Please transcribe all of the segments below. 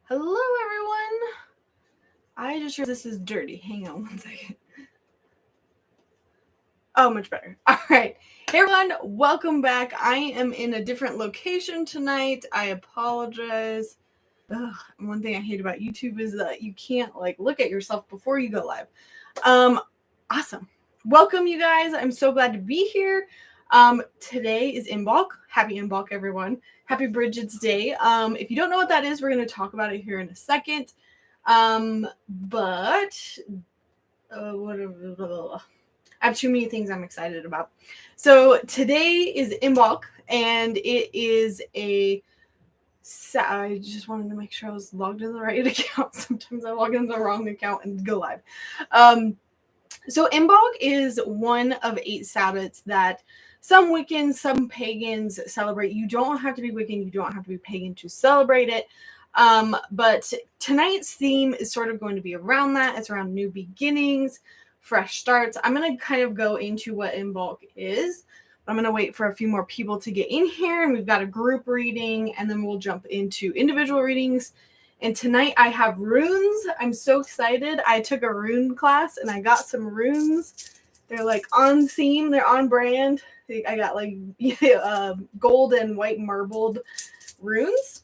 Hello, everyone. I just realized this is dirty. Hang on one second. Oh, much better. All right. Hey, everyone. Welcome back. I am in a different location tonight. I apologize. One thing I hate about YouTube is that you can't look at yourself before you go live. Awesome. Welcome, you guys. I'm so glad to be here. Today is Imbolc. Happy Imbolc, everyone. Happy Bridget's Day. If you don't know what that is, we're going to talk about it here in a second. But I have too many things I'm excited about. So today is Imbolc, and it is I just wanted to make sure I was logged in the right account. Sometimes I log in the wrong account and go live. So Imbolc is one of 8 Sabbats that some Wiccans, some pagans celebrate. You don't have to be Wiccan, you don't have to be pagan to celebrate it. But tonight's theme is sort of going to be around that. It's around new beginnings, fresh starts. I'm going to kind of go into what Imbolc is. I'm going to wait for a few more people to get in here, and we've got a group reading, and then we'll jump into individual readings. And tonight I have runes. I'm so excited. I took a rune class and I got some runes. They're on theme. They're on brand. I got gold and white marbled runes.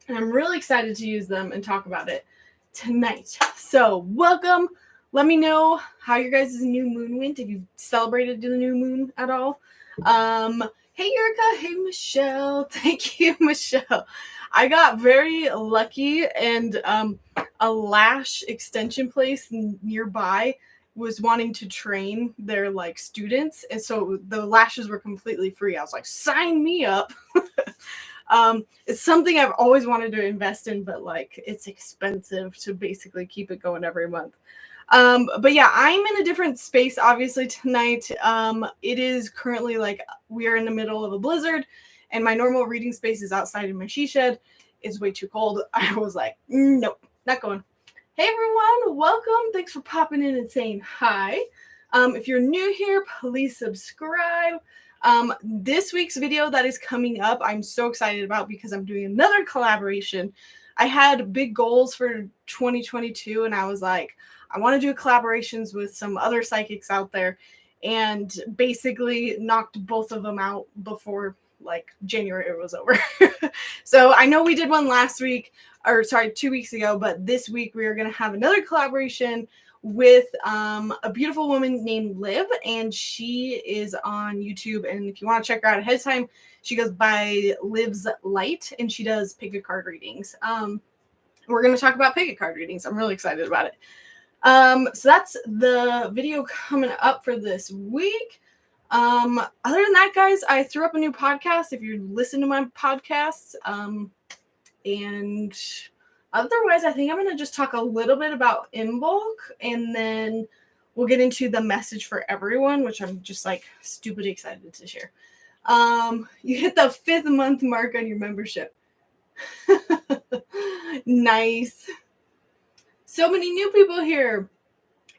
And I'm really excited to use them and talk about it tonight. So welcome. Let me know how your guys' new moon went, if you've celebrated the new moon at all. Hey, Erica. Hey, Michelle. Thank you, Michelle. I got very lucky, and a lash extension place nearby was wanting to train their students, and so the lashes were completely free. I was like, sign me up. It's something I've always wanted to invest in, but it's expensive to basically keep it going every month. But yeah, I'm in a different space obviously tonight. It is currently we are in the middle of a blizzard, and my normal reading space is outside in my she shed. It's way too cold. I was like, nope, not going. Hey everyone, welcome. Thanks for popping in and saying hi. If you're new here, please subscribe. This week's video that is coming up, I'm so excited about because I'm doing another collaboration. I had big goals for 2022, and I was like, I want to do collaborations with some other psychics out there, and basically knocked both of them out before January was over. So I know we did one last week, or sorry, 2 weeks ago, but this week we are going to have another collaboration with a beautiful woman named Liv, and she is on YouTube, and if you want to check her out ahead of time, she goes by Liv's Light, and she does pick a card readings. We're going to talk about pick a card readings. I'm really excited about it. So that's the video coming up for this week. Other than that, guys, I threw up a new podcast if you listen to my podcasts. And otherwise, I think I'm going to just talk a little bit about Imbolc, and then we'll get into the message for everyone, which I'm just stupidly excited to share. You hit the 5th month mark on your membership. Nice. So many new people here.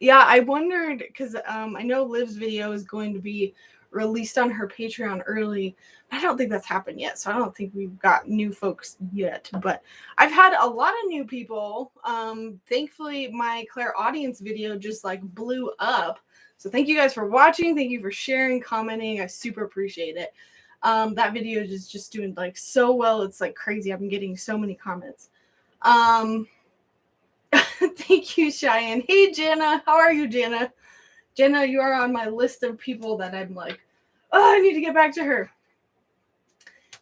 Yeah, I wondered because I know Liv's video is going to be released on her Patreon early. I don't think that's happened yet, so I don't think we've got new folks yet. But I've had a lot of new people. Thankfully, my clairaudience video just blew up. So thank you guys for watching. Thank you for sharing, commenting. I super appreciate it. That video is just doing so well. It's crazy. I'm getting so many comments. Thank you, Cheyenne. Hey, Jenna. How are you, Jenna? Jenna, you are on my list of people that I'm I need to get back to her.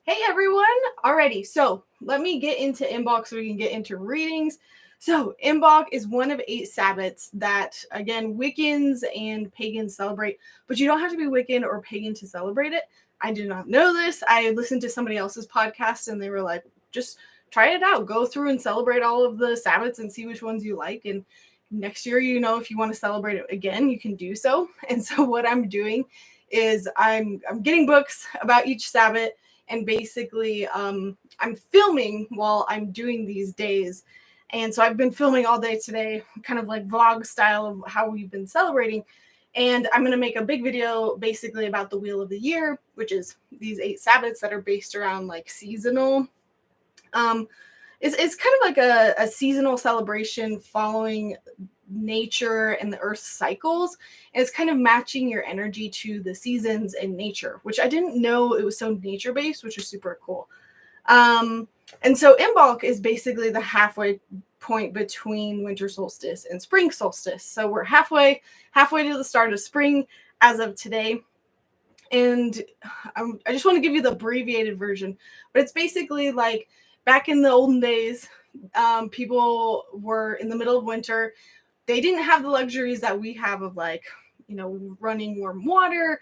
Hey, everyone. Alrighty, so let me get into Imbolc so we can get into readings. So Imbolc is one of 8 Sabbats that, again, Wiccans and pagans celebrate, but you don't have to be Wiccan or pagan to celebrate it. I did not know this. I listened to somebody else's podcast, and they were like, just try it out. Go through and celebrate all of the Sabbats and see which ones you like. And next year, if you want to celebrate it again, you can do so. And so what I'm doing is I'm getting books about each Sabbat, and basically I'm filming while I'm doing these days. And so I've been filming all day today, kind of vlog style of how we've been celebrating. And I'm going to make a big video basically about the Wheel of the Year, which is these 8 Sabbats that are based around seasonal it's kind of like a seasonal celebration following nature and the earth's cycles. And it's kind of matching your energy to the seasons and nature, which I didn't know it was so nature based, which is super cool. And so Imbolc is basically the halfway point between winter solstice and spring solstice. So we're halfway to the start of spring as of today. And I just want to give you the abbreviated version, but it's basically like back in the olden days, people were in the middle of winter. They didn't have the luxuries that we have of like, running warm water,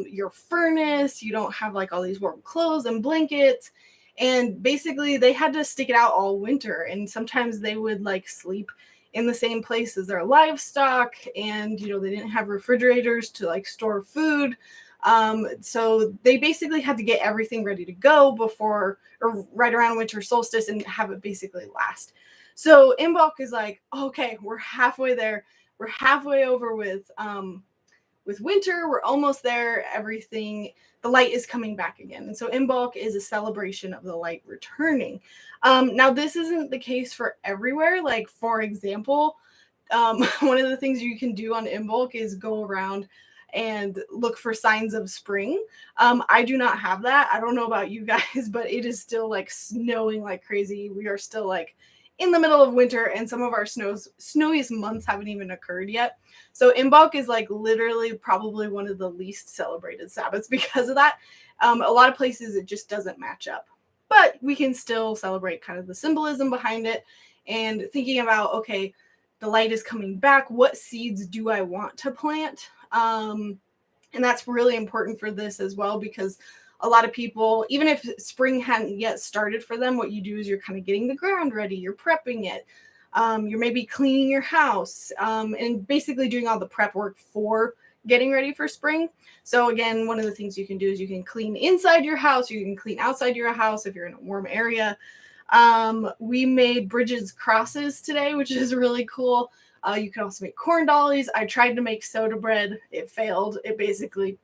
your furnace. You don't have like all these warm clothes and blankets. And basically they had to stick it out all winter. And sometimes they would like sleep in the same place as their livestock. And, they didn't have refrigerators to like store food. So they basically had to get everything ready to go before or right around winter solstice and have it basically last. So Imbolc is like, okay, we're halfway there. We're halfway over with winter. We're almost there. Everything, the light is coming back again. And so Imbolc is a celebration of the light returning. Now, this isn't the case for everywhere. Like, for example, one of the things you can do on Imbolc is go around and look for signs of spring. I do not have that. I don't know about you guys, but it is still like snowing like crazy. We are still like in the middle of winter, and some of our snowiest months haven't even occurred yet. So Imbolc is like literally probably one of the least celebrated Sabbats because of that. A lot of places it just doesn't match up, but we can still celebrate kind of the symbolism behind it and thinking about, okay, the light is coming back. What seeds do I want to plant? And that's really important for this as well, because a lot of people, even if spring hadn't yet started for them, what you do is you're kind of getting the ground ready, you're prepping it, you're maybe cleaning your house, and basically doing all the prep work for getting ready for spring. So again, one of the things you can do is you can clean inside your house, you can clean outside your house if you're in a warm area. We made Bridget's crosses today, which is really cool. You can also make corn dollies. I tried to make soda bread. It failed. It basically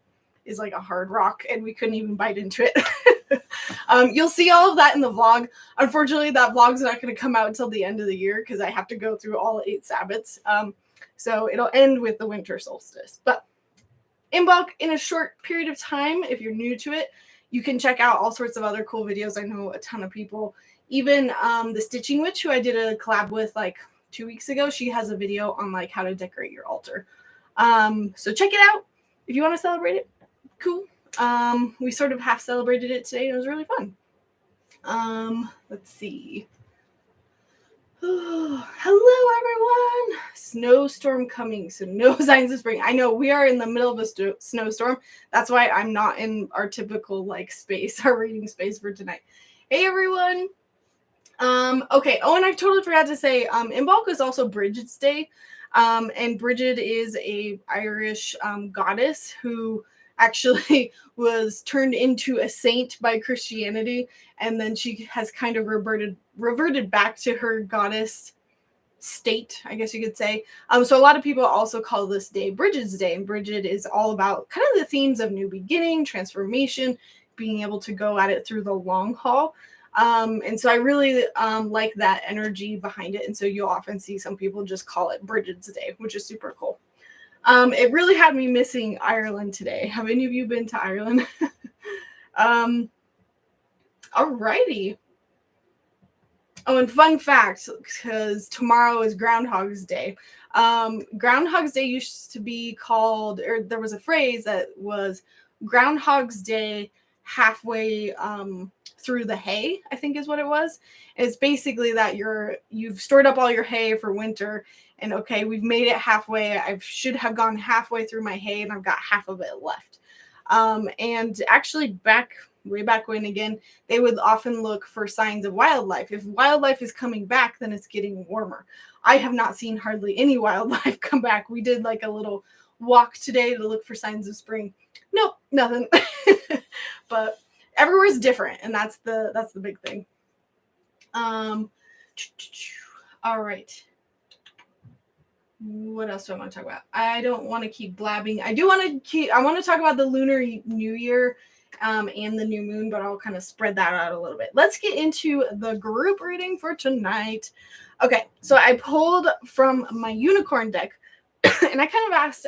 is like a hard rock and we couldn't even bite into it. You'll see all of that in the vlog. Unfortunately, that vlog's not going to come out until the end of the year because I have to go through all 8 Sabbats. So it'll end with the winter solstice. But Imbolc, in a short period of time, if you're new to it, you can check out all sorts of other cool videos. I know a ton of people, even the Stitching Witch, who I did a collab with like 2 weeks ago, she has a video on like how to decorate your altar. So check it out if you want to celebrate it. Cool. We sort of half celebrated it today and it was really fun. Let's see. Oh, hello everyone. Snowstorm coming, so no signs of spring. I know we are in the middle of a snowstorm. That's why I'm not in our typical like space, our reading space for tonight. Hey everyone. Okay. Oh, and I totally forgot to say, Imbolc is also Bridget's Day. And Bridget is a Irish goddess who actually was turned into a saint by Christianity, and then she has kind of reverted back to her goddess state, I guess you could say. So a lot of people also call this day Bridget's Day, and Bridget is all about kind of the themes of new beginning, transformation, being able to go at it through the long haul. And so I really like that energy behind it. And so you'll often see some people just call it Bridget's Day, which is super cool. It really had me missing Ireland today. Have any of you been to Ireland? Alrighty. Oh, and fun fact, because tomorrow is Groundhog's Day. Groundhog's Day used to be called, or there was a phrase that was Groundhog's Day halfway through the hay, I think is what it was. It's basically that you've stored up all your hay for winter, and okay, we've made it halfway. I should have gone halfway through my hay, and I've got half of it left. And actually, way back when, again, they would often look for signs of wildlife. If wildlife is coming back, then it's getting warmer. I have not seen hardly any wildlife come back. We did like a little walk today to look for signs of spring. Nope, nothing. But everywhere's different, and that's the big thing. All right. What else do I want to talk about? I don't want to keep blabbing. I want to talk about the Lunar New Year and the new moon, but I'll kind of spread that out a little bit. Let's get into the group reading for tonight. Okay, so I pulled from my unicorn deck, and I kind of asked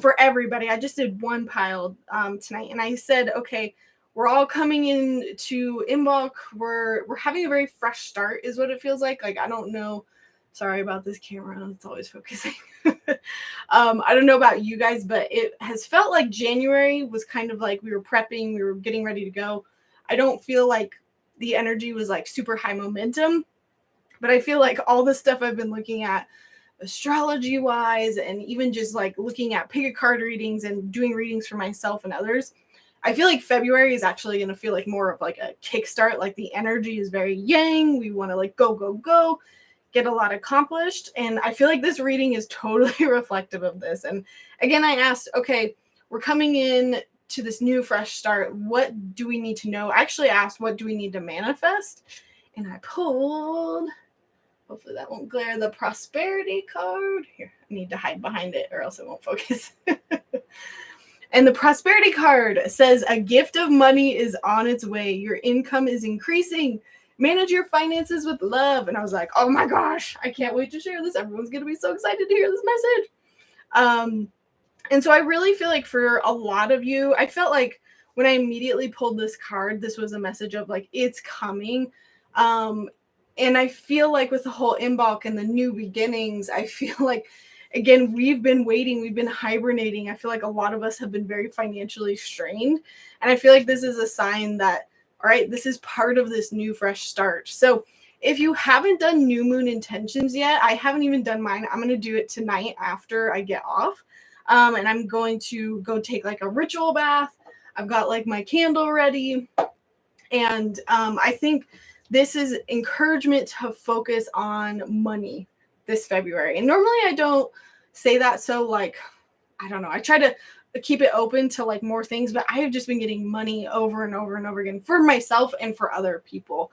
for everybody. I just did one pile tonight, and I said, okay, we're all coming in to Imbolc. We're having a very fresh start, is what it feels like. Like, I don't know. Sorry about this camera. It's always focusing. I don't know about you guys, but it has felt like January was kind of like we were prepping, we were getting ready to go. I don't feel like the energy was like super high momentum, but I feel like all the stuff I've been looking at astrology wise, and even just like looking at pick a card readings and doing readings for myself and others, I feel like February is actually going to feel like more of like a kickstart. Like the energy is very yang. We want to like go, get a lot accomplished. And I feel like this reading is totally reflective of this. And again, I asked, okay, we're coming in to this new fresh start. What do we need to know? I actually asked, what do we need to manifest? And I pulled, hopefully that won't glare, the prosperity card. Here, I need to hide behind it or else it won't focus. And the prosperity card says, a gift of money is on its way. Your income is increasing. Manage your finances with love. And I was like, oh my gosh, I can't wait to share this. Everyone's going to be so excited to hear this message. And so I really feel like for a lot of you, I felt like when I immediately pulled this card, this was a message of like, it's coming. And I feel like with the whole Imbolc and the new beginnings, I feel like, again, we've been waiting, we've been hibernating. I feel like a lot of us have been very financially strained. And I feel like this is a sign that, all right, this is part of this new fresh start. So if you haven't done new moon intentions yet, I haven't even done mine. I'm going to do it tonight after I get off. And I'm going to go take like a ritual bath. I've got like my candle ready. And I think this is encouragement to focus on money this February. And normally I don't say that. So like, I don't know. I try to keep it open to like more things, but I have just been getting money over and over and over again for myself and for other people.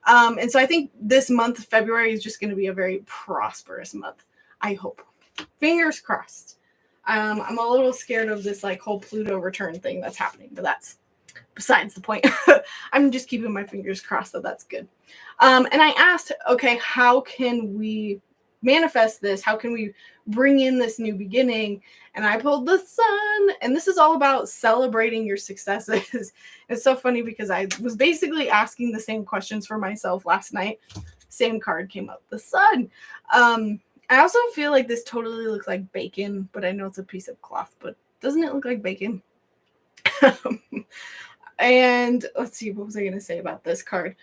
And so I think this month, February, is just going to be a very prosperous month. I hope. Fingers crossed. I'm a little scared of this like whole Pluto return thing that's happening, but that's besides the point. I'm just keeping my fingers crossed that that's good. And I asked, okay, how can we manifest this? How can we bring in this new beginning? And I pulled the sun, and this is all about celebrating your successes. It's so funny because I was basically asking the same questions for myself last night. Same card came up, the sun. I also feel like this totally looks like bacon, but I know it's a piece of cloth, but doesn't it look like bacon? And let's see, what was I going to say about this card?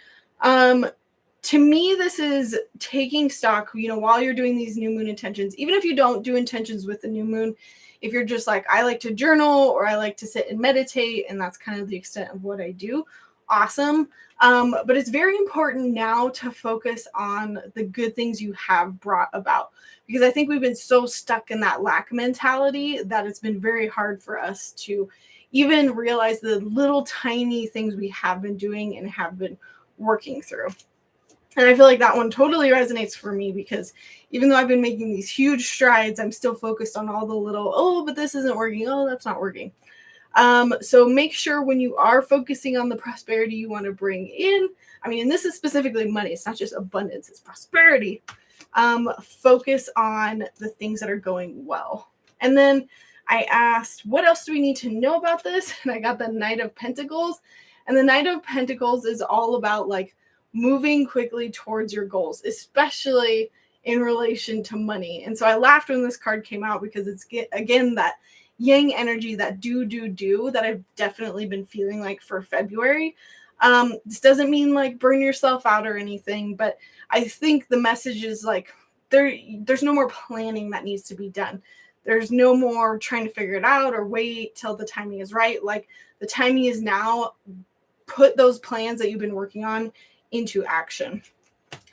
To me, this is taking stock, while you're doing these new moon intentions, even if you don't do intentions with the new moon, if you're just like, I like to journal or I like to sit and meditate, and that's kind of the extent of what I do. Awesome. But it's very important now to focus on the good things you have brought about, because I think we've been so stuck in that lack mentality that it's been very hard for us to even realize the little tiny things we have been doing and have been working through. And I feel like that one totally resonates for me, because even though I've been making these huge strides, I'm still focused on all the little, oh, but this isn't working. Oh, that's not working. So make sure when you are focusing on the prosperity you want to bring in, and this is specifically money. It's not just abundance, it's prosperity. Focus on the things that are going well. And then I asked, what else do we need to know about this? And I got the Knight of Pentacles. And the Knight of Pentacles is all about like moving quickly towards your goals, especially in relation to money. And so I laughed when this card came out, because it's, again, that yang energy, that do that I've definitely been feeling like for February. This doesn't mean like burn yourself out or anything, but I think the message is like there's no more planning that needs to be done. There's no more trying to figure it out or wait till the timing is right. Like the timing is now. Put those plans that you've been working on into action.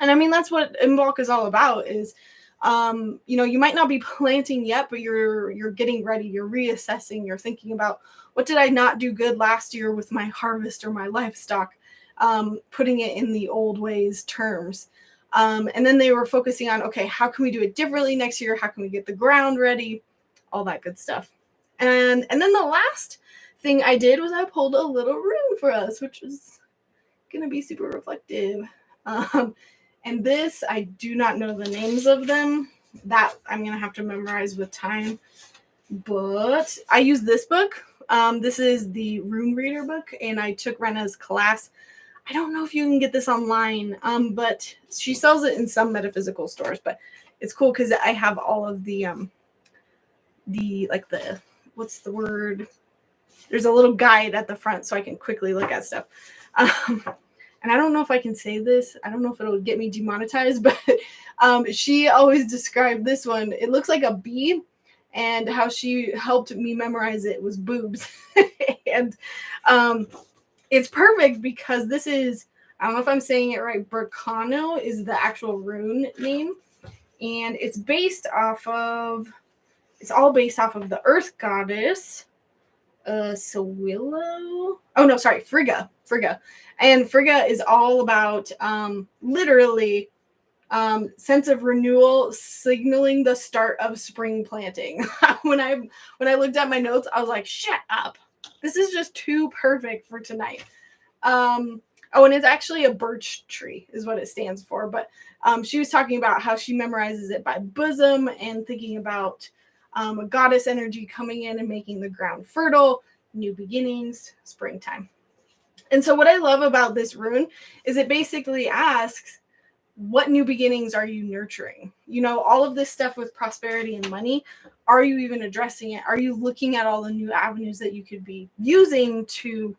And that's what Imbolc is all about is, you might not be planting yet, but you're getting ready, you're reassessing, you're thinking about, what did I not do good last year with my harvest or my livestock, putting it in the old ways terms. And then they were focusing on, okay, how can we do it differently next year? How can we get the ground ready? All that good stuff. And then the last thing I did was I pulled a little rune for us, which is going to be super reflective. And this, I do not know the names of them. That I'm going to have to memorize with time. But I use this book. This is the Rune Reader book, and I took Rena's class. I don't know if you can get this online, but she sells it in some metaphysical stores. But it's cool because I have all of the what's the word? There's a little guide at the front so I can quickly look at stuff. And I don't know if I can say this. I don't know if it'll get me demonetized, but she always described this one. It looks like a bee, and how she helped me memorize it was boobs. And it's perfect because this is, I don't know if I'm saying it right, Burkano is the actual rune name. And it's all based off of the earth goddess, Sewillow. Oh, no, sorry, Frigga. And Frigga is all about literally sense of renewal, signaling the start of spring planting. When I looked at my notes, I was like, shut up. This is just too perfect for tonight. And it's actually a birch tree is what it stands for. But she was talking about how she memorizes it by bosom and thinking about a goddess energy coming in and making the ground fertile, new beginnings, springtime. And so what I love about this rune is it basically asks, what new beginnings are you nurturing? You know, all of this stuff with prosperity and money, are you even addressing it? Are you looking at all the new avenues that you could be using to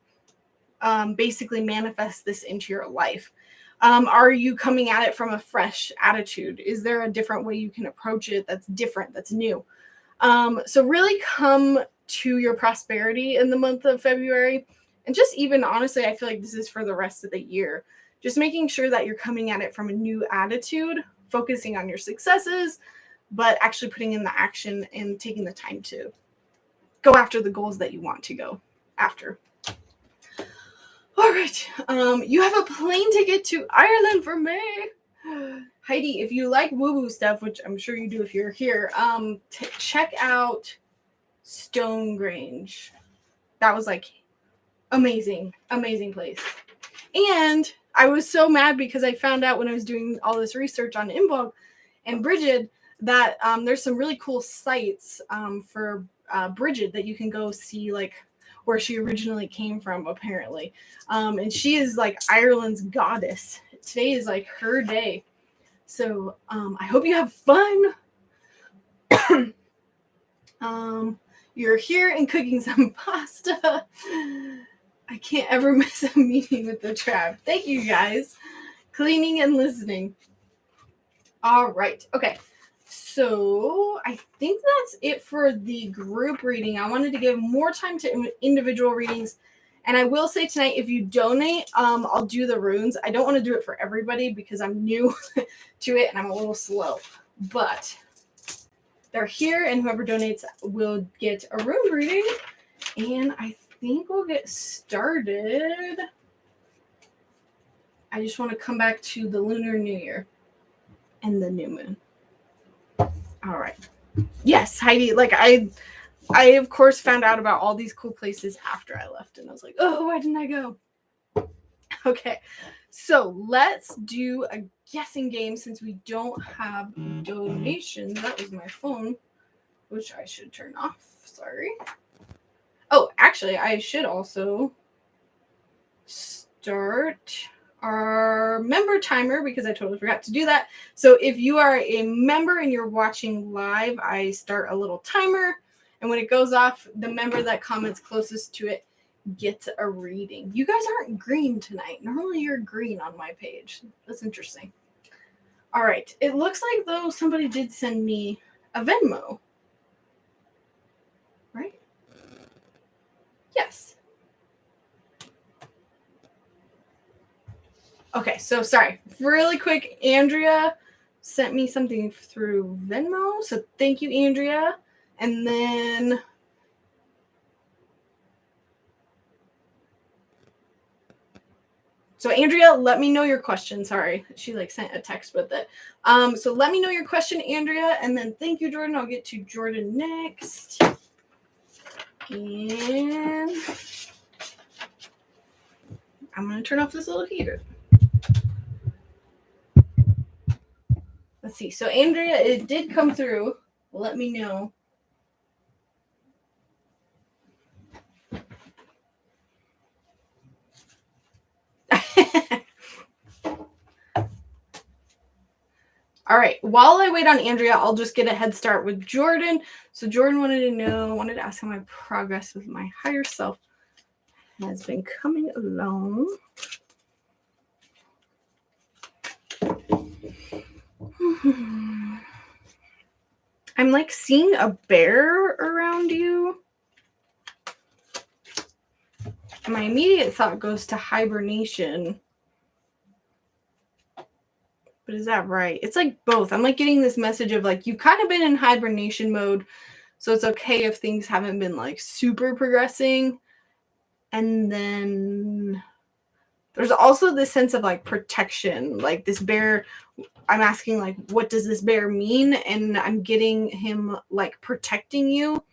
basically manifest this into your life? Are you coming at it from a fresh attitude? Is there a different way you can approach it that's different, that's new? So really come to your prosperity in the month of February. And just even honestly, I feel like this is for the rest of the year. Just making sure that you're coming at it from a new attitude, focusing on your successes, but actually putting in the action and taking the time to go after the goals that you want to go after. All right. You have a plane ticket to Ireland for May. Heidi, if you like woo-woo stuff, which I'm sure you do if you're here, check out Stonegrange. That was like amazing place. And I was so mad because I found out when I was doing all this research on Imbolc and Bridget that there's some really cool sites for Bridget that you can go see, like where she originally came from, apparently. And she is like Ireland's goddess. Today is like her day. So I hope you have fun. You're here and cooking some pasta. I can't ever miss a meeting with the tribe. Thank you, guys. Cleaning and listening. All right. Okay. So I think that's it for the group reading. I wanted to give more time to individual readings. And I will say tonight, if you donate, I'll do the runes. I don't want to do it for everybody because I'm new to it and I'm a little slow. But they're here, and whoever donates will get a rune reading. And I think we'll get started. I just want to come back to the Lunar New Year and the new moon. All right. Yes, Heidi, like I of course found out about all these cool places after I left, and I was like, oh, why didn't I go? Okay, so let's do a guessing game since we don't have donations. That was my phone, which I should turn off. Sorry. Oh, actually, I should also start our member timer because I totally forgot to do that. So if you are a member and you're watching live, I start a little timer. And when it goes off, the member that comments closest to it gets a reading. You guys aren't green tonight. Normally you're green on my page. That's interesting. All right. It looks like, though, somebody did send me a Venmo. Right? Yes. Okay, so sorry. Really quick, Andrea sent me something through Venmo. So thank you, Andrea. And then so Andrea, let me know your question. Sorry, she sent a text with it. So let me know your question, Andrea, and then thank you, Jordan. I'll get to Jordan next. And I'm going to turn off this little heater. Let's see. So, Andrea, it did come through. Let me know. All right. While I wait on Andrea, I'll just get a head start with Jordan. So Jordan wanted to ask how my progress with my higher self has been coming along. I'm like seeing a bear around you. My immediate thought goes to hibernation. But is that right? It's like both. I'm like getting this message of like you've kind of been in hibernation mode, so it's okay if things haven't been like super progressing. And then there's also this sense of like protection. Like this bear, I'm asking like, what does this bear mean? And I'm getting him like protecting you.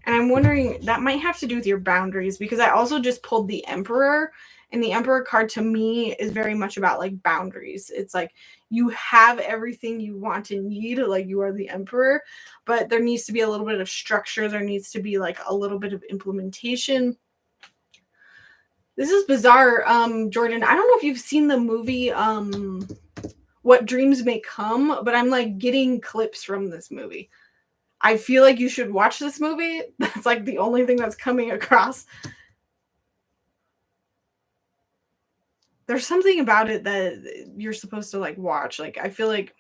And I'm wondering, that might have to do with your boundaries, because I also just pulled the Emperor. And the Emperor card to me is very much about like boundaries. It's like you have everything you want and need, like you are the Emperor, but there needs to be a little bit of structure. There needs to be like a little bit of implementation. This is bizarre, Jordan. I don't know if you've seen the movie What Dreams May Come, but I'm like getting clips from this movie. I feel like you should watch this movie. That's like the only thing that's coming across. There's something about it that you're supposed to like watch. Like I feel like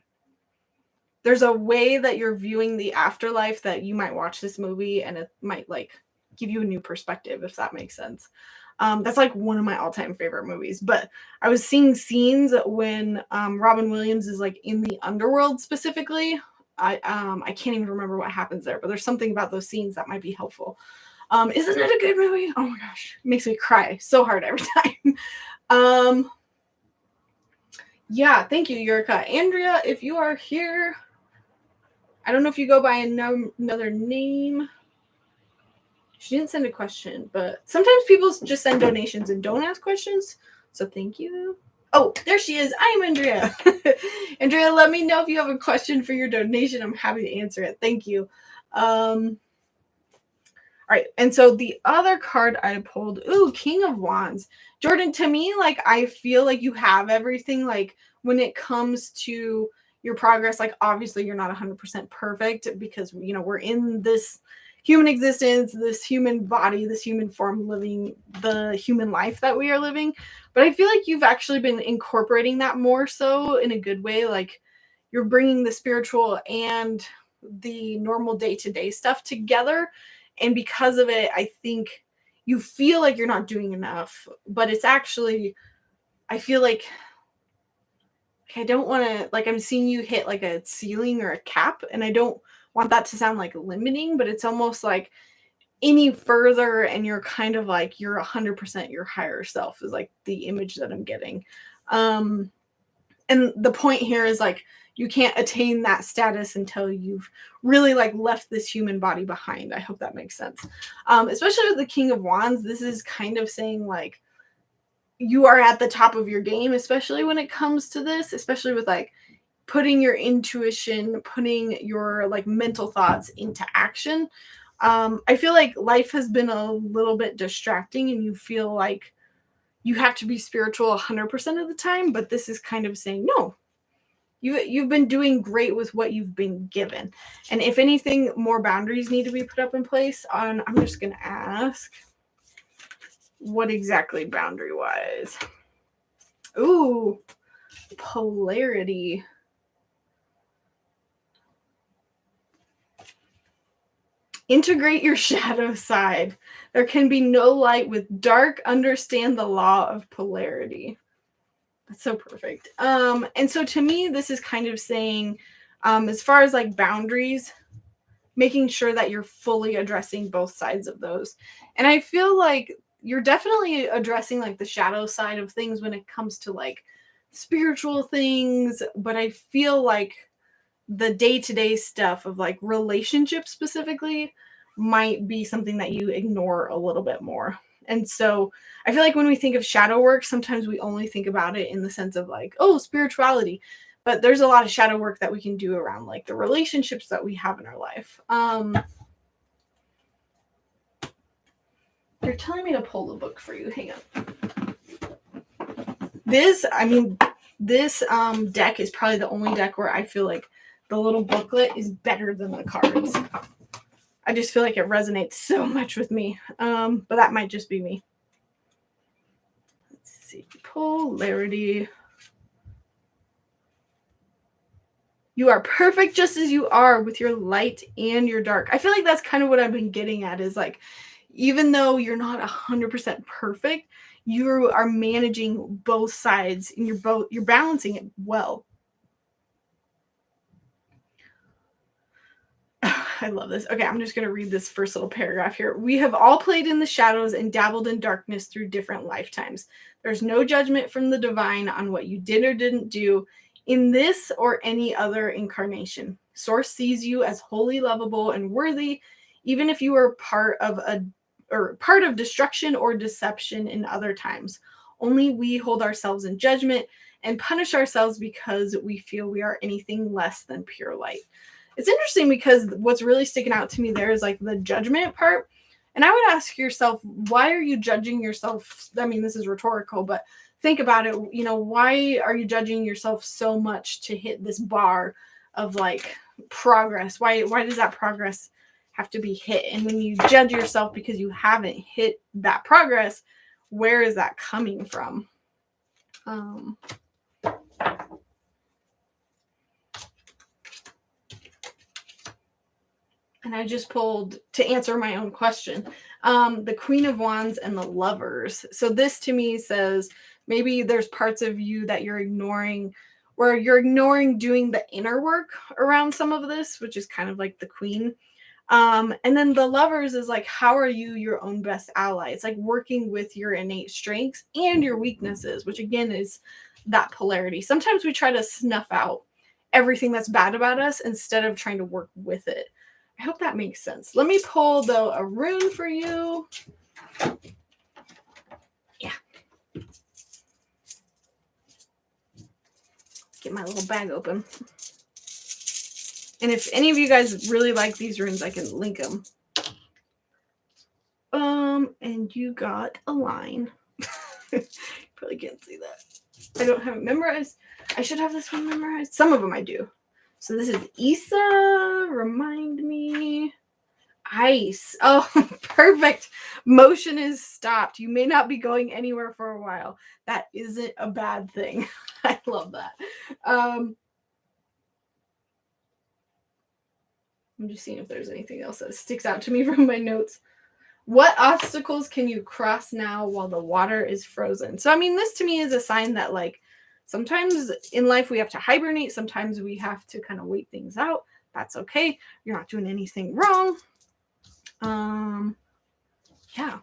there's a way that you're viewing the afterlife that you might watch this movie and it might like give you a new perspective, if that makes sense. That's like one of my all-time favorite movies. But I was seeing scenes when Robin Williams is like in the underworld specifically. I can't even remember what happens there, but there's something about those scenes that might be helpful. Isn't it a good movie? Oh my gosh, it makes me cry so hard every time. Yeah, thank you, Yurika. Andrea, if you are here, I don't know if you go by another name. She didn't send a question, but sometimes people just send donations and don't ask questions. So thank you. Oh, there she is. I am Andrea. Andrea, let me know if you have a question for your donation. I'm happy to answer it. Thank you. All right, and so the other card I pulled, King of Wands. Jordan, to me, like, I feel like you have everything, like, when it comes to your progress, like, obviously you're not 100% perfect because, you know, we're in this human existence, this human body, this human form, living the human life that we are living. But I feel like you've actually been incorporating that more so in a good way. Like, you're bringing the spiritual and the normal day-to-day stuff together. And because of it, I think you feel like you're not doing enough, but it's actually, I feel like I don't want to, like, I'm seeing you hit like a ceiling or a cap, and I don't want that to sound like limiting, but it's almost like any further and you're kind of like, you're 100% your higher self is like the image that I'm getting. And the point here is like, you can't attain that status until you've really like left this human body behind. I hope that makes sense. Especially with the King of Wands, this is kind of saying like you are at the top of your game, especially when it comes to this, especially with like putting your intuition, putting your like mental thoughts into action. I feel like life has been a little bit distracting and you feel like you have to be spiritual 100% of the time, but this is kind of saying, no, you've been doing great with what you've been given. And if anything, more boundaries need to be put up in place. I'm just going to ask, what exactly boundary-wise? Ooh, polarity. Integrate your shadow side. There can be no light with dark. Understand the law of polarity. That's so perfect. And so to me, this is kind of saying, as far as like boundaries, making sure that you're fully addressing both sides of those. And I feel like you're definitely addressing like the shadow side of things when it comes to like spiritual things, but I feel like the day-to-day stuff of like relationships specifically might be something that you ignore a little bit more. And so I feel like when we think of shadow work, sometimes we only think about it in the sense of like, oh, spirituality. But there's a lot of shadow work that we can do around like the relationships that we have in our life. You're telling me to pull the book for you. Hang on. This deck is probably the only deck where I feel like the little booklet is better than the cards. I just feel like it resonates so much with me. But that might just be me. Let's see. Polarity. You are perfect just as you are, with your light and your dark. I feel like that's kind of what I've been getting at, is like, even though you're not 100% perfect, you are managing both sides and you're balancing it well. I love this. Okay, I'm just going to read this first little paragraph here. We have all played in the shadows and dabbled in darkness through different lifetimes. There's no judgment from the divine on what you did or didn't do in this or any other incarnation. Source sees you as wholly lovable and worthy, even if you are part of destruction or deception in other times. Only we hold ourselves in judgment and punish ourselves because we feel we are anything less than pure light. It's interesting because what's really sticking out to me there is like the judgment part. And I would ask yourself, why are you judging yourself? I mean, this is rhetorical, but think about it. You know, why are you judging yourself so much to hit this bar of like progress? Why does that progress have to be hit? And when you judge yourself because you haven't hit that progress, where is that coming from? And I just pulled, to answer my own question, the Queen of Wands and the Lovers. So this to me says maybe there's parts of you that you're ignoring, where you're ignoring doing the inner work around some of this, which is kind of like the Queen. And then the Lovers is like, how are you your own best ally? It's like working with your innate strengths and your weaknesses, which again is that polarity. Sometimes we try to snuff out everything that's bad about us instead of trying to work with it. I hope that makes sense. Let me pull, though, a rune for you. Yeah. Get my little bag open. And if any of you guys really like these runes, I can link them. And you got a line. Probably can't see that. I don't have it memorized. I should have this one memorized. Some of them I do. So this is Issa. Remind me. Ice. Oh, perfect. Motion is stopped. You may not be going anywhere for a while. That isn't a bad thing. I love that. I'm just seeing if there's anything else that sticks out to me from my notes. What obstacles can you cross now while the water is frozen? So, I mean, this to me is a sign that, like, sometimes in life we have to hibernate. Sometimes we have to kind of wait things out. That's okay. You're not doing anything wrong. Yeah.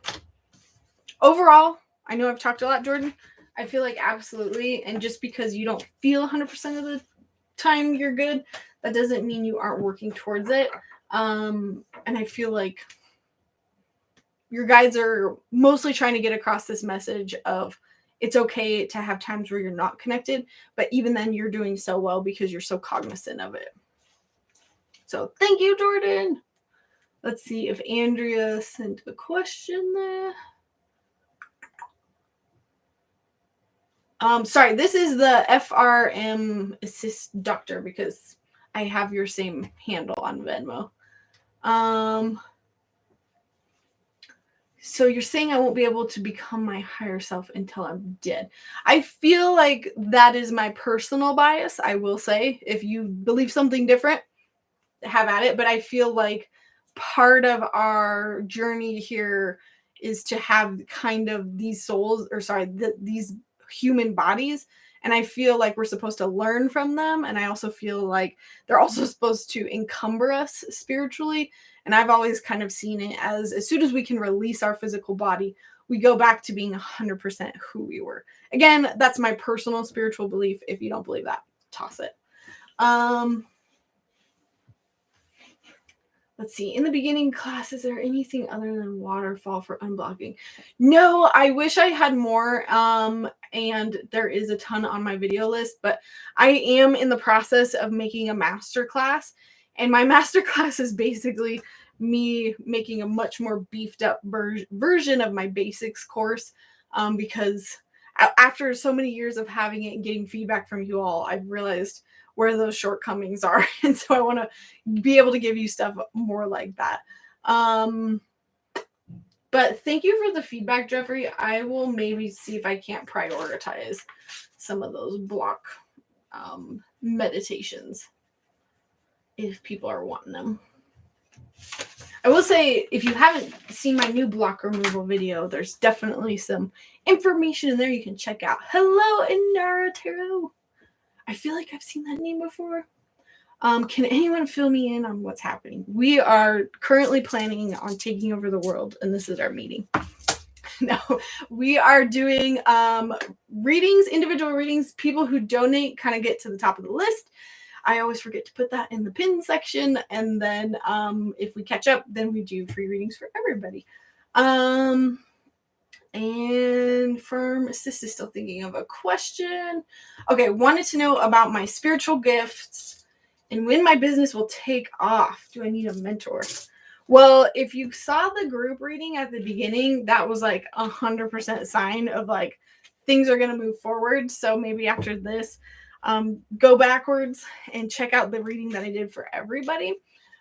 Overall, I know I've talked a lot, Jordan. I feel like absolutely. And just because you don't feel 100% of the time you're good, that doesn't mean you aren't working towards it. And I feel like your guides are mostly trying to get across this message of it's okay to have times where you're not connected, but even then you're doing so well because you're so cognizant of it. So thank you, Jordan. Let's see if Andrea sent a question there. Sorry, this is the FRM Assist Doctor because I have your same handle on Venmo. So you're saying I won't be able to become my higher self until I'm dead. I feel like that is my personal bias. I will say, if you believe something different, have at it. But I feel like part of our journey here is to have kind of these souls, these human bodies. And I feel like we're supposed to learn from them. And I also feel like they're also supposed to encumber us spiritually. And I've always kind of seen it as soon as we can release our physical body, we go back to being 100% who we were. Again, that's my personal spiritual belief. If you don't believe that, toss it. Let's see. In the beginning class, is there anything other than waterfall for unblocking? No, I wish I had more. And there is a ton on my video list, but I am in the process of making a master class. And my master class is basically me making a much more beefed up version of my basics course. Because after so many years of having it and getting feedback from you all, I've realized where those shortcomings are. And so I want to be able to give you stuff more like that. But thank you for the feedback, Jeffrey. I will maybe see if I can't prioritize some of those block meditations if people are wanting them. I will say, if you haven't seen my new block removal video, there's definitely some information in there you can check out. Hello, Naruto. I feel like I've seen that name before. Can anyone fill me in on what's happening? We are currently planning on taking over the world, and this is our meeting. No, we are doing readings, individual readings. People who donate kind of get to the top of the list. I always forget to put that in the pin section, and then if we catch up, then we do free readings for everybody. And Firm Assist is still thinking of a question. Okay, wanted to know about my spiritual gifts and when my business will take off. Do I need a mentor? Well, if you saw the group reading at the beginning, that was like 100% sign of like things are going to move forward. So maybe after this, go backwards and check out the reading that I did for everybody.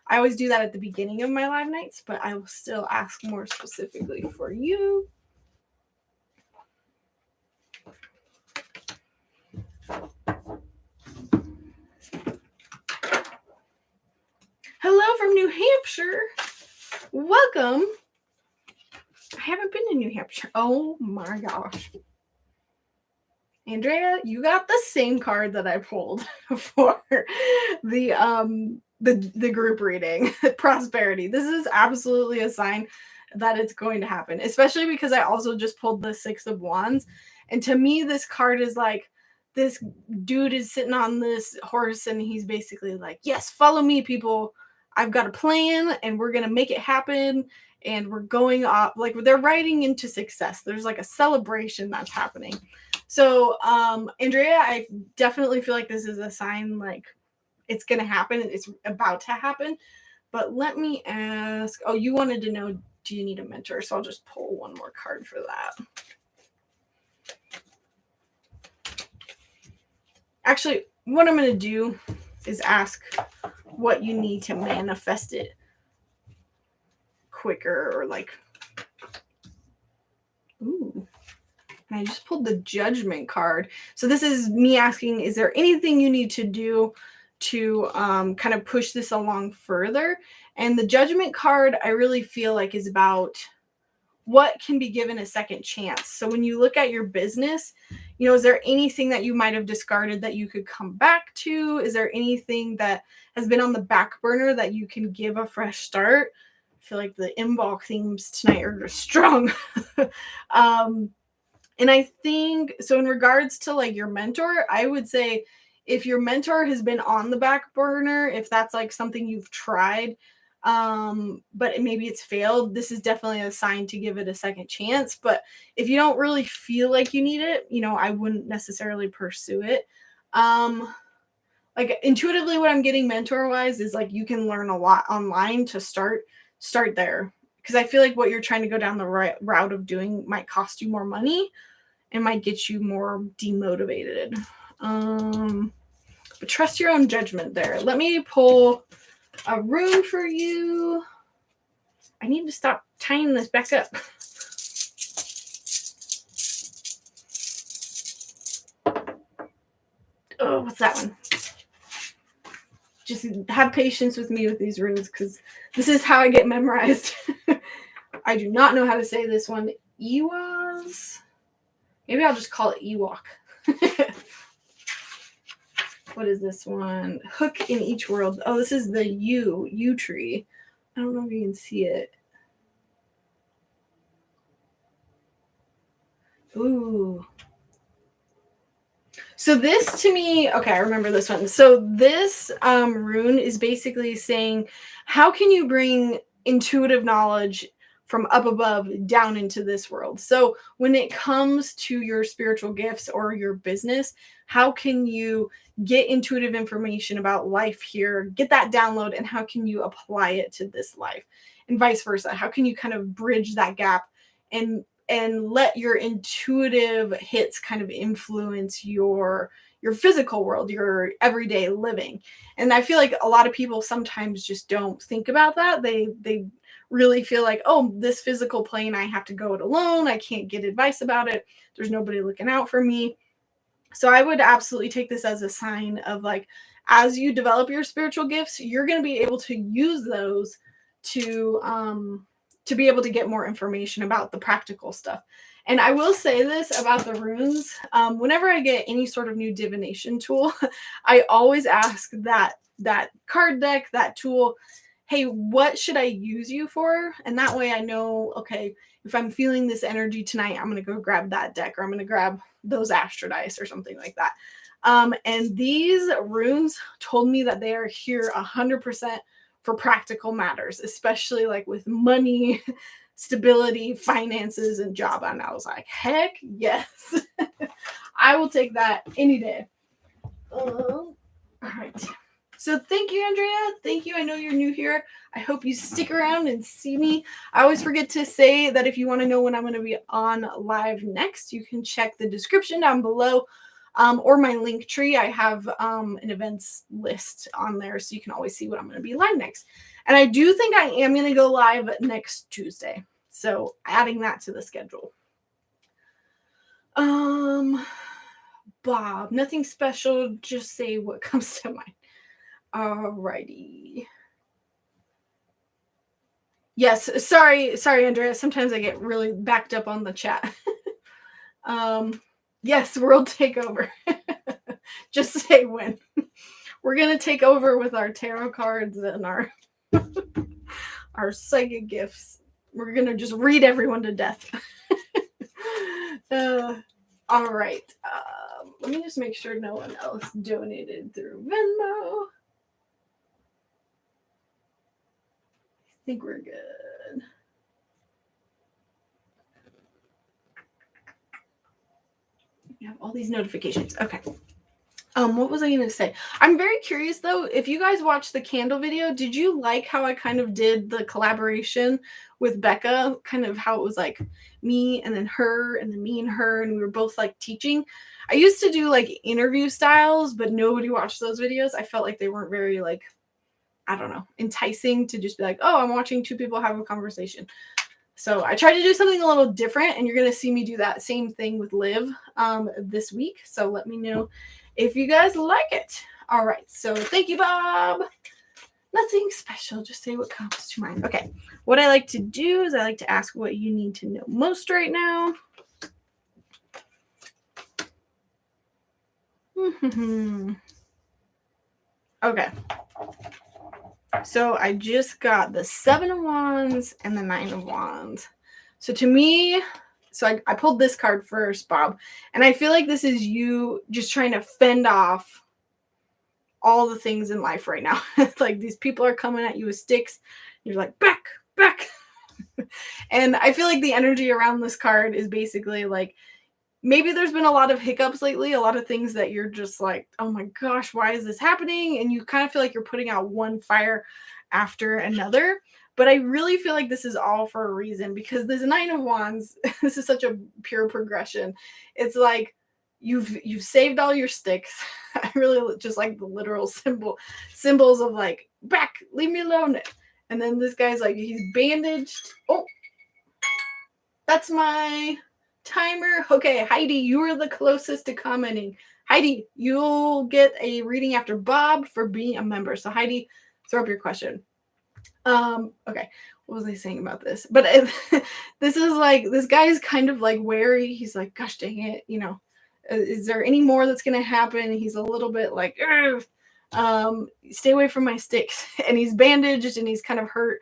I always do that at the beginning of my live nights, but I will still ask more specifically for you. Hello from New Hampshire. Welcome. I haven't been to New Hampshire. Oh my gosh. Andrea, you got the same card that I pulled for the group reading, prosperity. This is absolutely a sign that it's going to happen, especially because I also just pulled the Six of Wands. And to me, this card is like, this dude is sitting on this horse and he's basically like, yes, follow me, people. I've got a plan and we're going to make it happen. And we're going up, like they're riding into success. There's like a celebration that's happening. So, Andrea, I definitely feel like this is a sign like it's going to happen. It's about to happen. But let me ask, oh, you wanted to know, do you need a mentor? So I'll just pull one more card for that. Actually, what I'm going to do is ask what you need to manifest it quicker, or like, ooh. And I just pulled the Judgment card. So this is me asking, is there anything you need to do to kind of push this along further? And the Judgment card, I really feel like is about what can be given a second chance. So when you look at your business, you know, is there anything that you might have discarded that you could come back to? Is there anything that has been on the back burner that you can give a fresh start? I feel like the Imbolc themes tonight are strong. And I think, so in regards to like your mentor, I would say if your mentor has been on the back burner, if that's like something you've tried, but maybe it's failed, this is definitely a sign to give it a second chance. But if you don't really feel like you need it, you know, I wouldn't necessarily pursue it. Like intuitively what I'm getting mentor wise is like you can learn a lot online to start there. Because I feel like what you're trying to go down the right route of doing might cost you more money and might get you more demotivated. But trust your own judgment there. Let me pull a rune for you. I need to stop tying this back up. Oh, what's that one? Just have patience with me with these runes because this is how I get memorized. I do not know how to say this one. Ewaz? Maybe I'll just call it Ewok. What is this one? Hook in each world. Oh, this is the yew tree. I don't know if you can see it. Ooh. So this to me, okay, I remember this one. So this rune is basically saying, how can you bring intuitive knowledge from up above down into this world? So when it comes to your spiritual gifts or your business, how can you get intuitive information about life here, get that download, and how can you apply it to this life? And vice versa. How can you kind of bridge that gap and let your intuitive hits kind of influence your physical world, your everyday living? And I feel like a lot of people sometimes just don't think about that. They really feel like, oh, this physical plane, I have to go it alone, I can't get advice about it, there's nobody looking out for me. So I would absolutely take this as a sign of like, as you develop your spiritual gifts, you're going to be able to use those to be able to get more information about the practical stuff. And I will say this about the runes. Whenever I get any sort of new divination tool, I always ask that card deck, that tool, hey, what should I use you for? And that way I know, okay, if I'm feeling this energy tonight, I'm going to go grab that deck, or I'm going to grab those astro dice or something like that. And these runes told me that they are here 100% for practical matters, especially like with money, stability, finances, and job. And I was like, heck yes. I will take that any day. All right. So thank you, Andrea. Thank you. I know you're new here. I hope you stick around and see me. I always forget to say that if you want to know when I'm going to be on live next, you can check the description down below, or my link tree. I have an events list on there, so you can always see when I'm going to be live next. And I do think I am going to go live next Tuesday. So adding that to the schedule. Bob, nothing special. Just say what comes to mind. Alrighty. Yes, sorry, Andrea. Sometimes I get really backed up on the chat. Yes, world takeover. Just say when. We're gonna take over with our tarot cards and our our psychic gifts. We're gonna just read everyone to death. All right. Let me just make sure no one else donated through Venmo. I think we're good. We have all these notifications. Okay. What was I going to say? I'm very curious though, if you guys watched the candle video, did you like how I kind of did the collaboration with Becca? Kind of how it was like me and then her and then me and her, and we were both like teaching. I used to do like interview styles, but nobody watched those videos. I felt like they weren't very like, I don't know, enticing to just be like, oh, I'm watching two people have a conversation. So I tried to do something a little different, and you're going to see me do that same thing with Liv this week. So let me know if you guys like it. All right. So thank you, Bob. Nothing special. Just say what comes to mind. Okay. What I like to do is I like to ask what you need to know most right now. Okay. So I just got the 7 of Wands and the 9 of Wands. So to me, so I pulled this card first, Bob. And I feel like this is you just trying to fend off all the things in life right now. It's like these people are coming at you with sticks. You're like, back. And I feel like the energy around this card is basically like, maybe there's been a lot of hiccups lately, a lot of things that you're just like, oh my gosh, why is this happening? And you kind of feel like you're putting out one fire after another. But I really feel like this is all for a reason, because this 9 of Wands, this is such a pure progression. It's like you've saved all your sticks. I really just like the literal symbols of like, back, leave me alone. And then this guy's like, he's bandaged. Oh, that's my timer. Okay, Heidi, you are the closest to commenting. Heidi, you'll get a reading after Bob for being a member. So Heidi, throw up your question. Okay, what was I saying about this? But this is like, this guy is kind of like wary. He's like, gosh dang it, you know, is there any more that's gonna happen? He's a little bit like, stay away from my sticks. And he's bandaged and he's kind of hurt.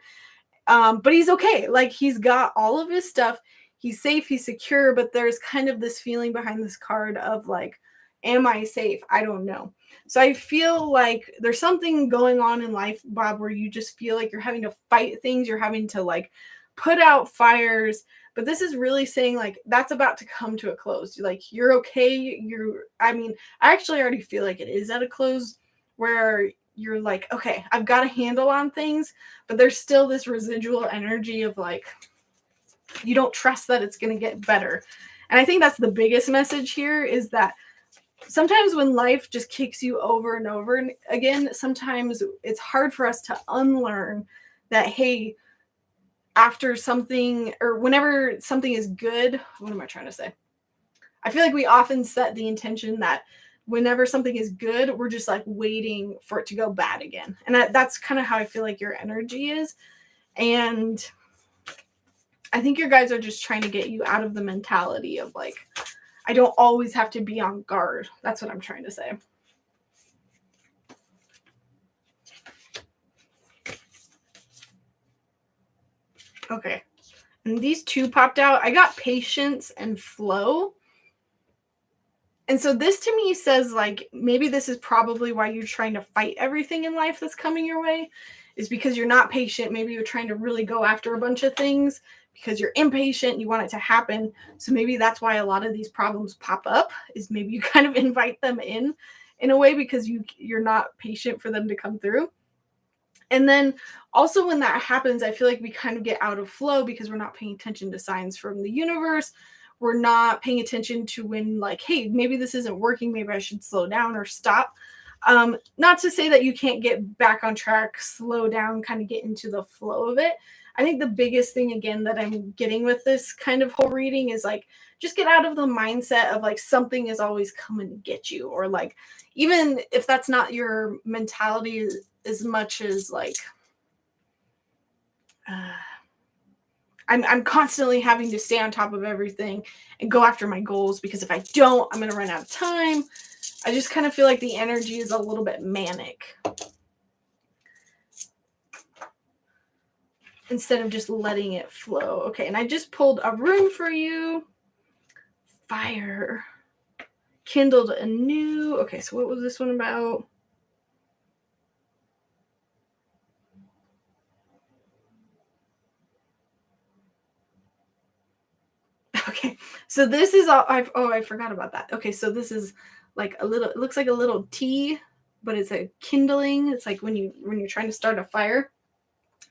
But he's okay. Like, he's got all of his stuff. He's safe, he's secure, but there's kind of this feeling behind this card of like, Am I safe? I don't know. So I feel like there's something going on in life, Bob, where you just feel like you're having to fight things, you're having to like put out fires, but this is really saying like that's about to come to a close. Like you're okay. I actually already feel like it is at a close where you're like, okay, I've got a handle on things, but there's still this residual energy of like, you don't trust that it's going to get better. And I think that's the biggest message here, is that sometimes when life just kicks you over and over again, sometimes it's hard for us to unlearn that, hey, after something or whenever something is good, what am I trying to say? I feel like we often set the intention that whenever something is good, we're just like waiting for it to go bad again. And that's kind of how I feel like your energy is. And I think your guys are just trying to get you out of the mentality of like, I don't always have to be on guard. That's what I'm trying to say. Okay. And these two popped out. I got patience and flow. And so this to me says like, maybe this is probably why you're trying to fight everything in life that's coming your way, is because you're not patient. Maybe you're trying to really go after a bunch of things because you're impatient. You want it to happen. So maybe that's why a lot of these problems pop up, is maybe you kind of invite them in a way because you're not patient for them to come through. And then also when that happens, I feel like we kind of get out of flow because we're not paying attention to signs from the universe. We're not paying attention to when like, hey, maybe this isn't working. Maybe I should slow down or stop. Not to say that you can't get back on track, slow down, kind of get into the flow of it. I think the biggest thing, again, that I'm getting with this kind of whole reading is like, just get out of the mindset of like something is always coming to get you, or like, even if that's not your mentality as much as like, I'm constantly having to stay on top of everything and go after my goals, because if I don't, I'm going to run out of time. I just kind of feel like the energy is a little bit manic instead of just letting it flow. Okay, and I just pulled a rune for you. Fire. Kindled anew. Okay, so what was this one about? Okay, so this is all. I forgot about that. Okay, so this is like a little. It looks like a little tea, but it's a kindling. It's like when you're trying to start a fire.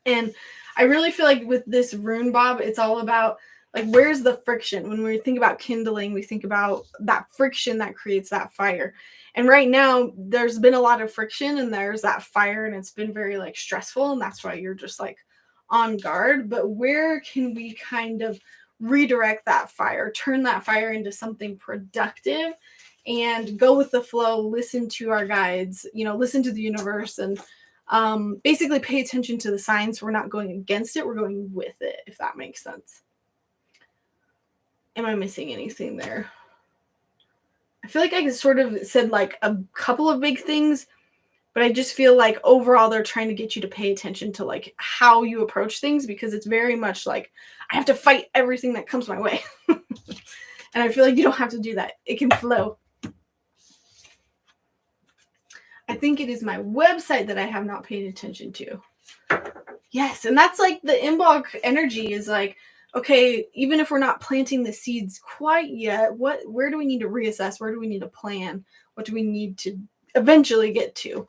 And I really feel like with this rune, Bob, it's all about like, where's the friction? When we think about kindling, we think about that friction that creates that fire. And right now, there's been a lot of friction and there's that fire, and it's been very like stressful. And that's why you're just like on guard. But where can we kind of redirect that fire, turn that fire into something productive, and go with the flow, listen to our guides, listen to the universe, and basically pay attention to the signs. We're not going against it, we're going with it, if that makes sense. Am I missing anything there? I feel like I sort of said like a couple of big things, but I just feel like overall they're trying to get you to pay attention to like how you approach things, because it's very much like, I have to fight everything that comes my way. And I feel like you don't have to do that. It can flow. I think it is my website that I have not paid attention to. Yes, and that's like the Imbolc energy is like, okay, even if we're not planting the seeds quite yet, where do we need to reassess? Where do we need to plan? What do we need to eventually get to?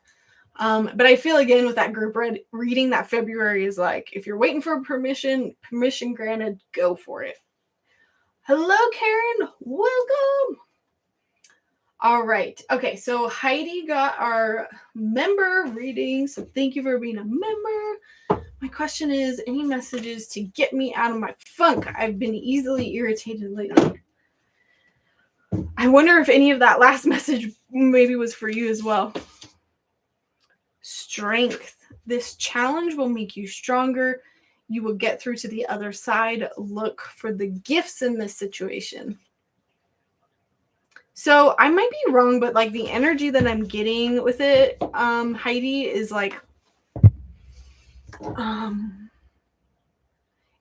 But I feel, again, with that group reading, that February is like, if you're waiting for permission granted, go for it. Hello, Karen. Welcome. All right. Okay, so Heidi got our member reading, so thank you for being a member. My question is, any messages to get me out of my funk? I've been easily irritated lately. I wonder if any of that last message maybe was for you as well. Strength. This challenge will make you stronger. You will get through to the other side. Look for the gifts in this situation. So I might be wrong, but like the energy that I'm getting with it, Heidi, is like,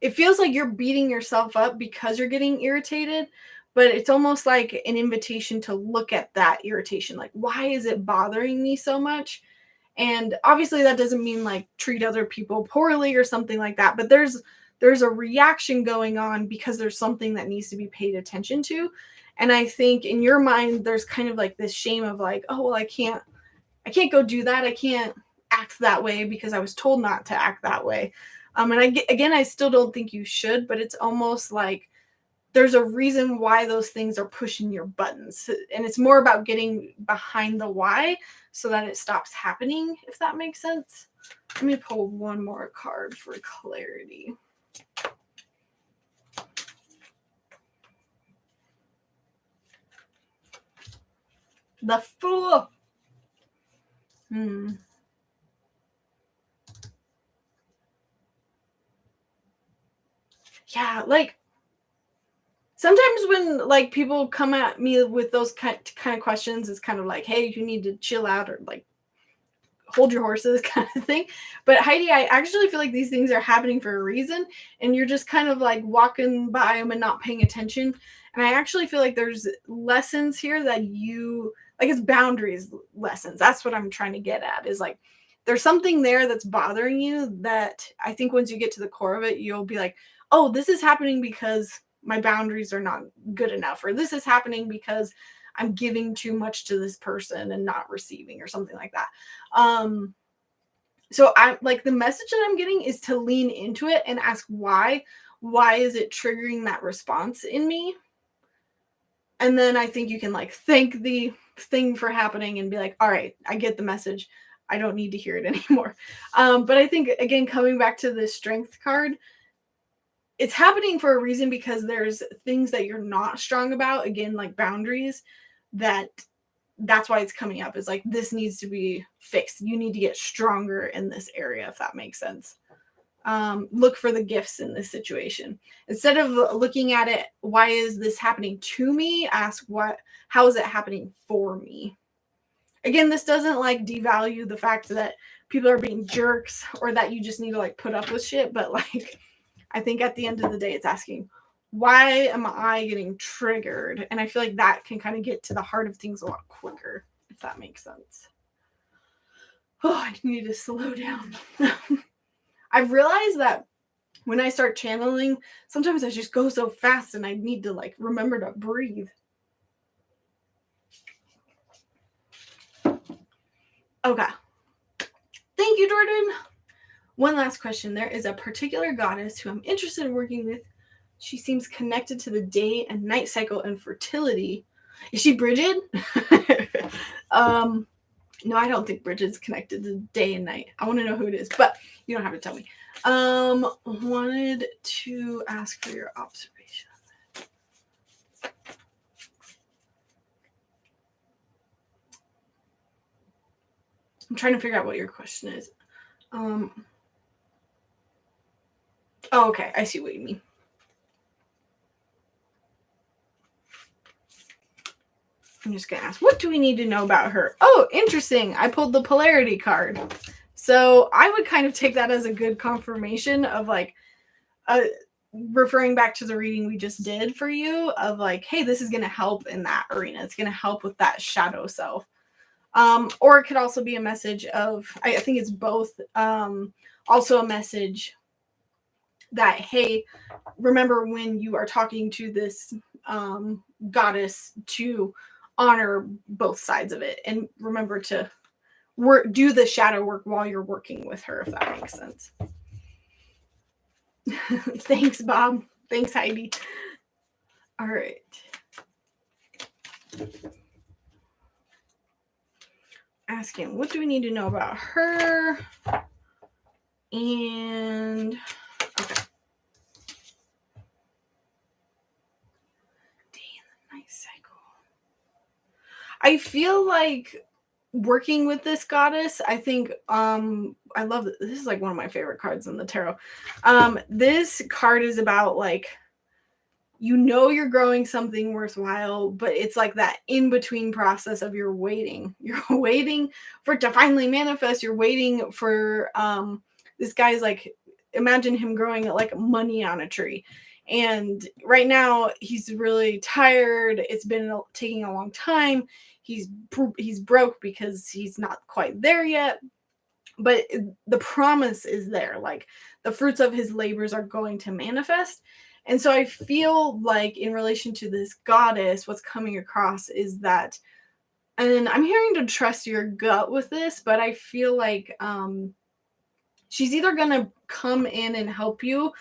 it feels like you're beating yourself up because you're getting irritated, but it's almost like an invitation to look at that irritation. Like, why is it bothering me so much? And obviously that doesn't mean like treat other people poorly or something like that, but there's a reaction going on because there's something that needs to be paid attention to. And I think in your mind there's kind of like this shame of like, oh well, I can't go do that. I can't act that way because I was told not to act that way. And again, I still don't think you should, but it's almost like there's a reason why those things are pushing your buttons. And it's more about getting behind the why so that it stops happening, if that makes sense. Let me pull one more card for clarity. The Fool. Yeah, like sometimes when like people come at me with those kind of questions, it's kind of like, hey, you need to chill out or like hold your horses kind of thing. But Heidi, I actually feel like these things are happening for a reason, and you're just kind of like walking by them and not paying attention. And I actually feel like there's lessons here that you like, it's boundaries lessons. That's what I'm trying to get at, is like there's something there that's bothering you that I think once you get to the core of it, you'll be like, oh, this is happening because my boundaries are not good enough, or this is happening because I'm giving too much to this person and not receiving, or something like that. So I like the message that I'm getting is to lean into it and ask why. Why is it triggering that response in me? And then I think you can like thank the thing for happening and be like, all right, I get the message. I don't need to hear it anymore. But I think, again, coming back to the strength card, it's happening for a reason because there's things that you're not strong about, again, like boundaries, that's why it's coming up. Is like, this needs to be fixed. You need to get stronger in this area, if that makes sense. Look for the gifts in this situation. Instead of looking at it, why is this happening to me? Ask how is it happening for me? Again, this doesn't like devalue the fact that people are being jerks or that you just need to like put up with shit. But like, I think at the end of the day, it's asking, why am I getting triggered? And I feel like that can kind of get to the heart of things a lot quicker, if that makes sense. Oh, I need to slow down. I've realized that when I start channeling, sometimes I just go so fast and I need to like remember to breathe. Okay. Thank you, Jordan. One last question. There is a particular goddess who I'm interested in working with. She seems connected to the day and night cycle and fertility. Is she Bridget? No, I don't think Bridget's connected to day and night. I want to know who it is, but you don't have to tell me. Wanted to ask for your observation. I'm trying to figure out what your question is. Oh, okay. I see what you mean. I'm just going to ask, what do we need to know about her? Oh, interesting. I pulled the polarity card. So I would kind of take that as a good confirmation of like, referring back to the reading we just did for you of like, hey, this is going to help in that arena. It's going to help with that shadow self. Or it could also be a message of, I think it's both, also a message that, hey, remember when you are talking to this goddess to honor both sides of it, and remember to do the shadow work while you're working with her, if that makes sense. Thanks, Bob. Thanks, Heidi. All right. Asking, what do we need to know about her? And okay. Day and the night cycle. I feel like working with this goddess, I think I love it. This is like one of my favorite cards in the tarot. This card is about like, you know, you're growing something worthwhile, but it's like that in between process of you're waiting for it to finally manifest. You're waiting for this guy's like, imagine him growing like money on a tree, And right now he's really tired. It's been taking a long time. He's broke because he's not quite there yet, but the promise is there. Like, the fruits of his labors are going to manifest. And so I feel like, in relation to this goddess, what's coming across is that, and I'm hearing to trust your gut with this, but I feel like she's either going to come in and help you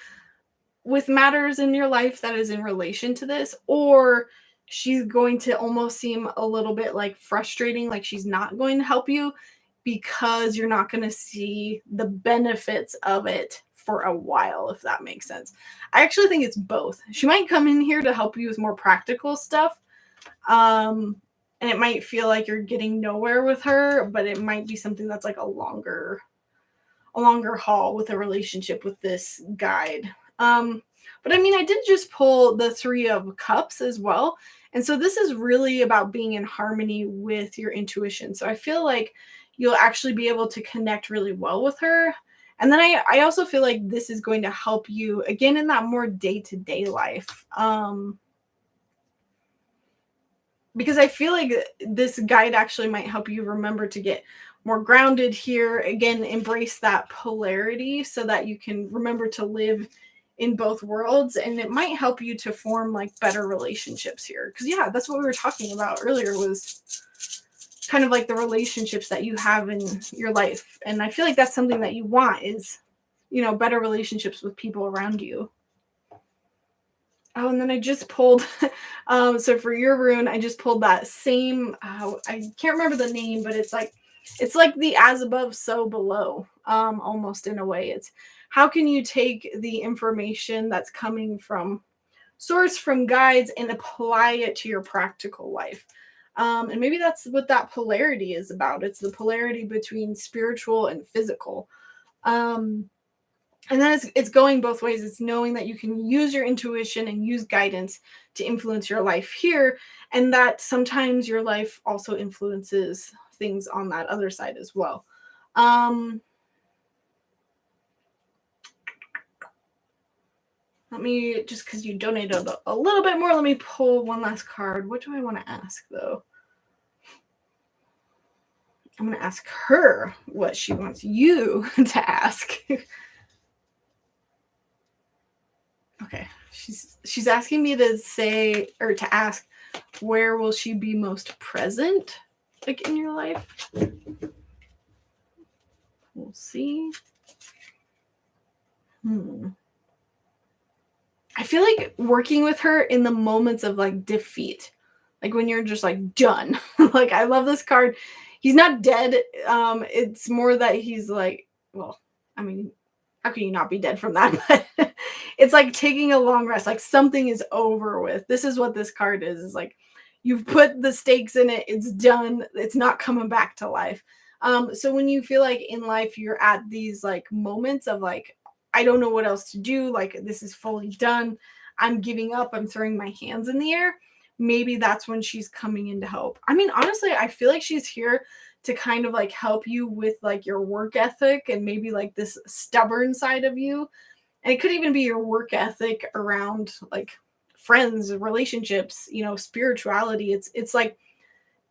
with matters in your life that is in relation to this, or she's going to almost seem a little bit like frustrating, like she's not going to help you because you're not going to see the benefits of it for a while, if that makes sense. I actually think it's both. She might come in here to help you with more practical stuff, and it might feel like you're getting nowhere with her, but it might be something that's like a longer haul with a relationship with this guide. But I mean, I did just pull the 3 of Cups as well. And so this is really about being in harmony with your intuition. So I feel like you'll actually be able to connect really well with her. And then I also feel like this is going to help you, again, in that more day-to-day life. Because I feel like this guide actually might help you remember to get more grounded here. Again, embrace that polarity so that you can remember to live in both worlds, and it might help you to form like better relationships here. Because yeah, that's what we were talking about earlier, was kind of like the relationships that you have in your life. And I feel like that's something that you want, is, you know, better relationships with people around you. Oh, and then I just pulled, so for your rune, I just pulled that same, I can't remember the name, but it's like the as above, so below, almost in a way. It's how can you take the information that's coming from source, from guides, and apply it to your practical life. And maybe that's what that polarity is about. It's the polarity between spiritual and physical. And then it's going both ways. It's knowing that you can use your intuition and use guidance to influence your life here, and that sometimes your life also influences things on that other side as well. Let me, just because you donated a little bit more, let me pull one last card. What do I want to ask, though? I'm going to ask her what she wants you to ask. Okay, she's asking me to say, or to ask, where will she be most present, like, in your life? We'll see. I feel like working with her in the moments of like defeat, like when you're just like done. Like, I love this card. He's not dead. It's more that he's like, well, I mean, how can you not be dead from that? But it's like taking a long rest, like something is over with. This is what this card is like, you've put the stakes in it, it's done, it's not coming back to life. So when you feel like in life you're at these like moments of like, I don't know what else to do, like this is fully done, I'm giving up, I'm throwing my hands in the air, maybe that's when she's coming in to help. I mean, honestly, I feel like she's here to kind of like help you with like your work ethic and maybe like this stubborn side of you. And it could even be your work ethic around like friends, relationships, you know, spirituality. It's like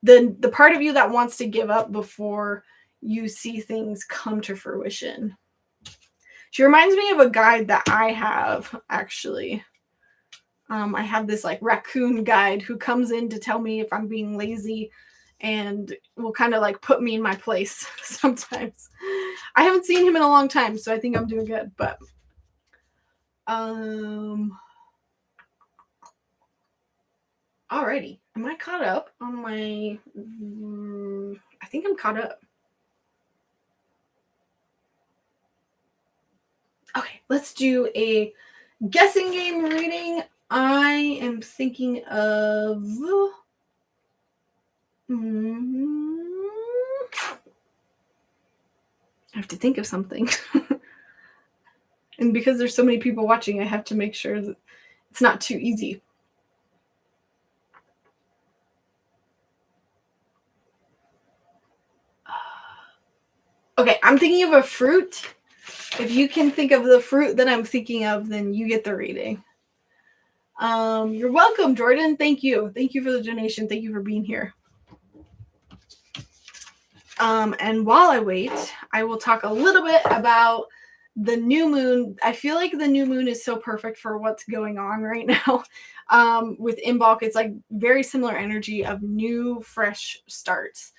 the part of you that wants to give up before you see things come to fruition. She reminds me of a guide that I have, actually. I have this like raccoon guide who comes in to tell me if I'm being lazy and will kind of like put me in my place sometimes. I haven't seen him in a long time, so I think I'm doing good. But alrighty. Am I caught up on my... I think I'm caught up. Okay, let's do a guessing game reading. I am thinking of... I have to think of something. And because there's so many people watching, I have to make sure that it's not too easy. Okay, I'm thinking of a fruit. If you can think of the fruit that I'm thinking of, then you get the reading. You're welcome, Jordan. Thank you. Thank you for the donation. Thank you for being here. And while I wait, I will talk a little bit about the new moon. I feel like the new moon is so perfect for what's going on right now. With Imbolc, it's like very similar energy of new, fresh starts.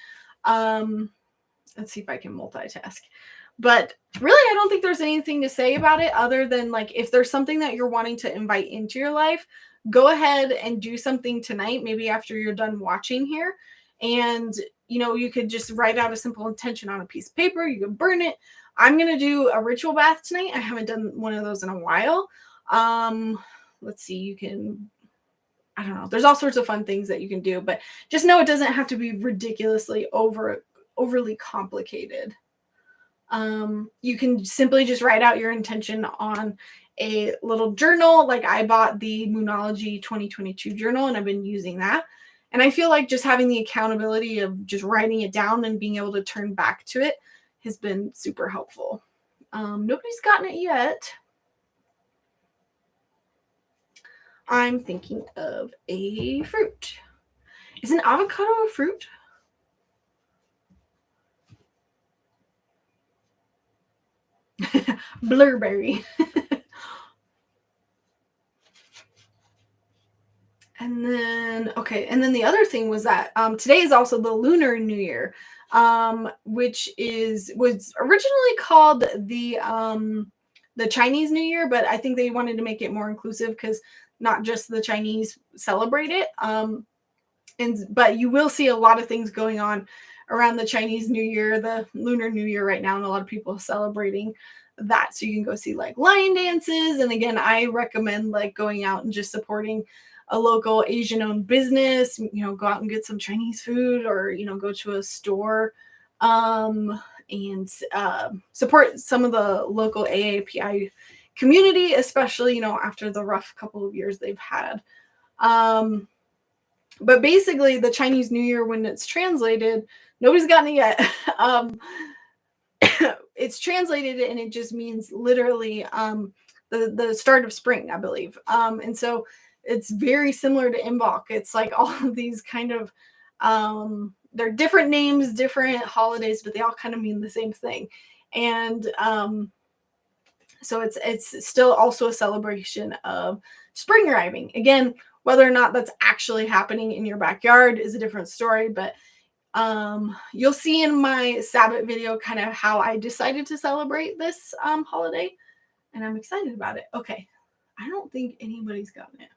Let's see if I can multitask. But really, I don't think there's anything to say about it other than like if there's something that you're wanting to invite into your life, go ahead and do something tonight, maybe after you're done watching here. And, you know, you could just write out a simple intention on a piece of paper. You could burn it. I'm going to do a ritual bath tonight. I haven't done one of those in a while. Let's see, you can, I don't know. There's all sorts of fun things that you can do, but just know it doesn't have to be ridiculously overly complicated. You can simply just write out your intention on a little journal. Like I bought the Moonology 2022 journal and I've been using that. And I feel like just having the accountability of just writing it down and being able to turn back to it has been super helpful. Nobody's gotten it yet. I'm thinking of a fruit. Is an avocado a fruit? Blurberry. And then, okay, and then the other thing was that today is also the Lunar New Year, which was originally called the Chinese New Year, but I think they wanted to make it more inclusive because not just the Chinese celebrate it. But you will see a lot of things going on around the Chinese New Year, the Lunar New Year right now, and a lot of people celebrating that. So you can go see like lion dances. And again, I recommend like going out and just supporting a local Asian-owned business, you know, go out and get some Chinese food or, you know, go to a store and support some of the local AAPI community, especially, you know, after the rough couple of years they've had. But basically the Chinese New Year, when it's translated, nobody's gotten it yet. It's translated and it just means literally the start of spring, I believe. And so it's very similar to Imbolc. It's like all of these kind of, they're different names, different holidays, but they all kind of mean the same thing. And so it's still also a celebration of spring arriving. Again, whether or not that's actually happening in your backyard is a different story, but you'll see in my Sabbath video kind of how I decided to celebrate this holiday, and I'm excited about it. Okay, I don't think anybody's gotten it.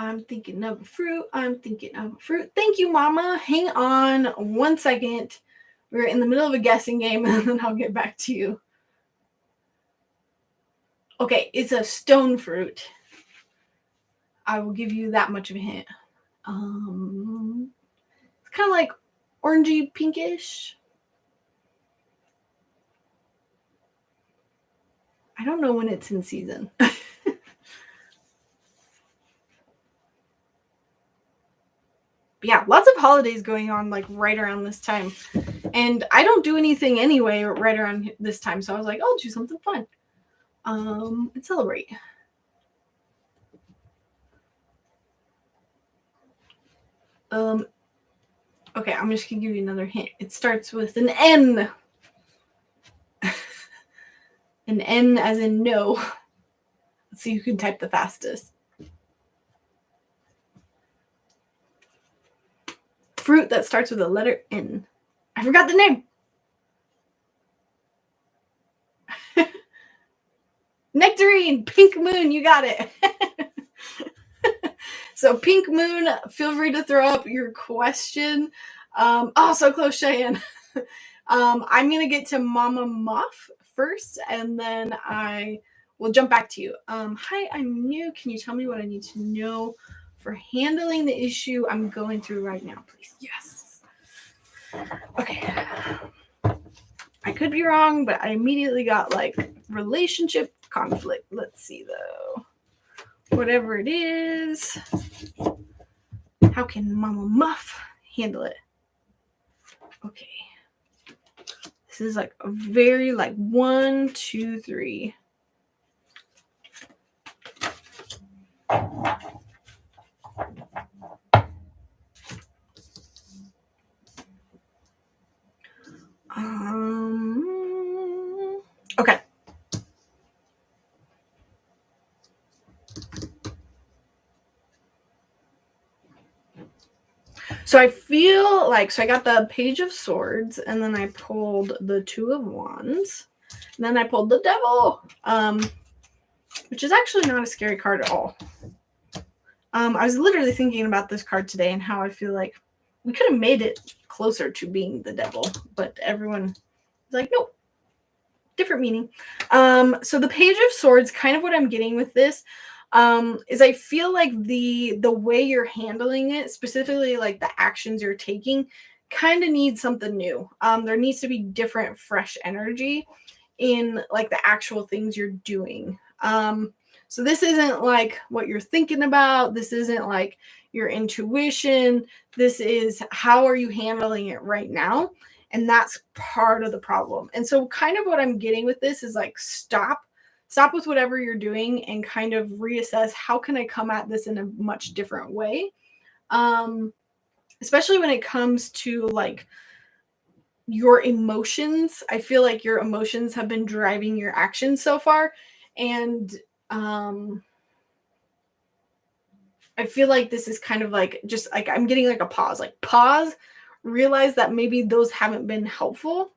I'm thinking of a fruit. I'm thinking of a fruit. Thank you, Mama. Hang on 1 second. We're in the middle of a guessing game, and then I'll get back to you. Okay, it's a stone fruit. I will give you that much of a hint. It's kind of like orangey pinkish. I don't know when it's in season. Yeah, lots of holidays going on like right around this time. And I don't do anything anyway right around this time. So I was like, I'll do something fun. And celebrate. Okay, I'm just gonna give you another hint. It starts with an N. An N as in no. Let's see who can type the fastest. Fruit that starts with a letter N. I forgot the name. Nectarine, pink moon, you got it. So pink moon, feel free to throw up your question. Oh, so close, Cheyenne. I'm going to get to Mama Muff first, and then I will jump back to you. Hi, I'm new. Can you tell me what I need to know for handling the issue I'm going through right now, please? Yes. Okay. I could be wrong, but I immediately got like relationship conflict. Let's see though. Whatever it is, how can Mama Muff handle it? Okay. This is like a very like 1, 2, 3. Okay. So I feel like, so I got the Page of Swords, and then I pulled the Two of Wands, and then I pulled the Devil, which is actually not a scary card at all. I was literally thinking about this card today and how I feel like we could have made it closer to being the Devil, but everyone was like, nope, different meaning. So the Page of Swords, kind of what I'm getting with this, is I feel like the way you're handling it, specifically like the actions you're taking, kind of needs something new. There needs to be different, fresh energy in like the actual things you're doing. So this isn't like what you're thinking about. This isn't like your intuition. This is how are you handling it right now? And that's part of the problem. And so kind of what I'm getting with this is like stop with whatever you're doing and kind of reassess, how can I come at this in a much different way? Especially when it comes to like your emotions. I feel like your emotions have been driving your actions so far. And I feel like this is kind of like, just like, I'm getting like a pause, realize that maybe those haven't been helpful.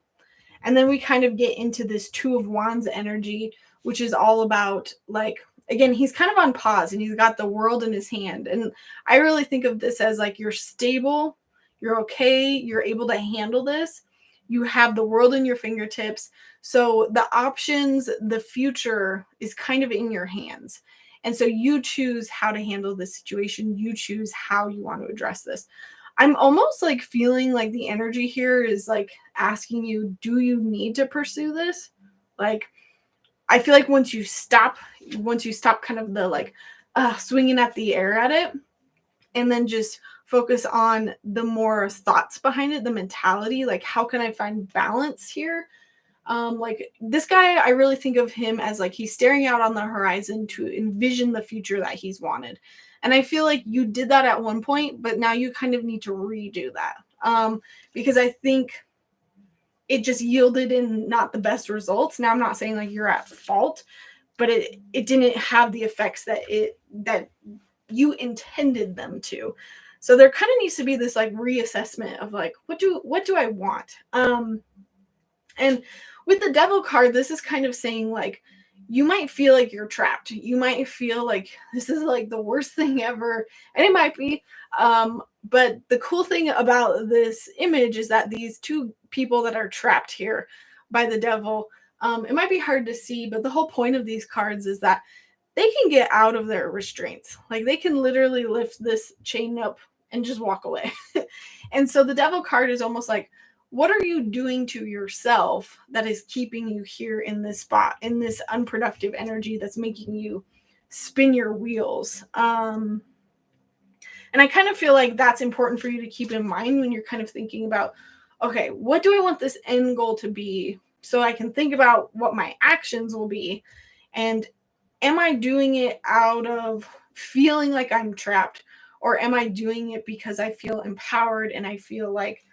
And then we kind of get into this Two of Wands energy, which is all about like, again, he's kind of on pause and he's got the world in his hand. And I really think of this as like, you're stable, you're okay, you're able to handle this. You have the world in your fingertips. So the options, the future is kind of in your hands. And so you choose how to handle this situation. You choose how you want to address this. I'm almost like feeling like the energy here is like asking you, do you need to pursue this? Like, I feel like once you stop kind of the like swinging at the air at it, and then just focus on the more thoughts behind it, the mentality, like how can I find balance here? Like this guy, I really think of him as like he's staring out on the horizon to envision the future that he's wanted. And I feel like you did that at one point, but now you kind of need to redo that. Because I think it just yielded in not the best results. Now I'm not saying like you're at fault, but it didn't have the effects that you intended them to. So there kind of needs to be this like reassessment of like, what do I want? And with the Devil card, this is kind of saying like, you might feel like you're trapped. You might feel like this is like the worst thing ever. And it might be. But the cool thing about this image is that these two people that are trapped here by the Devil, it might be hard to see, but the whole point of these cards is that they can get out of their restraints. Like they can literally lift this chain up and just walk away. And so the Devil card is almost like, what are you doing to yourself that is keeping you here in this spot, in this unproductive energy that's making you spin your wheels? And I kind of feel like that's important for you to keep in mind when you're kind of thinking about, okay, what do I want this end goal to be? So I can think about what my actions will be. And am I doing it out of feeling like I'm trapped? Or am I doing it because I feel empowered and I feel like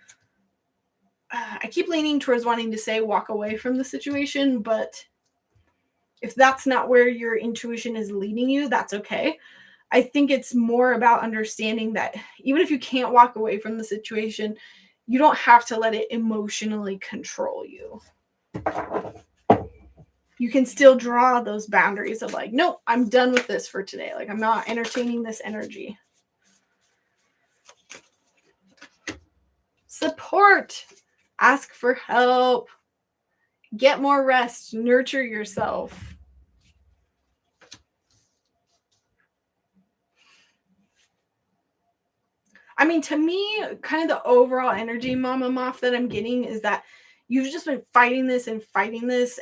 I keep leaning towards wanting to say walk away from the situation, but if that's not where your intuition is leading you, that's okay. I think it's more about understanding that even if you can't walk away from the situation, you don't have to let it emotionally control you. You can still draw those boundaries of like, nope, I'm done with this for today. Like, I'm not entertaining this energy. Support. Ask for help. Get more rest. Nurture yourself. I mean, to me, kind of the overall energy, Mama Moth, that I'm getting is that you've just been fighting this,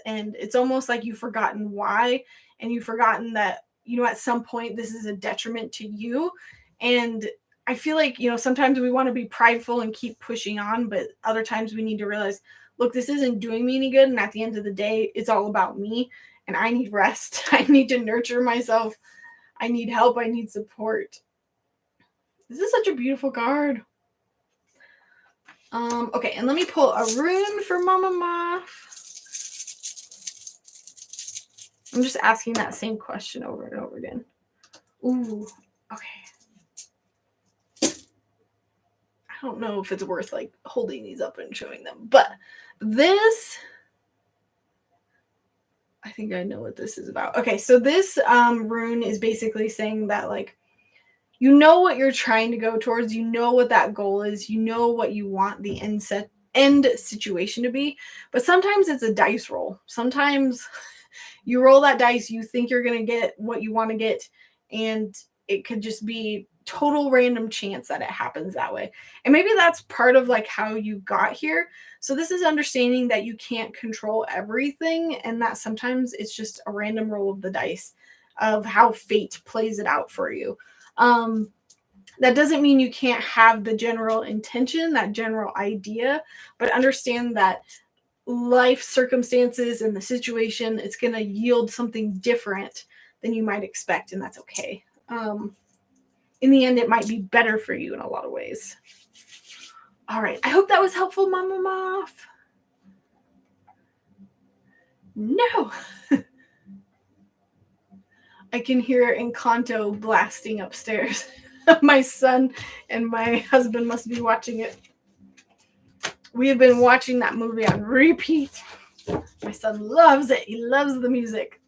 and it's almost like you've forgotten why, and you've forgotten that, at some point this is a detriment to you. And I feel like, sometimes we want to be prideful and keep pushing on, but other times we need to realize, look, this isn't doing me any good. And at the end of the day, it's all about me and I need rest. I need to nurture myself. I need help. I need support. This is such a beautiful card. Okay, and let me pull a rune for Mama Moth. I'm just asking that same question over and over again. Ooh, okay. I don't know if it's worth like holding these up and showing them, but this, I think I know what this is about. Okay, so this rune is basically saying that like, you know what you're trying to go towards, you know what that goal is, you know what you want the end situation to be, but sometimes it's a dice roll. Sometimes you roll that dice, you think you're going to get what you want to get, and it could just be total random chance that it happens that way. And maybe that's part of like how you got here. So this is understanding that you can't control everything, and that sometimes it's just a random roll of the dice of how fate plays it out for you. That doesn't mean you can't have the general intention, that general idea, but understand that life circumstances and the situation, it's going to yield something different than you might expect, and that's okay. In the end, it might be better for you in a lot of ways. All right, I hope that was helpful, Mama Moth. No. I can hear Encanto blasting upstairs. My son and my husband must be watching it. We have been watching that movie on repeat. My son loves it. He loves the music.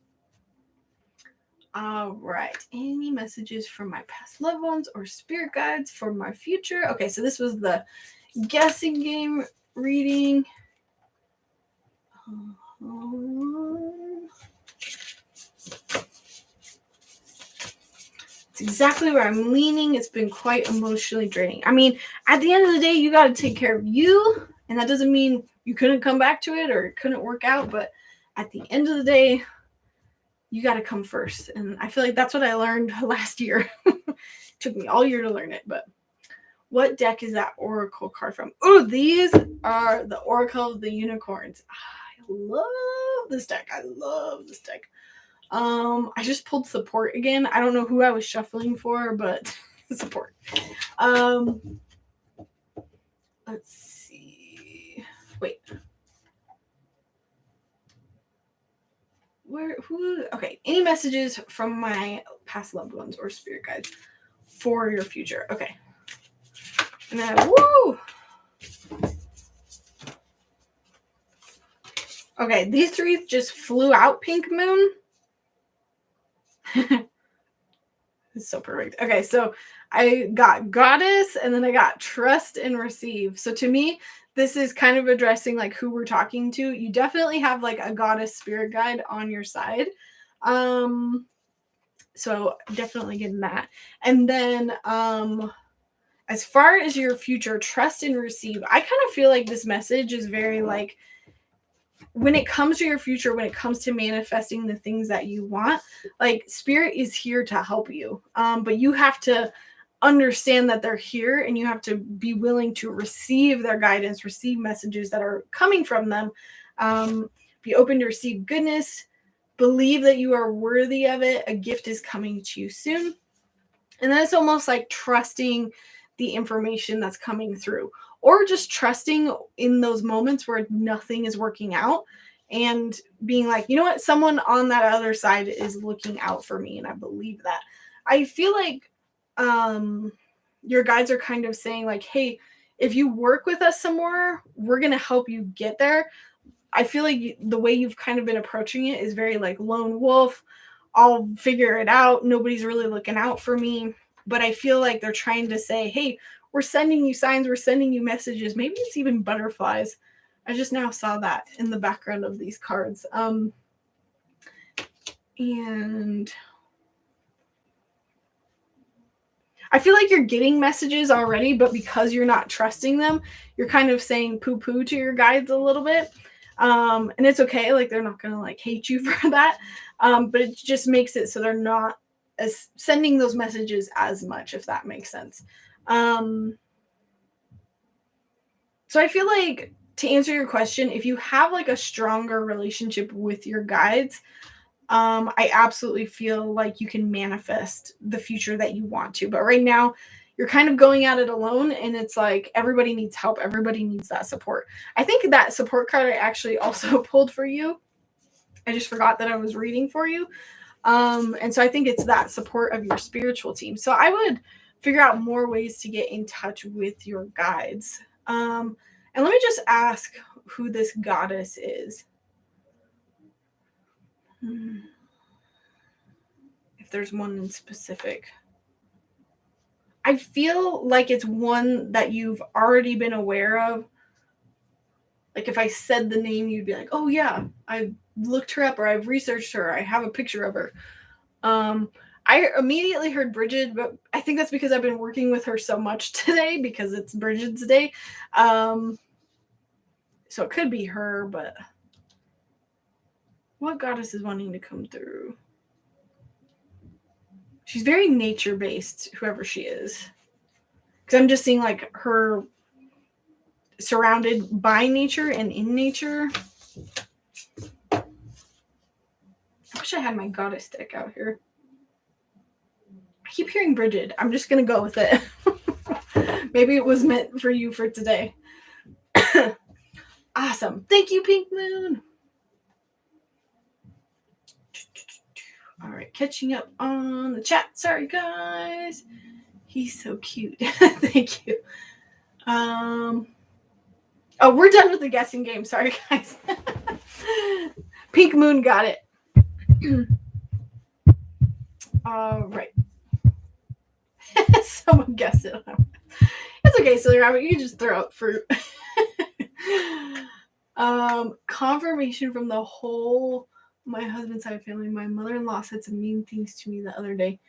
All right. Any messages from my past loved ones or spirit guides for my future? Okay, so this was the guessing game reading. It's exactly where I'm leaning. It's been quite emotionally draining. I mean, at the end of the day, you got to take care of you. And that doesn't mean you couldn't come back to it or it couldn't work out. But at the end of the day, you got to come first. And I feel like that's what I learned last year. Took me all year to learn it. But what deck is that Oracle card from? Oh, these are the Oracle of the Unicorns. I love this deck. I love this deck. I just pulled support again. I don't know who I was shuffling for, but support. Let's see. Wait. Okay, any messages from my past loved ones or spirit guides for your future? Okay. And then, woo! Okay, these three just flew out, Pink Moon. It's so perfect. Okay, so I got Goddess, and then I got Trust and Receive. So to me, this is kind of addressing like who we're talking to. You definitely have like a Goddess spirit guide on your side. So definitely getting that. And then as far as your future, Trust and Receive, I kind of feel like this message is very like, when it comes to your future, when it comes to manifesting the things that you want, like spirit is here to help you. But you have to understand that they're here, and you have to be willing to receive their guidance, receive messages that are coming from them. Be open to receive goodness, believe that you are worthy of it. A gift is coming to you soon. And then it's almost like trusting the information that's coming through, or just trusting in those moments where nothing is working out and being like, you know what, someone on that other side is looking out for me, and I believe that. I feel like your guides are kind of saying like, hey, if you work with us some more, we're going to help you get there. I feel like the way you've kind of been approaching it is very like lone wolf. I'll figure it out. Nobody's really looking out for me. But I feel like they're trying to say, hey, we're sending you signs, we're sending you messages. Maybe it's even butterflies. I just now saw that in the background of these cards. And I feel like you're getting messages already, but because you're not trusting them, you're kind of saying poo-poo to your guides a little bit. And it's okay. Like, they're not going to like hate you for that. But it just makes it so they're not as sending those messages as much, if that makes sense. So I feel like to answer your question, if you have like a stronger relationship with your guides, I absolutely feel like you can manifest the future that you want to. But right now, you're kind of going at it alone, and it's like everybody needs help. Everybody needs that support. I think that support card I actually also pulled for you. I just forgot that I was reading for you. And so I think it's that support of your spiritual team. So I would figure out more ways to get in touch with your guides. And let me just ask who this goddess is. If there's one in specific. I feel like it's one that you've already been aware of. Like if I said the name, you'd be like, oh yeah, I've looked her up or I've researched her. I have a picture of her. I immediately heard Bridget, but I think that's because I've been working with her so much today because it's Bridget's day. So it could be her, but what goddess is wanting to come through? She's very nature-based, whoever she is. Because I'm just seeing like her surrounded by nature and in nature. I wish I had my goddess deck out here. I keep hearing Bridget. I'm just going to go with it. Maybe it was meant for you for today. Awesome. Thank you, Pink Moon. All right, catching up on the chat. Sorry, guys. He's so cute. Thank you. Oh, we're done with the guessing game. Sorry, guys. Pink Moon got it. All right. Someone guessed it. It's okay, Silly Rabbit. You can just throw out fruit. Confirmation from the whole my husband's side of family. My mother-in-law said some mean things to me the other day,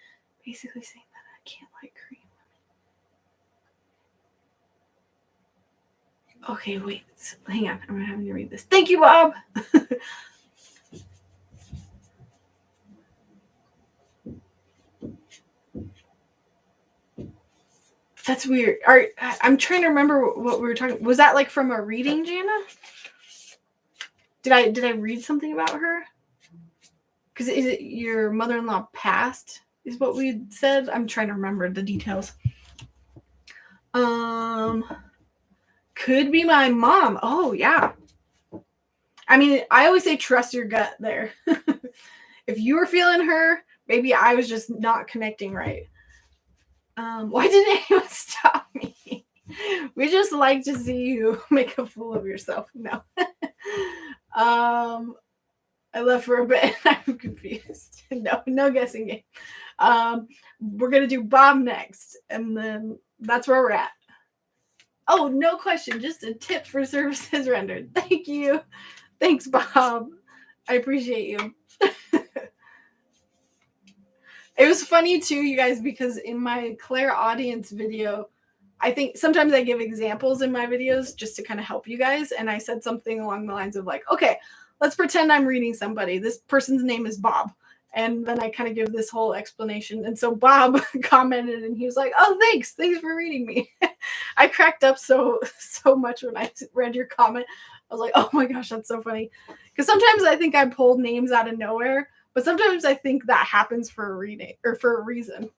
basically saying that I can't like Korean women. Okay, wait. Hang on. I'm having to read this. Thank you, Bob. That's weird. I'm trying to remember what we were talking. Was that like from a reading, Jana? Did I read something about her? Because is it your mother-in-law passed? Is what we said. I'm trying to remember the details. Could be my mom. Oh yeah. I mean, I always say trust your gut there. If you were feeling her, maybe I was just not connecting right. Why didn't anyone stop me? We just like to see you make a fool of yourself. No. I left for a bit and I'm confused. No guessing game. We're going to do Bob next, and then that's where we're at. Oh, no question. Just a tip for services rendered. Thank you. Thanks, Bob. I appreciate you. It was funny too, you guys, because in my clairaudience video, I think sometimes I give examples in my videos just to kind of help you guys. And I said something along the lines of like, okay, let's pretend I'm reading somebody. This person's name is Bob. And then I kind of give this whole explanation. And so Bob commented and he was like, oh, thanks for reading me. I cracked up so much when I read your comment. I was like, oh my gosh, that's so funny. Because sometimes I think I pulled names out of nowhere. But sometimes I think that happens for a reading or for a reason.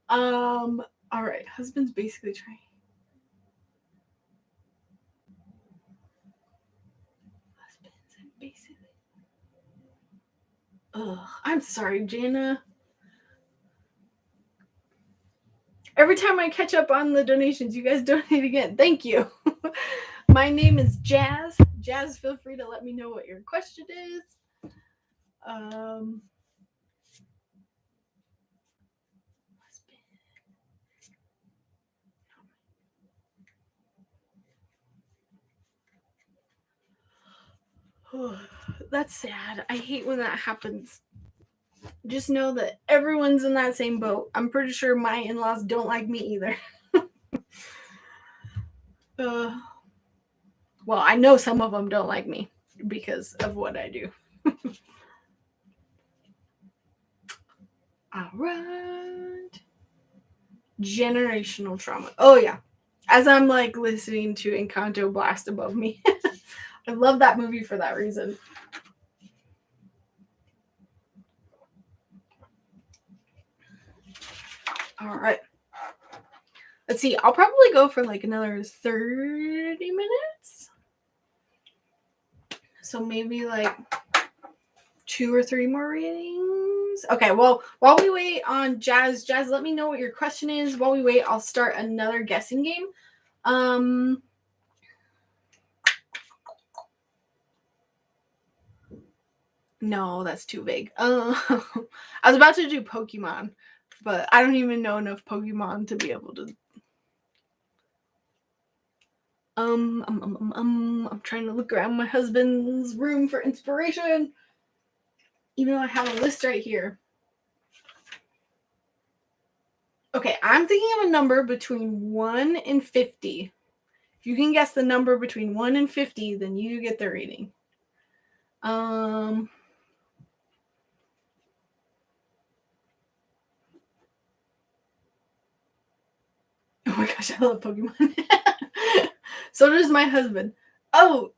All right. Husband's basically trying. Husband's basically. I'm sorry, Jana. Every time I catch up on the donations, you guys donate again. Thank you. My name is Jazz. Jazz, feel free to let me know what your question is. That's sad. I hate when that happens. Just know that everyone's in that same boat. I'm pretty sure my in-laws don't like me either. Well, I know some of them don't like me because of what I do. All right. Generational trauma. Oh, yeah. as I'm like listening to Encanto blast above me. I love that movie for that reason. All right. Let's see. I'll probably go for like another 30 minutes. So maybe like 2 or 3 more readings. Okay, well, while we wait on Jazz, let me know what your question is. While we wait, I'll start another guessing game. No, that's too vague. I was about to do Pokemon, but I don't even know enough Pokemon to be able to. I'm trying to look around my husband's room for inspiration. Even though I have a list right here. Okay, I'm thinking of a number between 1 and 50. If you can guess the number between 1 and 50, then you get the reading. Oh my gosh, I love Pokemon. So does my husband. Oh,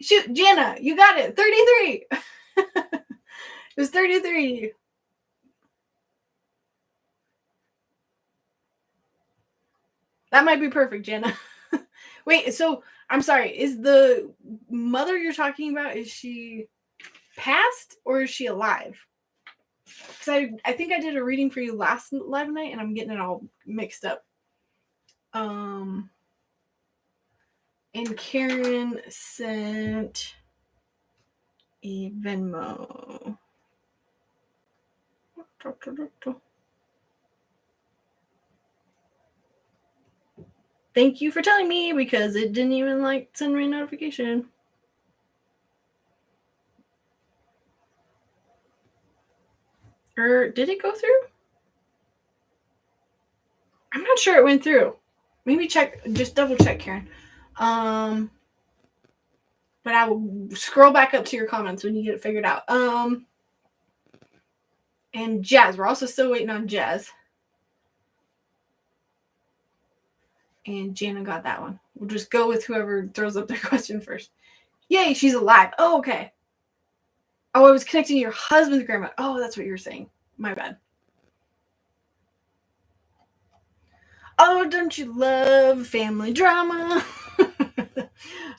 shoot, Jana, you got it. 33. It was 33. That might be perfect, Jana. Wait, so I'm sorry. Is the mother you're talking about, is she passed or is she alive? Because I think I did a reading for you last live night and I'm getting it all mixed up. And Karen sent a Venmo. Thank you for telling me, because it didn't even like send me a notification. Or did it go through? I'm not sure it went through. Maybe check, just double check, Karen. But I will scroll back up to your comments when you get it figured out. And Jazz, we're also still waiting on Jazz. And Jana got that one. We'll just go with whoever throws up their question first. Yay, she's alive. Oh, okay. Oh, I was connecting to your husband's grandma. Oh, that's what you were saying. My bad. Oh, don't you love family drama?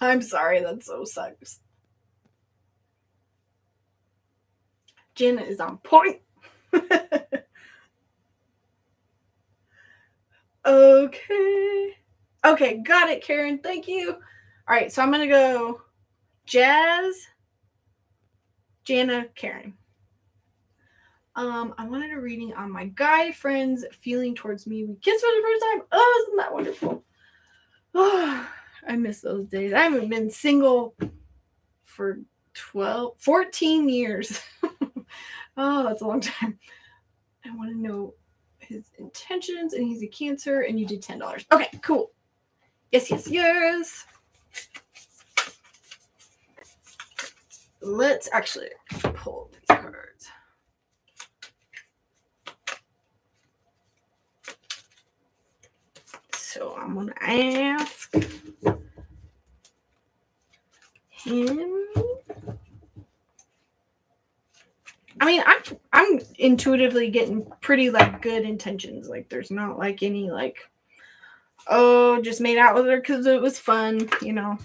I'm sorry, that so sucks. Jana is on point. Okay. Okay, got it, Karen. Thank you. All right, so I'm going to go Jazz, Jana, Karen. I wanted a reading on my guy friend's feeling towards me. We kissed for the first time. Oh, isn't that wonderful? Oh, I miss those days. I haven't been single for 14 years. Oh, that's a long time. I want to know his intentions, and he's a Cancer, and you did $10. Okay, cool. Yes. Let's actually pull these cards. So I'm going to ask him. I mean, I'm intuitively getting pretty like good intentions. Like there's not like any like, oh, just made out with her because it was fun, you know.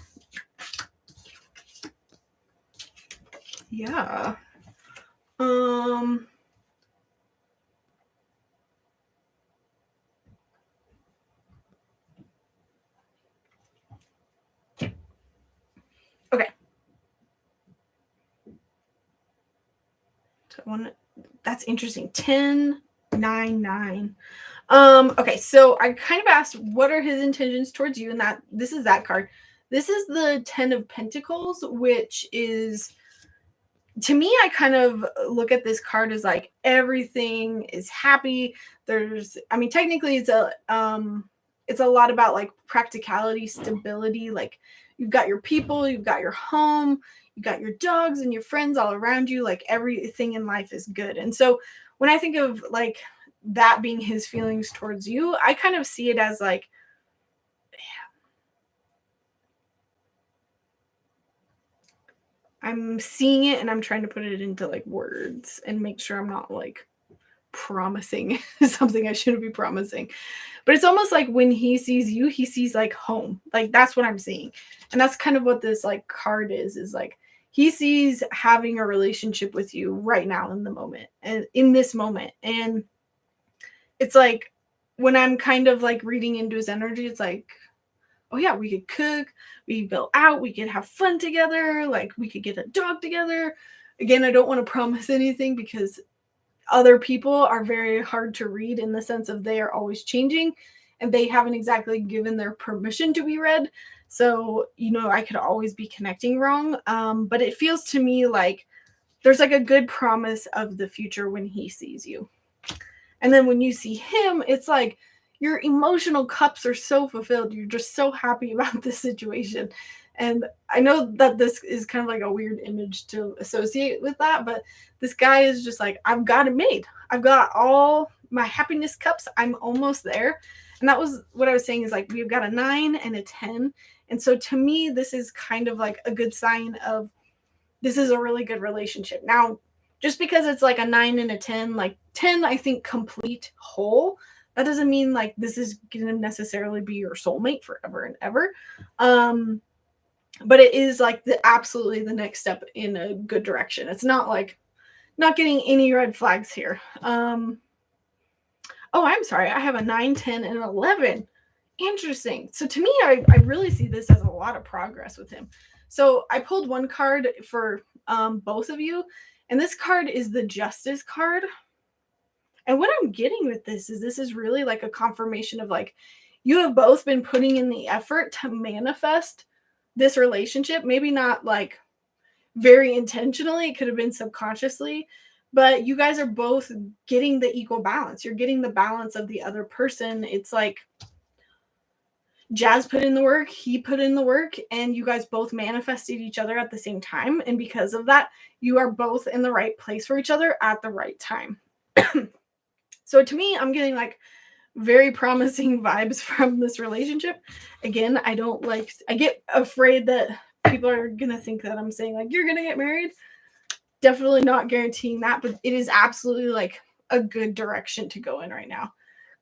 Yeah. Okay. So that's interesting. 10, 9, 9. Okay, so I kind of asked what are his intentions towards you, and that this is that card. This is the 10 of Pentacles, which is, to me, I kind of look at this card as like everything is happy. Technically it's a lot about like practicality, stability. Like you've got your people, you've got your home, you got your dogs and your friends all around you. Like everything in life is good. And so when I think of like that being his feelings towards you, I kind of see it as like I'm seeing it and I'm trying to put it into like words and make sure I'm not like promising something I shouldn't be promising. But it's almost like when he sees you, he sees like home. Like that's what I'm seeing. And that's kind of what this like card is like he sees having a relationship with you right now in the moment and in this moment. And it's like when I'm kind of like reading into his energy, it's like, oh yeah, we could cook, we could go out, we could have fun together, like we could get a dog together. Again, I don't want to promise anything because other people are very hard to read in the sense of they are always changing and they haven't exactly given their permission to be read. So, I could always be connecting wrong. But it feels to me like there's like a good promise of the future when he sees you. And then when you see him, it's like your emotional cups are so fulfilled. You're just so happy about this situation. And I know that this is kind of like a weird image to associate with that, but this guy is just like, I've got it made. I've got all my happiness cups. I'm almost there. And that was what I was saying is like, we've got a 9 and a 10. And so to me, this is kind of like a good sign of this is a really good relationship. Now, just because it's like a 9 and a 10, like 10, I think complete whole, that doesn't mean like this is going to necessarily be your soulmate forever and ever. But it is like absolutely the next step in a good direction. It's not like not getting any red flags here. Oh, I'm sorry. I have a 9, 10, and 11. Interesting. So to me, I really see this as a lot of progress with him. So I pulled one card for both of you, and this card is the Justice card. And what I'm getting with this is really like a confirmation of like you have both been putting in the effort to manifest this relationship. Maybe not like very intentionally, it could have been subconsciously, but you guys are both getting the equal balance. You're getting the balance of the other person. It's like Jazz put in the work, he put in the work, and you guys both manifested each other at the same time. And because of that, you are both in the right place for each other at the right time. So to me, I'm getting like very promising vibes from this relationship. Again, I get afraid that people are going to think that I'm saying like, you're going to get married. Definitely not guaranteeing that, but it is absolutely like a good direction to go in right now.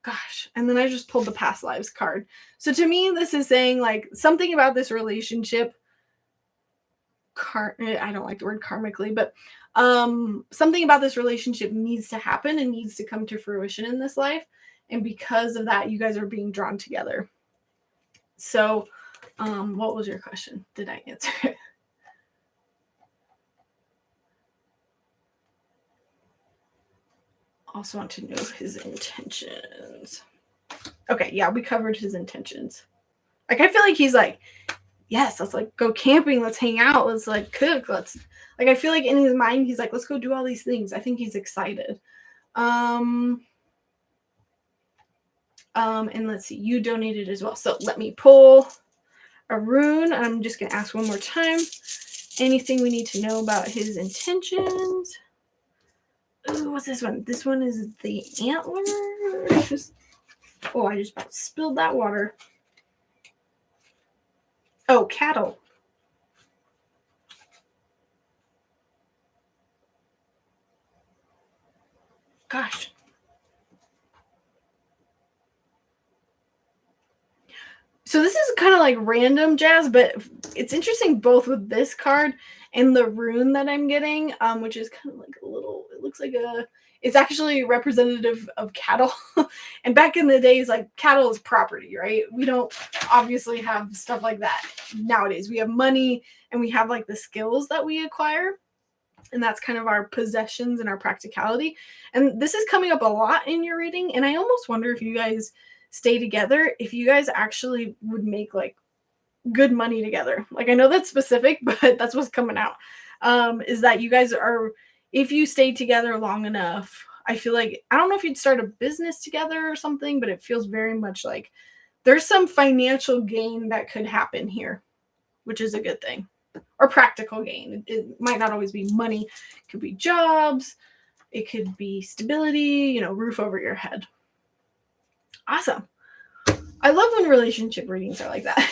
Gosh. And then I just pulled the past lives card. So to me, this is saying like something about this relationship. I don't like the word karmically, but something about this relationship needs to happen and needs to come to fruition in this life. And because of that, you guys are being drawn together. So what was your question? Did I answer it? Also want to know his intentions. Okay, yeah, we covered his intentions. Like I feel like he's like, yes, let's like go camping, let's hang out, let's like cook, let's like I feel like in his mind he's like, let's go do all these things. I think he's excited. And let's see, you donated as well. So let me pull a rune. I'm just gonna ask one more time. Anything we need to know about his intentions? Ooh, what's this one? This one is the antler. I just about spilled that water. Oh, cattle. Gosh. So this is kind of like random, Jazz, but it's interesting both with this card and the rune that I'm getting, which is kind of like a little, it looks like it's actually representative of cattle. And back in the days, like cattle is property, right? We don't obviously have stuff like that nowadays. We have money and we have like the skills that we acquire. And that's kind of our possessions and our practicality. And this is coming up a lot in your reading. And I almost wonder if you guys stay together, if you guys actually would make like good money together. Like I know that's specific, but that's what's coming out. Is that you guys are, if you stay together long enough, I feel like, I don't know if you'd start a business together or something, but it feels very much like there's some financial gain that could happen here, which is a good thing. Or practical gain. It might not always be money. It could be jobs. It could be stability, roof over your head. Awesome. I love when relationship readings are like that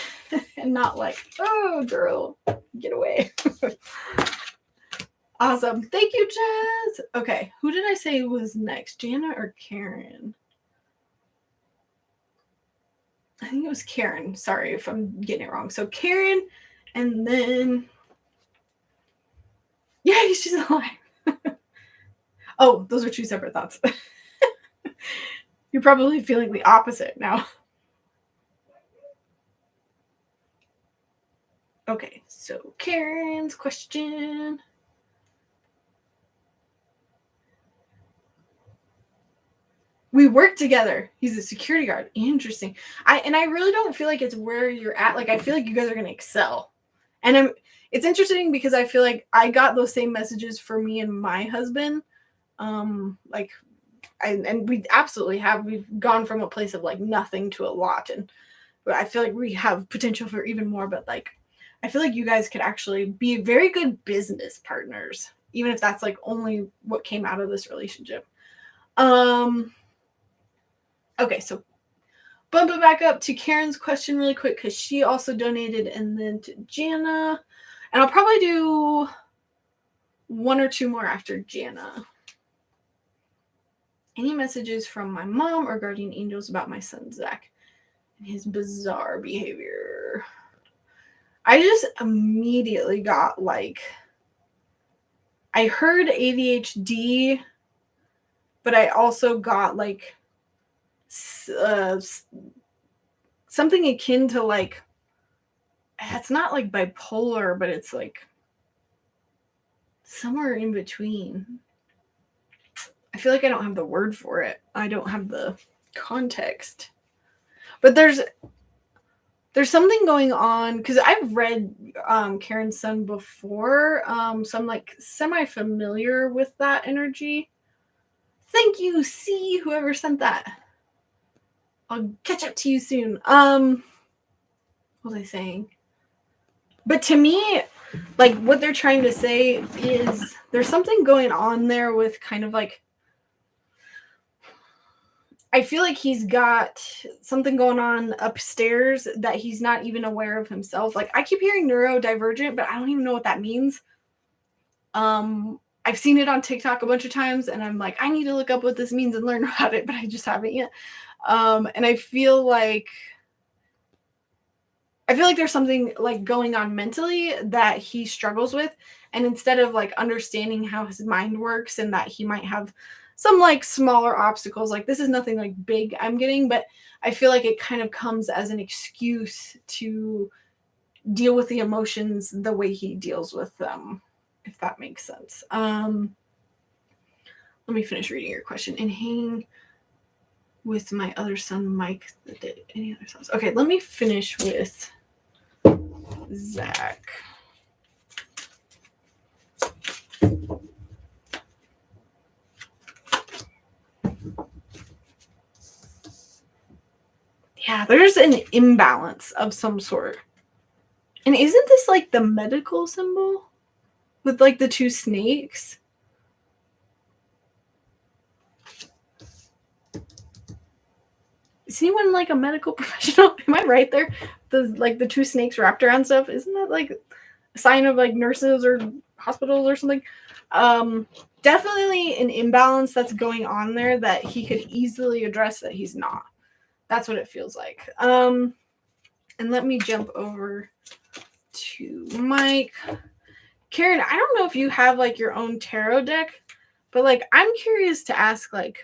and not like, oh, girl, get away. Awesome. Thank you, Jess. Okay, who did I say was next? Jana or Karen? I think it was Karen. Sorry if I'm getting it wrong. So Karen, and then yeah, she's alive. Oh, those are two separate thoughts. You're probably feeling the opposite now. Okay, so Karen's question. We work together. He's a security guard. Interesting. I really don't feel like it's where you're at. Like, I feel like you guys are gonna excel. And it's interesting because I feel like I got those same messages for me and my husband. Like and we absolutely have. We've gone from a place of like nothing to a lot. And but I feel like we have potential for even more, but like I feel like you guys could actually be very good business partners, even if that's like only what came out of this relationship. Okay, so bump it back up to Karen's question really quick because she also donated, and then to Jana. And I'll probably do one or two more after Jana. Any messages from my mom or guardian angels about my son, Zach, and his bizarre behavior? I just immediately got like, I heard ADHD, but I also got like something akin to like, it's not like bipolar, but it's like somewhere in between. I feel like I don't have the word for it. I don't have the context. But there's something going on because I've read Karen's son before, so I'm like semi-familiar with that energy. Thank you, C, whoever sent that. I'll catch up to you soon. What was I saying? But to me, like what they're trying to say is there's something going on there with kind of like, I feel like he's got something going on upstairs that he's not even aware of himself. Like I keep hearing neurodivergent, but I don't even know what that means. I've seen it on TikTok a bunch of times and I'm like, I need to look up what this means and learn about it, but I just haven't yet. And I feel like there's something like going on mentally that he struggles with. And instead of like understanding how his mind works and that he might have some like smaller obstacles, like this is nothing like big I'm getting, but I feel like it kind of comes as an excuse to deal with the emotions the way he deals with them, if that makes sense. Let me finish reading your question. And hang with my other son, Mike, that did any other songs. Okay, let me finish with Zach. Yeah, there's an imbalance of some sort. And isn't this like the medical symbol with like the two snakes? Is anyone like a medical professional? Am I right there? The two snakes wrapped around stuff. Isn't that like a sign of like nurses or hospitals or something? Definitely an imbalance that's going on there that he could easily address that he's not. That's what it feels like. And let me jump over to Mike. Karen, I don't know if you have like your own tarot deck, but like I'm curious to ask, like,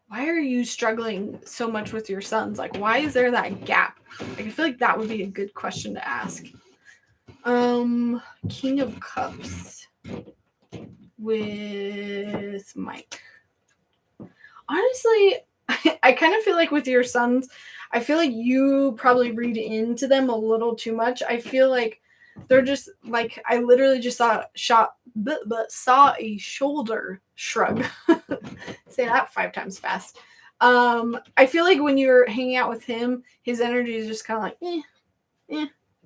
why are you struggling so much with your sons? Like, why is there that gap? Like, I feel like that would be a good question to ask. King of Cups with Mike. Honestly, I kind of feel like with your sons, I feel like you probably read into them a little too much. I feel like they're just like, I literally just saw a shoulder shrug. Say that 5 times fast. I feel like when you're hanging out with him, his energy is just kind of like,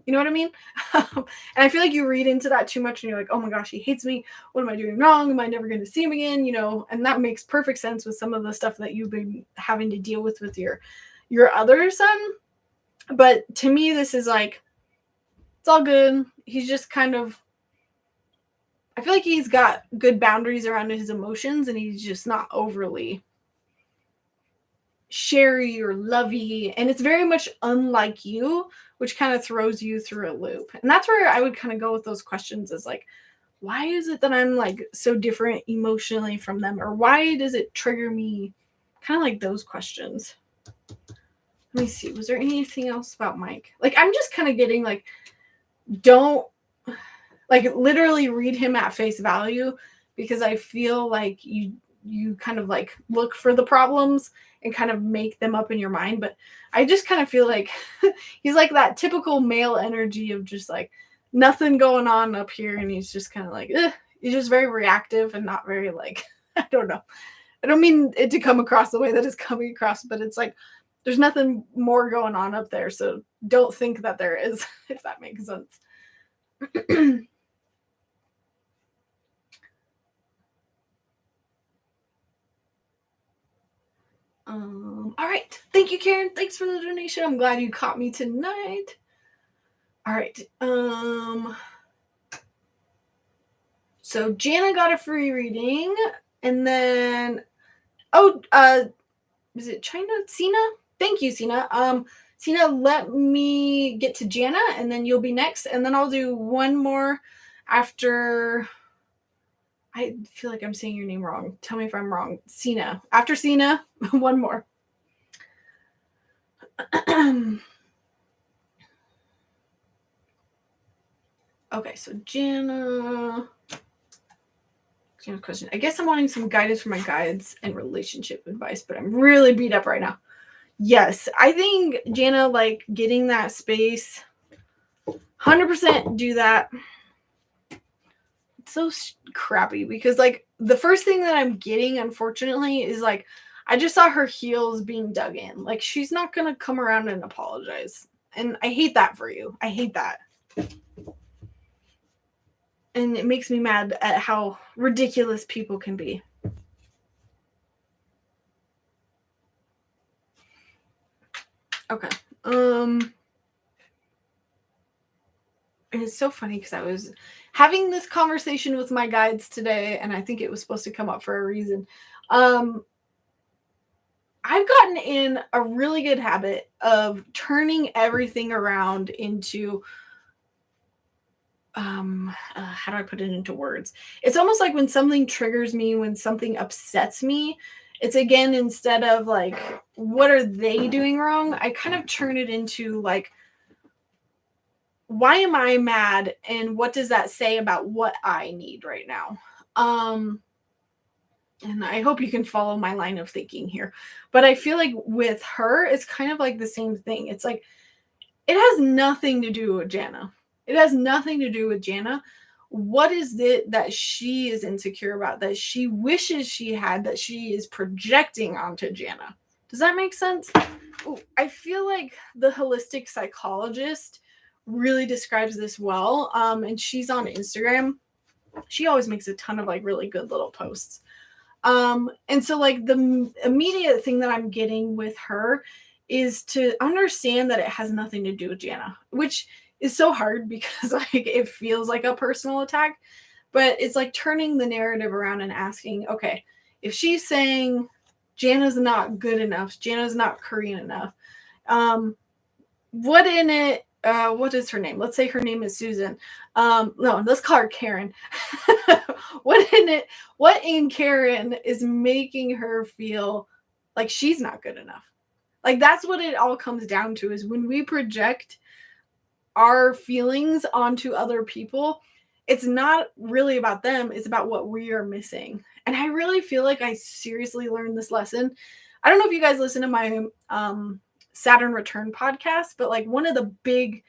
you know what I mean? And I feel like you read into that too much and you're like, oh my gosh, he hates me. What am I doing wrong? Am I never going to see him again? You know, and that makes perfect sense with some of the stuff that you've been having to deal with your other son. But to me, this is like, It's all good. He's just kind of, I feel like he's got good boundaries around his emotions, and he's just not overly sherry or lovey, and it's very much unlike you, which kind of throws you through a loop. And that's where I would kind of go with those questions, is like, why is it that I'm like so different emotionally from them, or why does it trigger me? Kind of like those questions. Let me see, was there anything else about Mike? Like, I'm just kind of getting like, don't like literally read him at face value, because I feel like you kind of like look for the problems and kind of make them up in your mind. But I just kind of feel like he's like that typical male energy of just like nothing going on up here, and he's just kind of like, he's just very reactive and not very like, I don't know. I don't mean it to come across the way that it's coming across, but it's like there's nothing more going on up there, so don't think that there is, if that makes sense. All right. Thank you, Karen. Thanks for the donation. I'm glad you caught me tonight. All right. So Jana got a free reading, and then is it China? Sina? Thank you, Sina. Sina, let me get to Jana, and then you'll be next, and then I'll do one more after. I feel like I'm saying your name wrong. Tell me if I'm wrong. Sina. After Sina, one more. Okay, so Jana's question. I guess I'm wanting some guidance from my guides and relationship advice, but I'm really beat up right now. Yes, I think Jana, like getting that space, 100% do that. It's so crappy because like the first thing that I'm getting, unfortunately, is like I just saw her heels being dug in. Like she's not gonna come around and apologize, and I hate that for you. I hate that. And it makes me mad at how ridiculous people can be. Okay. And it's so funny because I was having this conversation with my guides today, and I think it was supposed to come up for a reason. I've gotten in a really good habit of turning everything around into how do I put it into words? It's almost like when something triggers me, when something upsets me, it's again, instead of like, what are they doing wrong? I kind of turn it into like, why am I mad? And what does that say about what I need right now? And I hope you can follow my line of thinking here. But I feel like with her, it's kind of like the same thing. It's like, it has nothing to do with Jana. It has nothing to do with Jana. What is it that she is insecure about, that she wishes she had, that she is projecting onto Jana? Does that make sense? Ooh, I feel like the holistic psychologist really describes this well. And she's on Instagram. She always makes a ton of like really good little posts. And so like the immediate thing that I'm getting with her is to understand that it has nothing to do with Jana, which is so hard because like it feels like a personal attack, but it's like turning the narrative around and asking, okay, if she's saying Jana's not good enough, Jana's not Korean enough, what in it, what is her name? Let's say her name is Susan. No, let's call her Karen. What in Karen is making her feel like she's not good enough? Like that's what it all comes down to, is when we project our feelings onto other people, it's not really about them, it's about what we are missing. And I really feel like I seriously learned this lesson. I don't know if you guys listen to my Saturn Return podcast, but like one of the big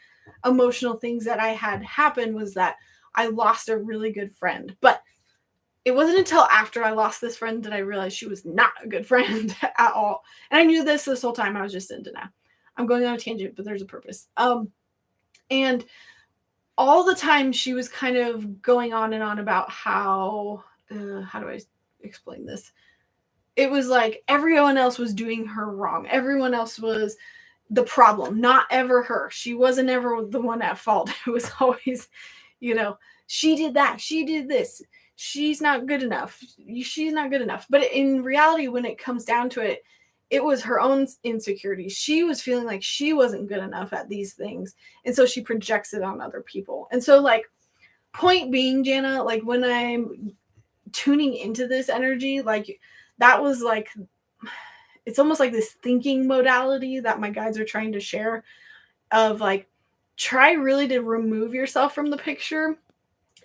emotional things that I had happen was that I lost a really good friend. But it wasn't until after I lost this friend that I realized she was not a good friend at all. And I knew this whole time. I was just in denial. I'm going on a tangent, but there's a purpose. And all the time she was kind of going on and on about how do I explain this? It was like everyone else was doing her wrong. Everyone else was the problem, not ever her. She wasn't ever the one at fault. It was always, she did that, she did this, she's not good enough, she's not good enough. But in reality, when it comes down to it, it was her own insecurities. She was feeling like she wasn't good enough at these things. And so she projects it on other people. And so, like, point being, Jana, like, when I'm tuning into this energy, like, that was like, it's almost like this thinking modality that my guides are trying to share of, like, try really to remove yourself from the picture.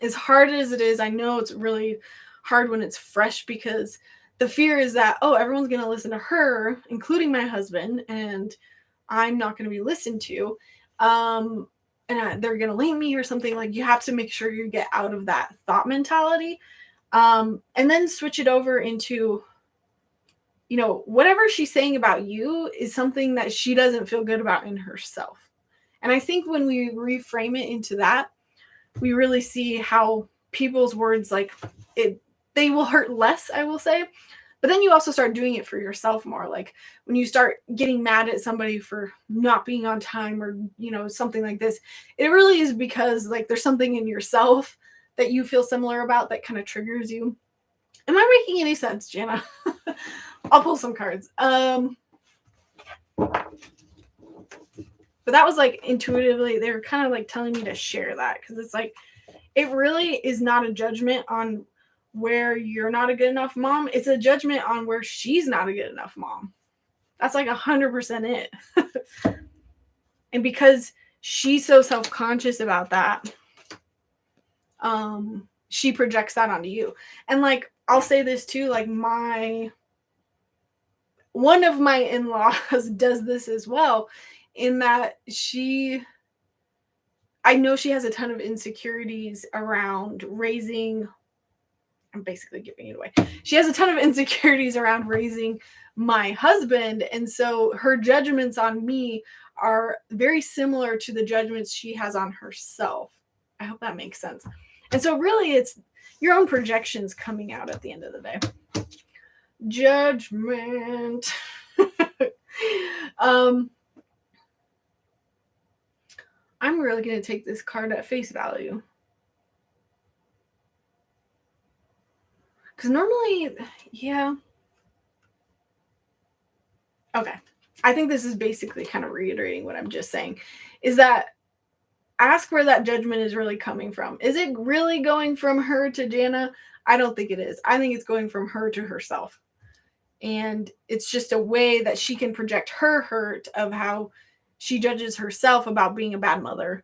As hard as it is, I know it's really hard when it's fresh, because the fear is that, oh, everyone's going to listen to her, including my husband, and I'm not going to be listened to. And they're going to link me or something. Like, you have to make sure you get out of that thought mentality, and then switch it over into, whatever she's saying about you is something that she doesn't feel good about in herself. And I think when we reframe it into that, we really see how people's words, like, they will hurt less, I will say. But then you also start doing it for yourself more. Like, when you start getting mad at somebody for not being on time, or, something like this, it really is because, like, there's something in yourself that you feel similar about that kind of triggers you. Am I making any sense, Jana? I'll pull some cards. But that was, like, intuitively, they were kind of like telling me to share that, because it's like, it really is not a judgment on where you're not a good enough mom. It's a judgment on where she's not a good enough mom. That's like 100% it. And because she's so self-conscious about that, she projects that onto you. And, like, I'll say this too, like, one of my in-laws does this as well, in that I know she has a ton of insecurities around raising. I'm basically giving it away. She has a ton of insecurities around raising my husband. And so her judgments on me are very similar to the judgments she has on herself. I hope that makes sense. And so really, it's your own projections coming out at the end of the day. Judgment. I'm really going to take this card at face value. Because normally, yeah. Okay. I think this is basically kind of reiterating what I'm just saying, is that ask where that judgment is really coming from. Is it really going from her to Jana? I don't think it is. I think it's going from her to herself. And it's just a way that she can project her hurt of how she judges herself about being a bad mother.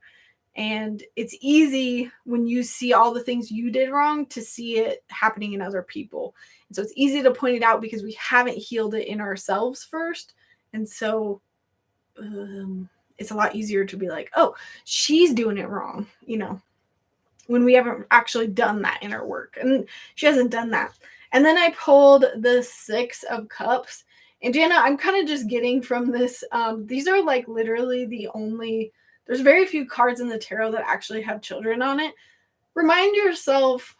And it's easy when you see all the things you did wrong to see it happening in other people. And so it's easy to point it out because we haven't healed it in ourselves first. And so it's a lot easier to be like, oh, she's doing it wrong, when we haven't actually done that inner work. And she hasn't done that. And then I pulled the 6 of Cups. And Jana, I'm kind of just getting from this. These are, like, literally the only, there's very few cards in the tarot that actually have children on it. Remind yourself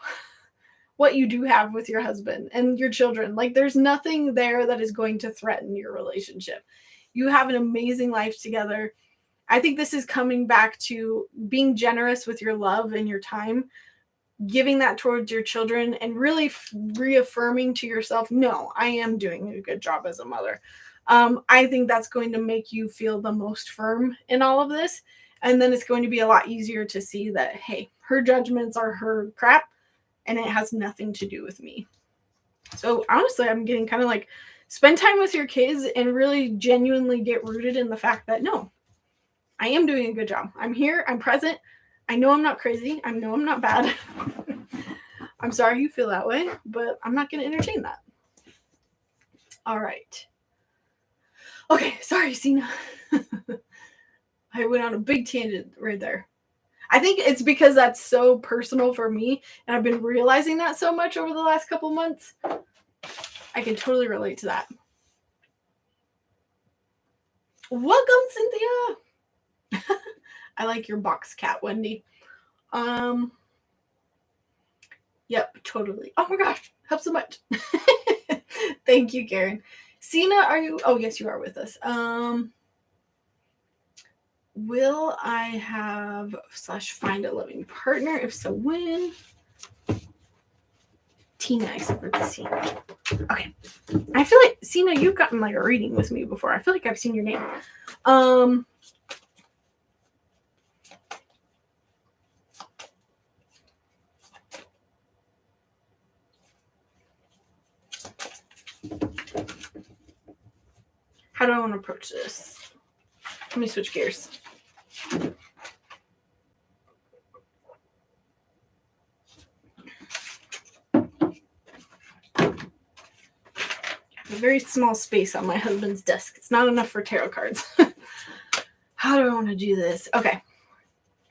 what you do have with your husband and your children. Like, there's nothing there that is going to threaten your relationship. You have an amazing life together. I think this is coming back to being generous with your love and your time, giving that towards your children, and really reaffirming to yourself, no, I am doing a good job as a mother. I think that's going to make you feel the most firm in all of this. And then it's going to be a lot easier to see that, hey, her judgments are her crap and it has nothing to do with me. So honestly, I'm getting kind of like, spend time with your kids and really genuinely get rooted in the fact that, no, I am doing a good job. I'm here. I'm present. I know I'm not crazy. I know I'm not bad. I'm sorry you feel that way, but I'm not going to entertain that. All right. Okay. Sorry, Sina. I went on a big tangent right there. I think it's because that's so personal for me, and I've been realizing that so much over the last couple months. I can totally relate to that. Welcome, Cynthia. I like your box cat, Wendy. Yep, totally. Oh my gosh, helps so much. Thank you, Karen. Sina, are you? Oh, yes, you are with us. will I have / find a loving partner? If so, when? Tina, except for Cena. Okay. I feel like, Cena, you've gotten like a reading with me before. I feel like I've seen your name. How do I want to approach this? Let me switch gears. A very small space on my husband's desk. It's not enough for tarot cards. How do I want to do this? Okay.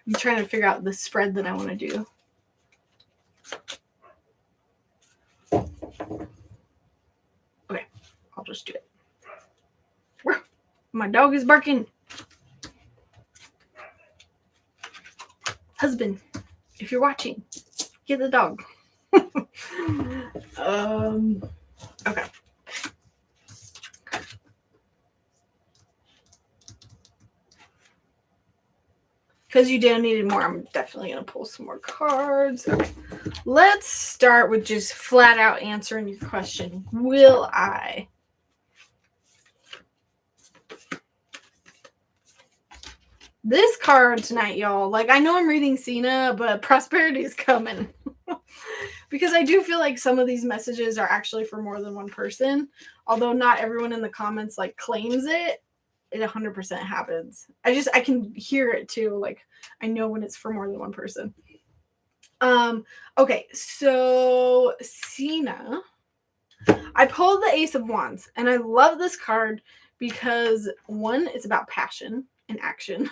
I'm trying to figure out the spread that I want to do. Okay. I'll just do it. My dog is barking. Husband, if you're watching, get the dog. Okay. Because you donated more, I'm definitely going to pull some more cards. Okay. Let's start with just flat out answering your question. Will I? This card tonight, y'all. Like, I know I'm reading Cena, but prosperity is coming. Because I do feel like some of these messages are actually for more than one person. Although not everyone in the comments, like, claims it. It 100% happens. I can hear it too. Like, I know when it's for more than one person. Okay, so Cena. I pulled the Ace of Wands, and I love this card because, one, it's about passion and action,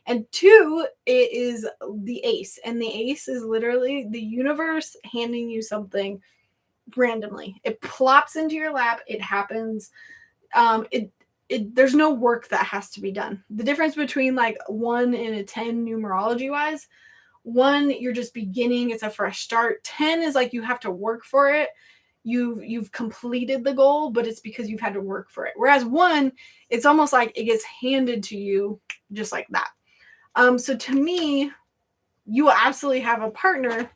and two, it is the ace, and the ace is literally the universe handing you something randomly. It plops into your lap. It happens. There's no work that has to be done. The difference between like 1 and a 10 numerology wise, 1, you're just beginning, it's a fresh start. 10 is like you have to work for it. You've completed the goal, but it's because you've had to work for it. Whereas 1, it's almost like it gets handed to you just like that. So to me, you will absolutely have a partner.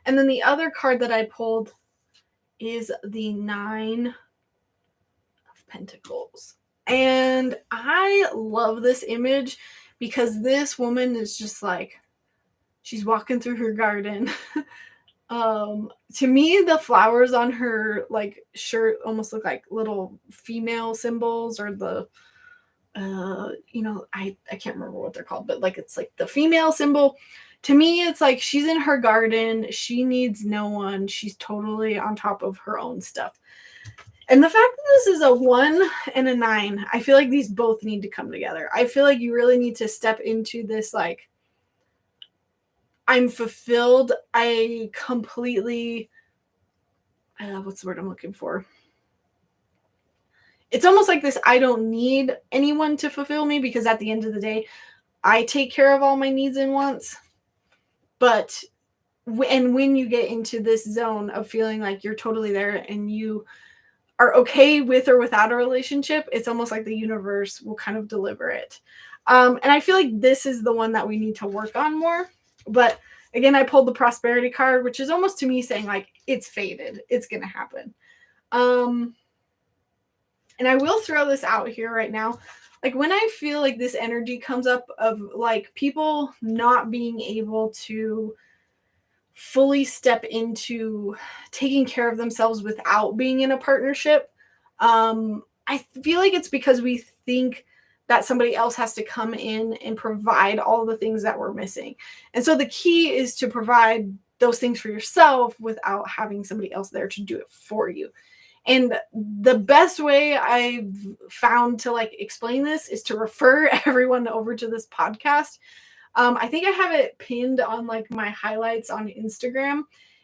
And then the other card that I pulled is the 9 of Pentacles. And I love this image because this woman is just like, she's walking through her garden. To me, the flowers on her like shirt almost look like little female symbols, or the I can't remember what they're called, but like it's like the female symbol. To me, it's like she's in her garden, she needs no one, she's totally on top of her own stuff. And the fact that this is a 1 and a 9, I feel like these both need to come together. I feel like you really need to step into this like, I'm fulfilled. I completely, what's the word I'm looking for? It's almost like this, I don't need anyone to fulfill me, because at the end of the day, I take care of all my needs and wants. But when you get into this zone of feeling like you're totally there and you are okay with or without a relationship, it's almost like the universe will kind of deliver it. And I feel like this is the one that we need to work on more. But again, I pulled the prosperity card, which is almost to me saying like, it's fated. It's going to happen. And I will throw this out here right now. Like when I feel like this energy comes up of like people not being able to fully step into taking care of themselves without being in a partnership, I feel like it's because we think that somebody else has to come in and provide all the things that we're missing. And so the key is to provide those things for yourself without having somebody else there to do it for you. And the best way I've found to like explain this is to refer everyone over to this podcast. I think I have it pinned on like my highlights on Instagram,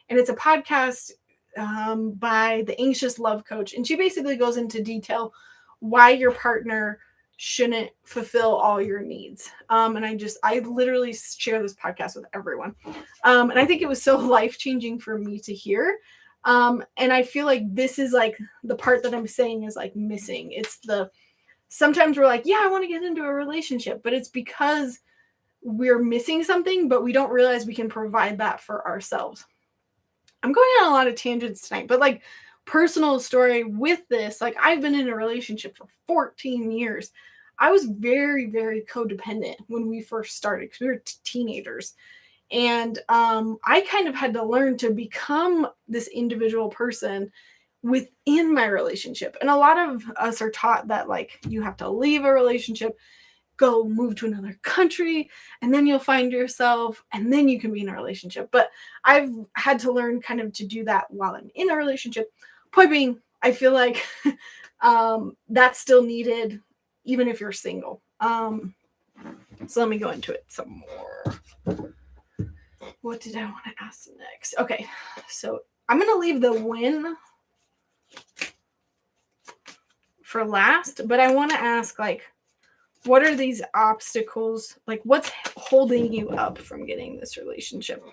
and it's a podcast by the Anxious Love Coach. And she basically goes into detail why your partner shouldn't fulfill all your needs. And I literally share this podcast with everyone. And I think it was so life-changing for me to hear. And I feel like this is like the part that I'm saying is like missing. It's the sometimes we're like, yeah, I want to get into a relationship, but it's because we're missing something, but we don't realize we can provide that for ourselves. I'm going on a lot of tangents tonight, but like personal story with this, like I've been in a relationship for 14 years. I was very, very codependent when we first started because we were teenagers. And I kind of had to learn to become this individual person within my relationship. And a lot of us are taught that like you have to leave a relationship, go move to another country, and then you'll find yourself, and then you can be in a relationship. But I've had to learn kind of to do that while I'm in a relationship. Point being, I feel like that's still needed even if you're single. So let me go into it some more. What did I want to ask next? Okay, so I'm going to leave the win for last, but I want to ask, like, what are these obstacles? Like, what's holding you up from getting this relationship?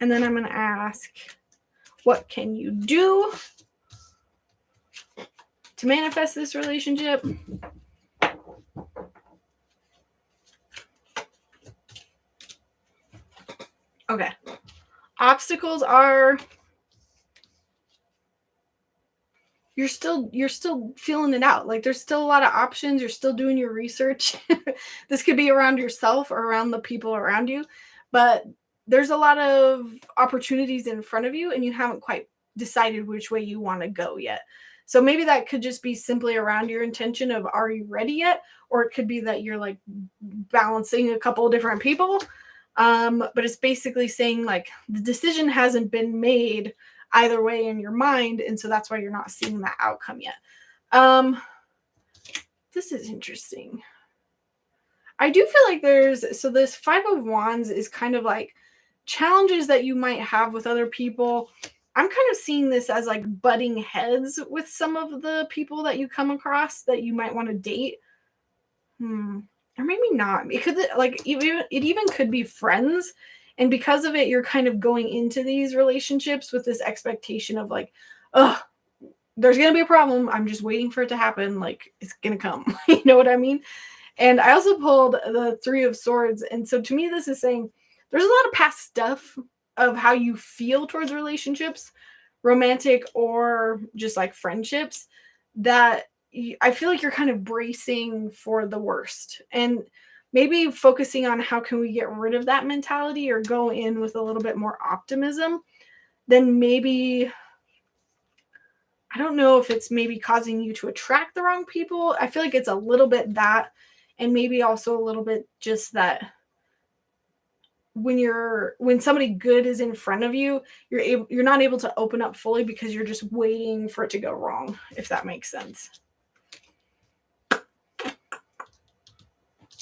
And then I'm going to ask, what can you do to manifest this relationship? Okay. Obstacles are you're still feeling it out. Like there's still a lot of options. You're still doing your research. This could be around yourself or around the people around you, but there's a lot of opportunities in front of you and you haven't quite decided which way you want to go yet. So maybe that could just be simply around your intention of, are you ready yet? Or it could be that you're like balancing a couple of different people. But it's basically saying like the decision hasn't been made either way in your mind, and so that's why you're not seeing that outcome yet. This is interesting. I do feel like this Five of Wands is kind of like challenges that you might have with other people. I'm kind of seeing this as like butting heads with some of the people that you come across that you might want to date. Or maybe not. It could like it even could be friends. And because of it, you're kind of going into these relationships with this expectation of like, oh, there's going to be a problem. I'm just waiting for it to happen. Like it's going to come. You know what I mean? And I also pulled the Three of Swords. And so to me, this is saying there's a lot of past stuff of how you feel towards relationships, romantic or just like friendships, that I feel like you're kind of bracing for the worst. And maybe focusing on how can we get rid of that mentality or go in with a little bit more optimism, then maybe, I don't know if it's maybe causing you to attract the wrong people. I feel like it's a little bit that, and maybe also a little bit just that when somebody good is in front of you, you're not able to open up fully because you're just waiting for it to go wrong, if that makes sense.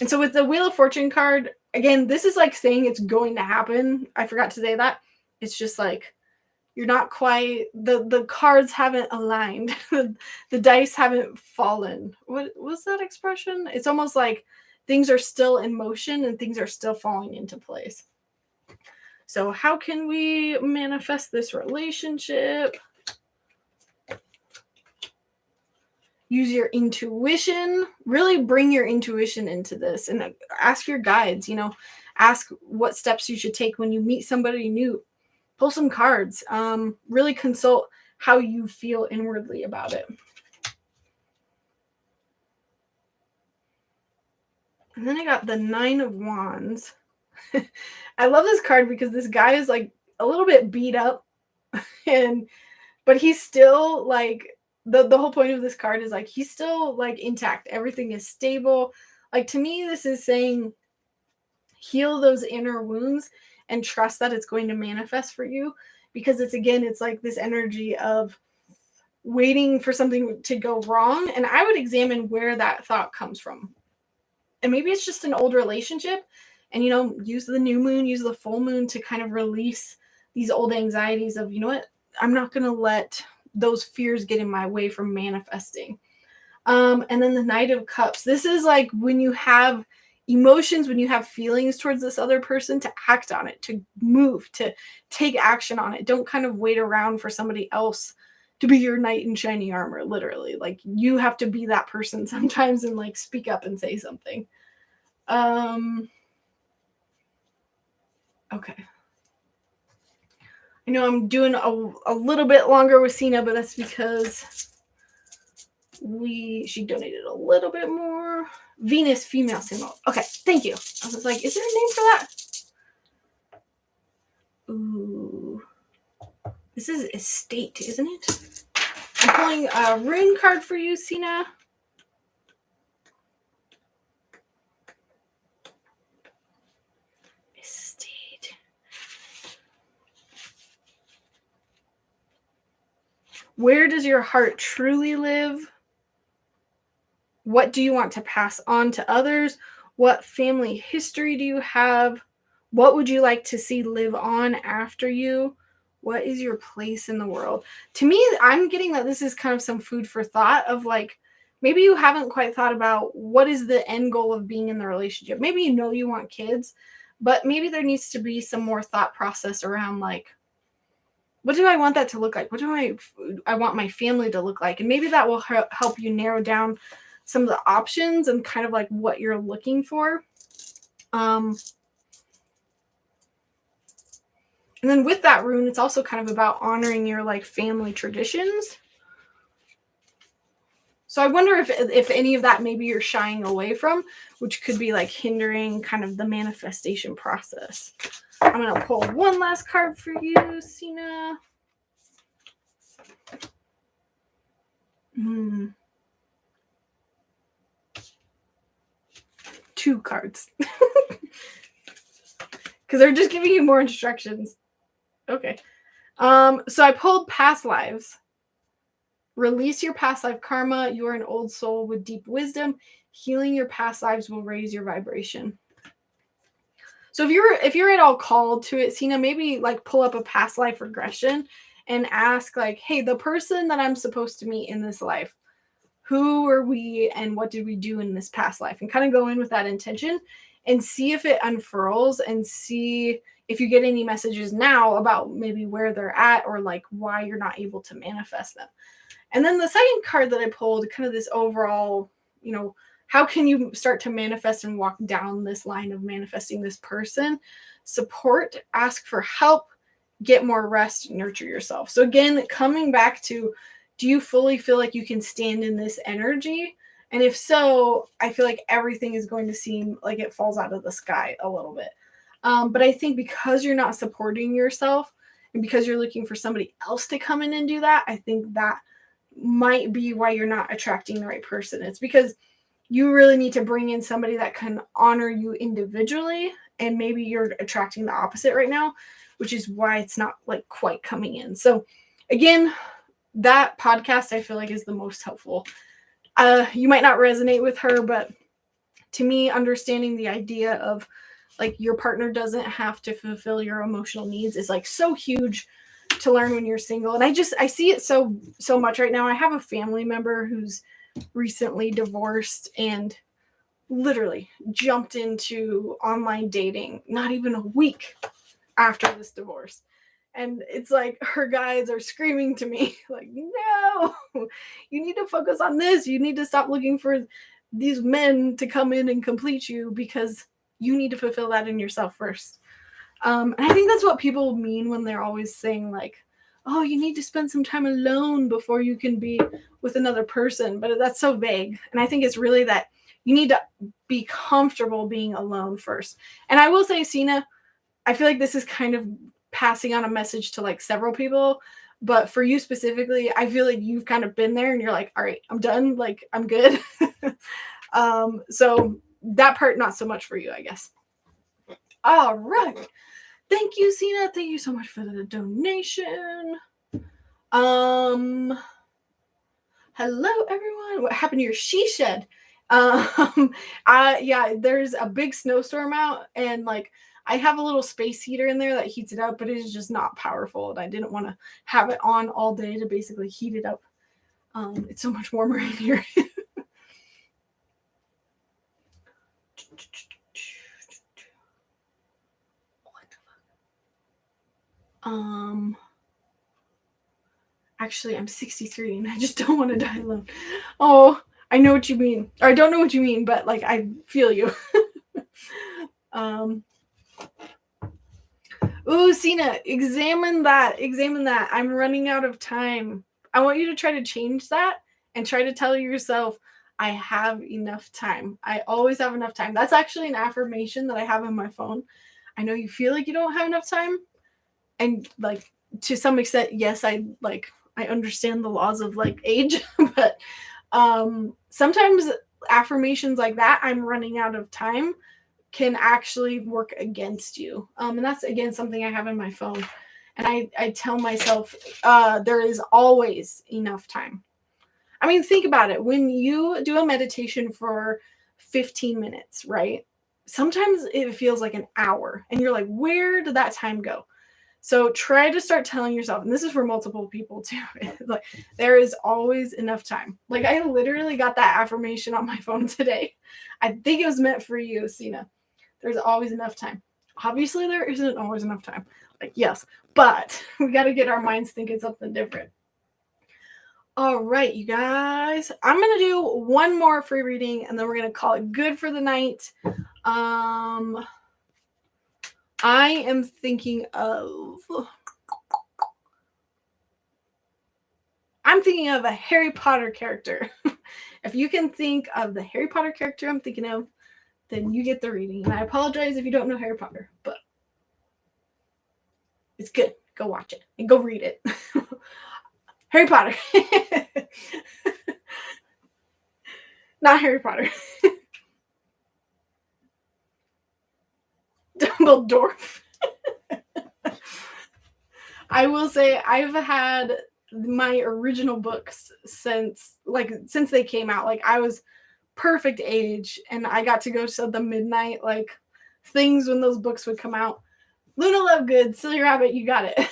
And so with the Wheel of Fortune card, again, this is like saying it's going to happen. I forgot to say that. It's just like you're not quite, the cards haven't aligned. The dice haven't fallen. What was that expression? It's almost like things are still in motion and things are still falling into place. So how can we manifest this relationship? Use your intuition, really bring your intuition into this and ask your guides, ask what steps you should take when you meet somebody new. Pull some cards, really consult how you feel inwardly about it. And then I got the Nine of Wands. I love this card because this guy is like a little bit beat up but he's still like, the whole point of this card is like he's still like intact. Everything is stable. Like to me, this is saying heal those inner wounds and trust that it's going to manifest for you, because it's like this energy of waiting for something to go wrong. And I would examine where that thought comes from. And maybe it's just an old relationship, and use the new moon, use the full moon to kind of release these old anxieties of, I'm not going to let those fears get in my way from manifesting. And then the Knight of Cups. This is like when you have emotions, when you have feelings towards this other person, to act on it, to move, to take action on it. Don't kind of wait around for somebody else to be your knight in shining armor, literally. Like, you have to be that person sometimes and like speak up and say something. Okay. I know I'm doing a little bit longer with Cena, but that's because she donated a little bit more. Venus female symbol. Okay, thank you. I was like, is there a name for that? Ooh. This is estate, isn't it? I'm pulling a rune card for you, Cena. Estate. Where does your heart truly live? What do you want to pass on to others? What family history do you have? What would you like to see live on after you? What is your place in the world? To me, I'm getting that this is kind of some food for thought of like, maybe you haven't quite thought about what is the end goal of being in the relationship. Maybe you know you want kids, but maybe there needs to be some more thought process around like, what do I want that to look like? What do I want my family to look like? And maybe that will help you narrow down some of the options and kind of like what you're looking for. And then with that rune, it's also kind of about honoring your like family traditions. So I wonder if any of that maybe you're shying away from, which could be like hindering kind of the manifestation process. I'm going to pull one last card for you, Cena. Two cards. Because they're just giving you more instructions. Okay. So I pulled past lives. Release your past life karma. You are an old soul with deep wisdom. Healing your past lives will raise your vibration. So if you're at all called to it, Cena, maybe like pull up a past life regression and ask like, hey, the person that I'm supposed to meet in this life, who were we and what did we do in this past life? And kind of go in with that intention and see if it unfurls and see if you get any messages now about maybe where they're at or like why you're not able to manifest them. And then the second card that I pulled, kind of this overall, how can you start to manifest and walk down this line of manifesting this person? Support, ask for help, get more rest, nurture yourself. So again, coming back to, do you fully feel like you can stand in this energy? And if so, I feel like everything is going to seem like it falls out of the sky a little bit. But I think because you're not supporting yourself and because you're looking for somebody else to come in and do that, I think that might be why you're not attracting the right person. It's because you really need to bring in somebody that can honor you individually, and maybe you're attracting the opposite right now, which is why it's not like quite coming in. So again, that podcast I feel like is the most helpful. You might not resonate with her, but to me, understanding the idea of like your partner doesn't have to fulfill your emotional needs is like so huge to learn when you're single. And I see it so much right now. I have a family member who's recently divorced and literally jumped into online dating not even a week after this divorce. And it's like her guides are screaming to me like, no, you need to focus on this. You need to stop looking for these men to come in and complete you, because you need to fulfill that in yourself first. And I think that's what people mean when they're always saying like, oh, you need to spend some time alone before you can be with another person. But that's so vague. And I think it's really that you need to be comfortable being alone first. And I will say, Cena, I feel like this is kind of passing on a message to like several people. But for you specifically, I feel like you've kind of been there and you're like, all right, I'm done. Like, I'm good. So that part, not so much for you, I guess. All right. Thank you, Cena. Thank you so much for the donation. Hello, everyone. What happened to your she shed? Yeah, there's a big snowstorm out, and like I have a little space heater in there that heats it up, but it is just not powerful, and I didn't want to have it on all day to basically heat it up. It's so much warmer in here. Actually, I'm 63 and I just don't want to die alone. Oh, I know what you mean. Or I don't know what you mean, but like I feel you. Ooh, Cena, examine that. Examine that. I'm running out of time. I want you to try to change that and try to tell yourself, I have enough time. I always have enough time. That's actually an affirmation that I have on my phone. I know you feel like you don't have enough time. And like to some extent, yes, I understand the laws of like age, but sometimes affirmations like that, I'm running out of time, can actually work against you. And that's again something I have in my phone. And I tell myself there is always enough time. I mean, think about it. When you do a meditation for 15 minutes, right? Sometimes it feels like an hour and you're like, where did that time go? So try to start telling yourself, and this is for multiple people too, like there is always enough time. Like I literally got that affirmation on my phone today. I think it was meant for you, Sina. There's always enough time. Obviously, there isn't always enough time. Like, yes, but we got to get our minds thinking something different. All right, you guys. I'm going to do one more free reading, and then we're going to call it good for the night. I am thinking of a Harry Potter character. If you can think of the Harry Potter character I'm thinking of, then you get the reading. And I apologize if you don't know Harry Potter, but it's good. Go watch it and go read it. Harry Potter. Not Harry Potter. Dumbledore. I will say I've had my original books since they came out. Like I was perfect age and I got to go to the midnight like things when those books would come out. Luna Lovegood, Silly Rabbit, you got it.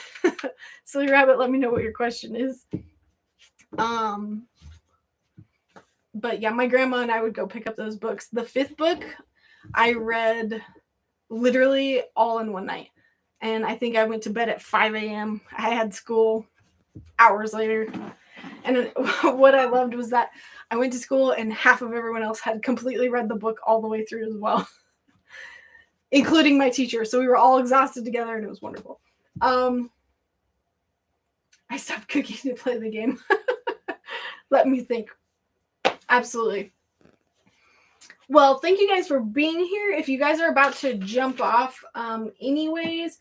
Silly Rabbit, let me know what your question is. But yeah, my grandma and I would go pick up those books. The 5th book I read literally all in one night. And I think I went to bed at 5 a.m. I had school hours later. And what I loved was that I went to school and half of everyone else had completely read the book all the way through as well, including my teacher. So we were all exhausted together and it was wonderful. I stopped cooking to play the game. Let me think. Absolutely. Well, thank you guys for being here. If you guys are about to jump off, anyways,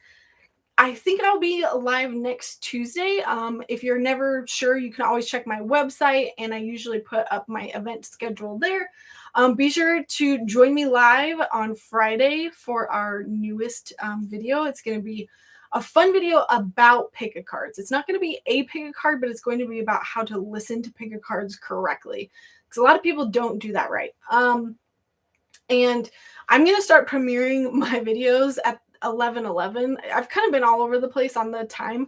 I think I'll be live next Tuesday. If you're never sure, you can always check my website, and I usually put up my event schedule there. Be sure to join me live on Friday for our newest video. It's going to be a fun video about pick-a-cards. It's not going to be a pick-a-card, but it's going to be about how to listen to pick-a-cards correctly, because a lot of people don't do that right. And I'm going to start premiering my videos at 11:11. I've kind of been all over the place on the time,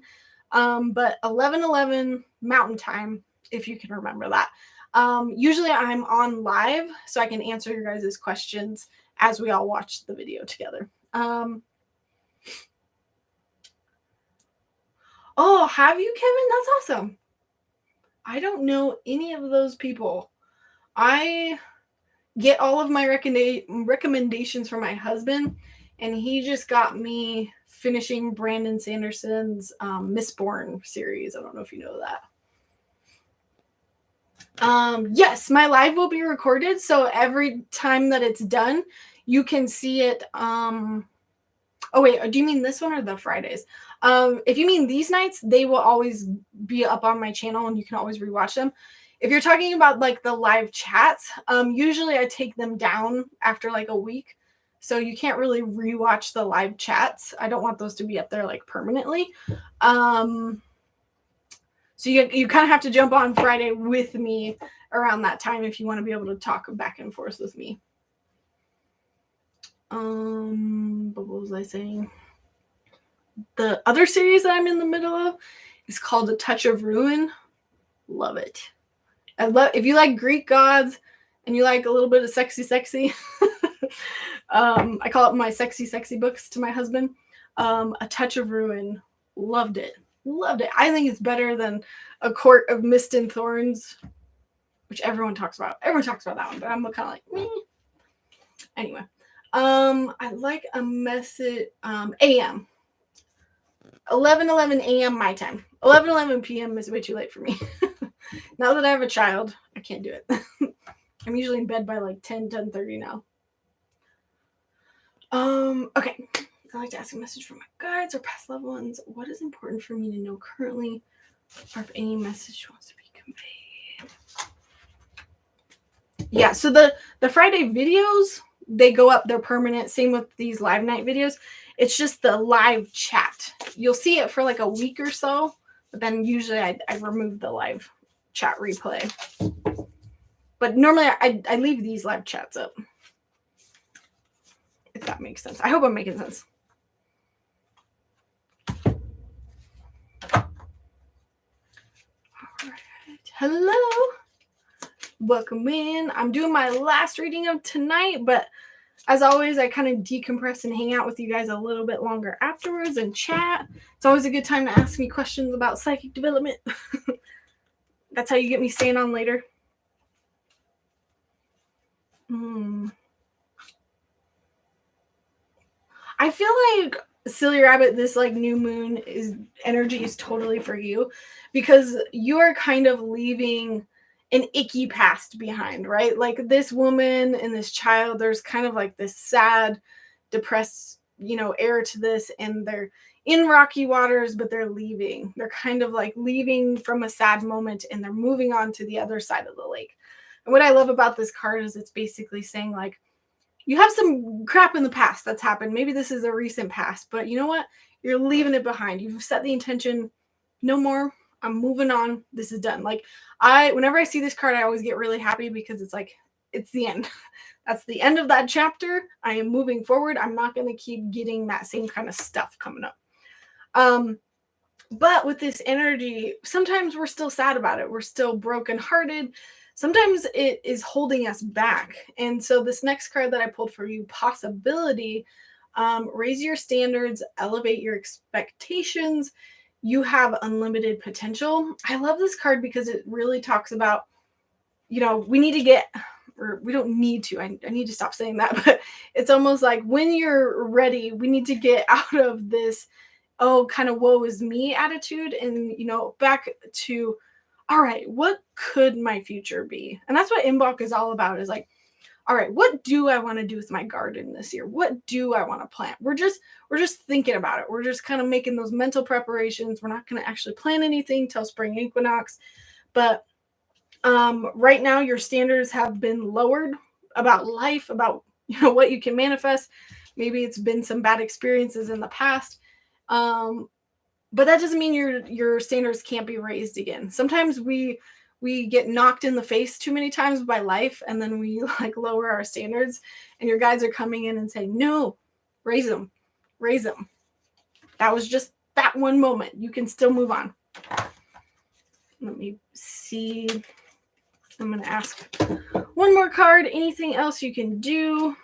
but 11:11 Mountain Time, if you can remember that. Usually I'm on live, so I can answer your guys' questions as we all watch the video together. Oh, have you, Kevin? That's awesome. I don't know any of those people. I get all of my recommendations from my husband, and he just got me finishing Brandon Sanderson's Mistborn series. I don't know if you know that. Yes, my live will be recorded, so every time that it's done, you can see it. Oh wait, do you mean this one or the Fridays? If you mean these nights, they will always be up on my channel and you can always rewatch them. If you're talking about like the live chats, usually I take them down after like a week. So you can't really rewatch the live chats. I don't want those to be up there like permanently. So you kind of have to jump on Friday with me around that time if you want to be able to talk back and forth with me. But what was I saying? The other series that I'm in the middle of is called A Touch of Ruin. Love it. If you like Greek gods and you like a little bit of sexy, I call it my sexy books to my husband. A Touch of Ruin. Loved it. Loved it. I think it's better than A Court of Mist and Thorns, which everyone talks about. Everyone talks about that one, but I'm kind of like, meh. Anyway, I like a message. AM. 11:11 a.m. my time. 11:11 p.m. is way too late for me. Now that I have a child, I can't do it. I'm usually in bed by like 10:30 now. Okay. I like to ask a message from my guides or past loved ones. What is important for me to know currently, or if any message wants to be conveyed? Yeah, so the Friday videos, they go up, they're permanent. Same with these live night videos. It's just the live chat. You'll see it for like a week or so, but then usually I remove the live chat replay. But normally I leave these live chats up. If that makes sense. I hope I'm making sense. All right. Hello. Welcome in. I'm doing my last reading of tonight, but as always, I kind of decompress and hang out with you guys a little bit longer afterwards and chat. It's always a good time to ask me questions about psychic development. That's how you get me staying on later. I feel like, Silly Rabbit, this like new moon energy is totally for you, because you are kind of leaving an icky past behind, right? Like this woman and this child, there's kind of like this sad, depressed, air to this, and they're in rocky waters, but they're leaving. They're kind of like leaving from a sad moment and they're moving on to the other side of the lake. And what I love about this card is it's basically saying like, you have some crap in the past that's happened. Maybe this is a recent past, but you know what? You're leaving it behind. You've set the intention, no more. I'm moving on. This is done. Like whenever I see this card, I always get really happy because it's like, it's the end. That's the end of that chapter. I am moving forward. I'm not going to keep getting that same kind of stuff coming up. But with this energy, sometimes we're still sad about it. We're still brokenhearted. Sometimes it is holding us back. And so this next card that I pulled for you, Possibility, raise your standards, elevate your expectations. You have unlimited potential. I love this card because it really talks about, we need to get, or we don't need to, I need to stop saying that, but it's almost like when you're ready, we need to get out of this, kind of woe is me attitude and, back to, all right, what could my future be? And that's what Imbolc is all about, is like, all right, what do I want to do with my garden this year? What do I want to plant? We're just thinking about it. We're just kind of making those mental preparations. We're not going to actually plant anything till spring equinox. But right now your standards have been lowered about life, about what you can manifest. Maybe it's been some bad experiences in the past. But that doesn't mean your standards can't be raised again. Sometimes we get knocked in the face too many times by life, and then we like lower our standards, and your guides are coming in and saying, no, raise them. That was just that one moment. You can still move on. Let me see. I'm going to ask one more card. Anything else you can do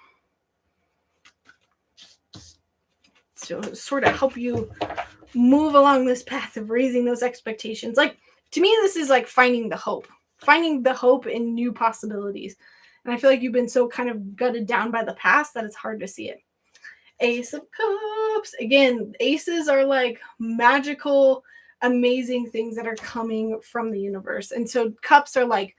to sort of help you move along this path of raising those expectations? Like, to me, this is like finding the hope in new possibilities. And I feel like you've been so kind of gutted down by the past that it's hard to see it. Ace of Cups. Again, aces are like magical, amazing things that are coming from the universe. And so cups are like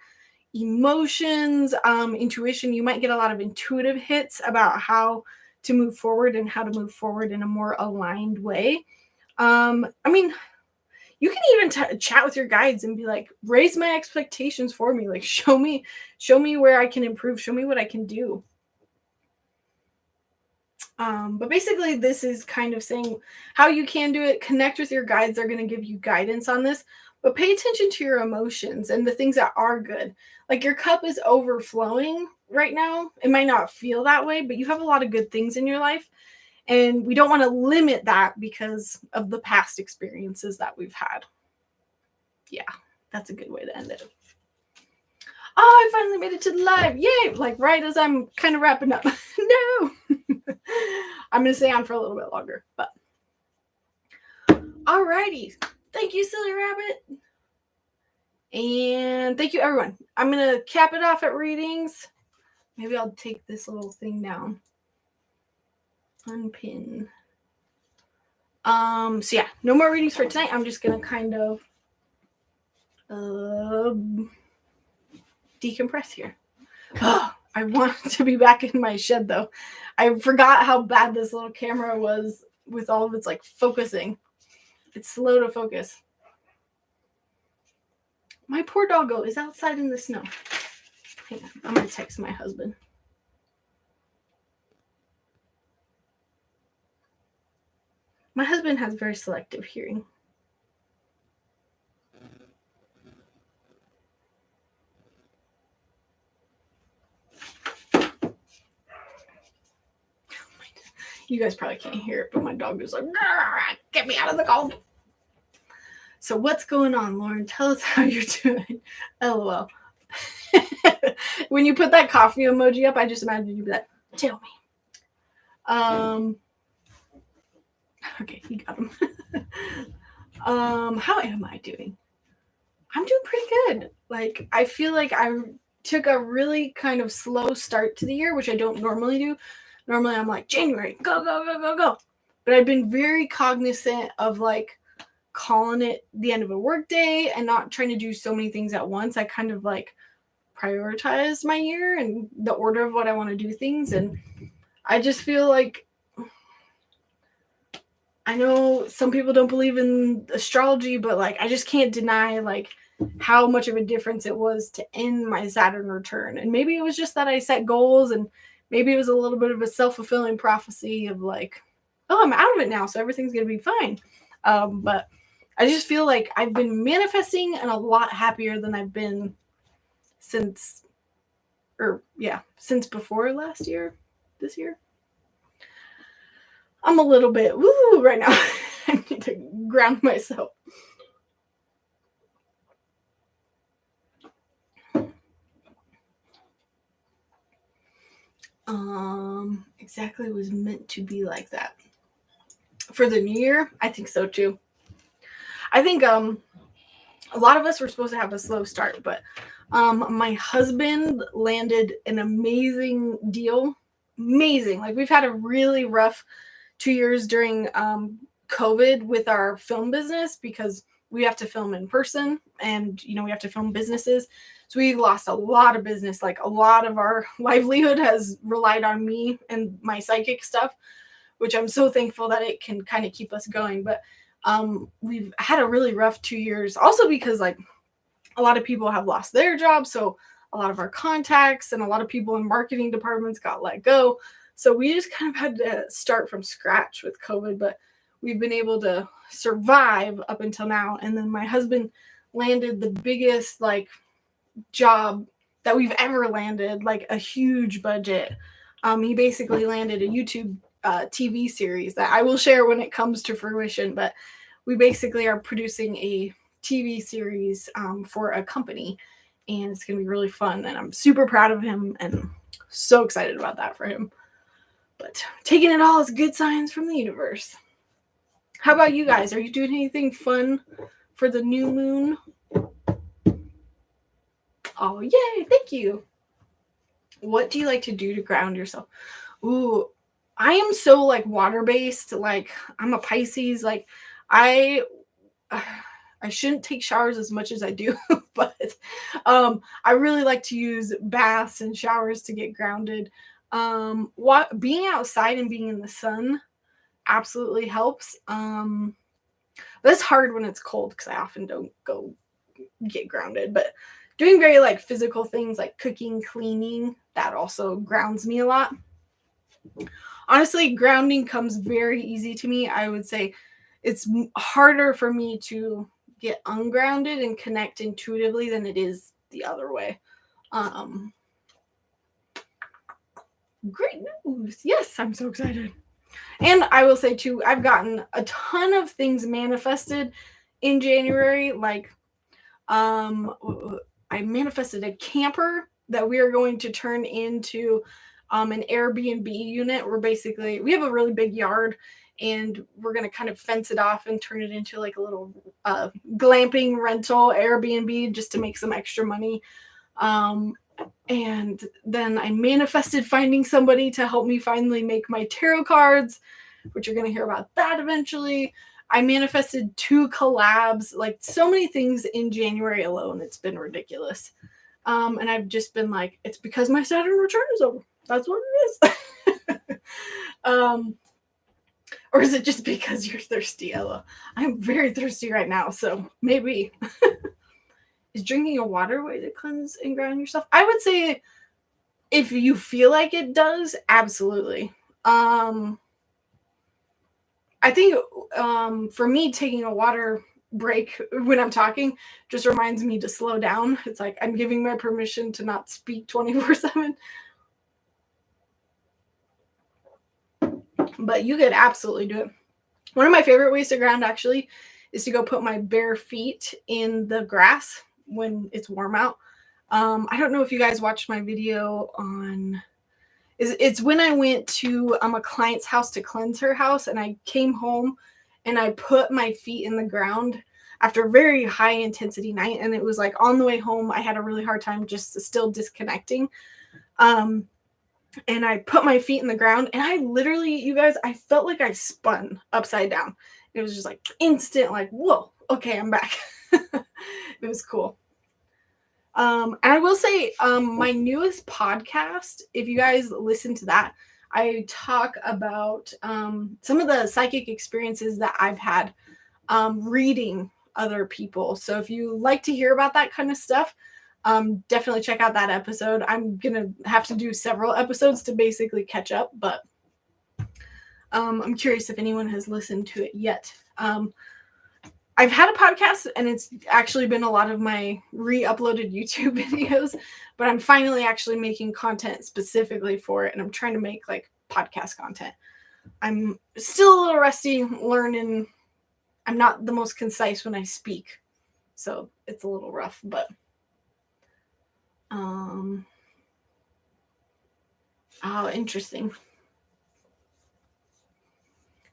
emotions, intuition. You might get a lot of intuitive hits about how to move forward and how to move forward in a more aligned way. You can even chat with your guides and be like, raise my expectations for me. Like, show me where I can improve. Show me what I can do. But basically this is kind of saying how you can do it. Connect with your guides. They're going to give you guidance on this, but pay attention to your emotions and the things that are good. Like, your cup is overflowing right now. It might not feel that way, but you have a lot of good things in your life. And we don't want to limit that because of the past experiences that we've had. Yeah, that's a good way to end it. Oh, I finally made it to the live. Yay! Like right as I'm kind of wrapping up. No! I'm going to stay on for a little bit longer. But alrighty. Thank you, Silly Rabbit. And thank you, everyone. I'm going to cap it off at readings. Maybe I'll take this little thing down. Unpin. So yeah, no more readings for tonight. I'm just going to kind of decompress here. I want to be back in my shed, though. I forgot how bad this little camera was with all of its, like, focusing. It's slow to focus. My poor doggo is outside in the snow. Hang on, I'm going to text my husband. My husband has very selective hearing. You guys probably can't hear it, but my dog is like, get me out of the cold. So what's going on, Lauren? Tell us how you're doing. LOL. When you put that coffee emoji up, I just imagined you'd be like, tell me. Okay, he got him. How am I doing? I'm doing pretty good. Like, I feel like I took a really kind of slow start to the year, which I don't normally do. Normally I'm like, January, go, go, go, go, go. But I've been very cognizant of, like, calling it the end of a work day and not trying to do so many things at once. I kind of, like, prioritize my year and the order of what I want to do things. And I just feel like, I know some people don't believe in astrology, but, like, I just can't deny, like, how much of a difference it was to end my Saturn return. And maybe it was just that I set goals, and maybe it was a little bit of a self-fulfilling prophecy of, like, oh, I'm out of it now, so everything's going to be fine. But I just feel like I've been manifesting and a lot happier than I've been since before last year, this year. I'm a little bit woo right now. I need to ground myself. Exactly was meant to be like that. For the new year, I think so too. I think a lot of us were supposed to have a slow start, but my husband landed an amazing deal. Amazing. Like, we've had a really rough 2 years during COVID with our film business, because we have to film in person, and, you know, we have to film businesses. So we've lost a lot of business. Like, a lot of our livelihood has relied on me and my psychic stuff, which I'm so thankful that it can kind of keep us going. But we've had a really rough 2 years, also because, like, a lot of people have lost their jobs. So a lot of our contacts and a lot of people in marketing departments got let go. So we just kind of had to start from scratch with COVID, but we've been able to survive up until now. And then my husband landed the biggest, like, job that we've ever landed, like a huge budget. He basically landed a YouTube TV series that I will share when it comes to fruition, but we basically are producing a TV series for a company, and it's going to be really fun, and I'm super proud of him and so excited about that for him. But taking it all as good signs from the universe. How about you guys? Are you doing anything fun for the new moon? Oh, yay, thank you. What do you like to do to ground yourself? Ooh, I am so, like, water-based. Like, I'm a Pisces. Like, I shouldn't take showers as much as I do, but I really like to use baths and showers to get grounded. Being outside and being in the sun absolutely helps. That's hard when it's cold, because I often don't go get grounded, but doing very, like, physical things like cooking, cleaning, that also grounds me a lot. Honestly, grounding comes very easy to me. I would say it's harder for me to get ungrounded and connect intuitively than it is the other way. Great news. Yes, I'm so excited. And I will say too, I've gotten a ton of things manifested in January. Like, I manifested a camper that we are going to turn into an Airbnb unit. We have a really big yard, and we're going to kind of fence it off and turn it into like a little glamping rental Airbnb just to make some extra money. And then I manifested finding somebody to help me finally make my tarot cards, which you're going to hear about that eventually. I manifested 2 collabs, like so many things in January alone. It's been ridiculous. And I've just been like, it's because my Saturn return is over. That's what it is. Or is it just because you're thirsty, Ella? I'm very thirsty right now, so maybe. Is drinking a water way to cleanse and ground yourself? I would say if you feel like it does, absolutely. I think for me, taking a water break when I'm talking just reminds me to slow down. It's like I'm giving my permission to not speak 24/7. But you could absolutely do it. One of my favorite ways to ground actually is to go put my bare feet in the grass when it's warm out. I don't know if you guys watched my video on it's when I went to a client's house to cleanse her house, and I came home and I put my feet in the ground after a very high intensity night, and it was like on the way home I had a really hard time just still disconnecting. And I put my feet in the ground, and I literally, you guys, I felt like I spun upside down. It was just like instant, like, whoa, okay, I'm back. It was cool. And I will say, my newest podcast, if you guys listen to that, I talk about some of the psychic experiences that I've had reading other people. So if you like to hear about that kind of stuff, definitely check out that episode. I'm going to have to do several episodes to basically catch up, but I'm curious if anyone has listened to it yet. I've had a podcast, and it's actually been a lot of my re-uploaded YouTube videos, but I'm finally actually making content specifically for it, and I'm trying to make like podcast content. I'm still a little rusty learning. I'm not the most concise when I speak, so it's a little rough, but oh, interesting.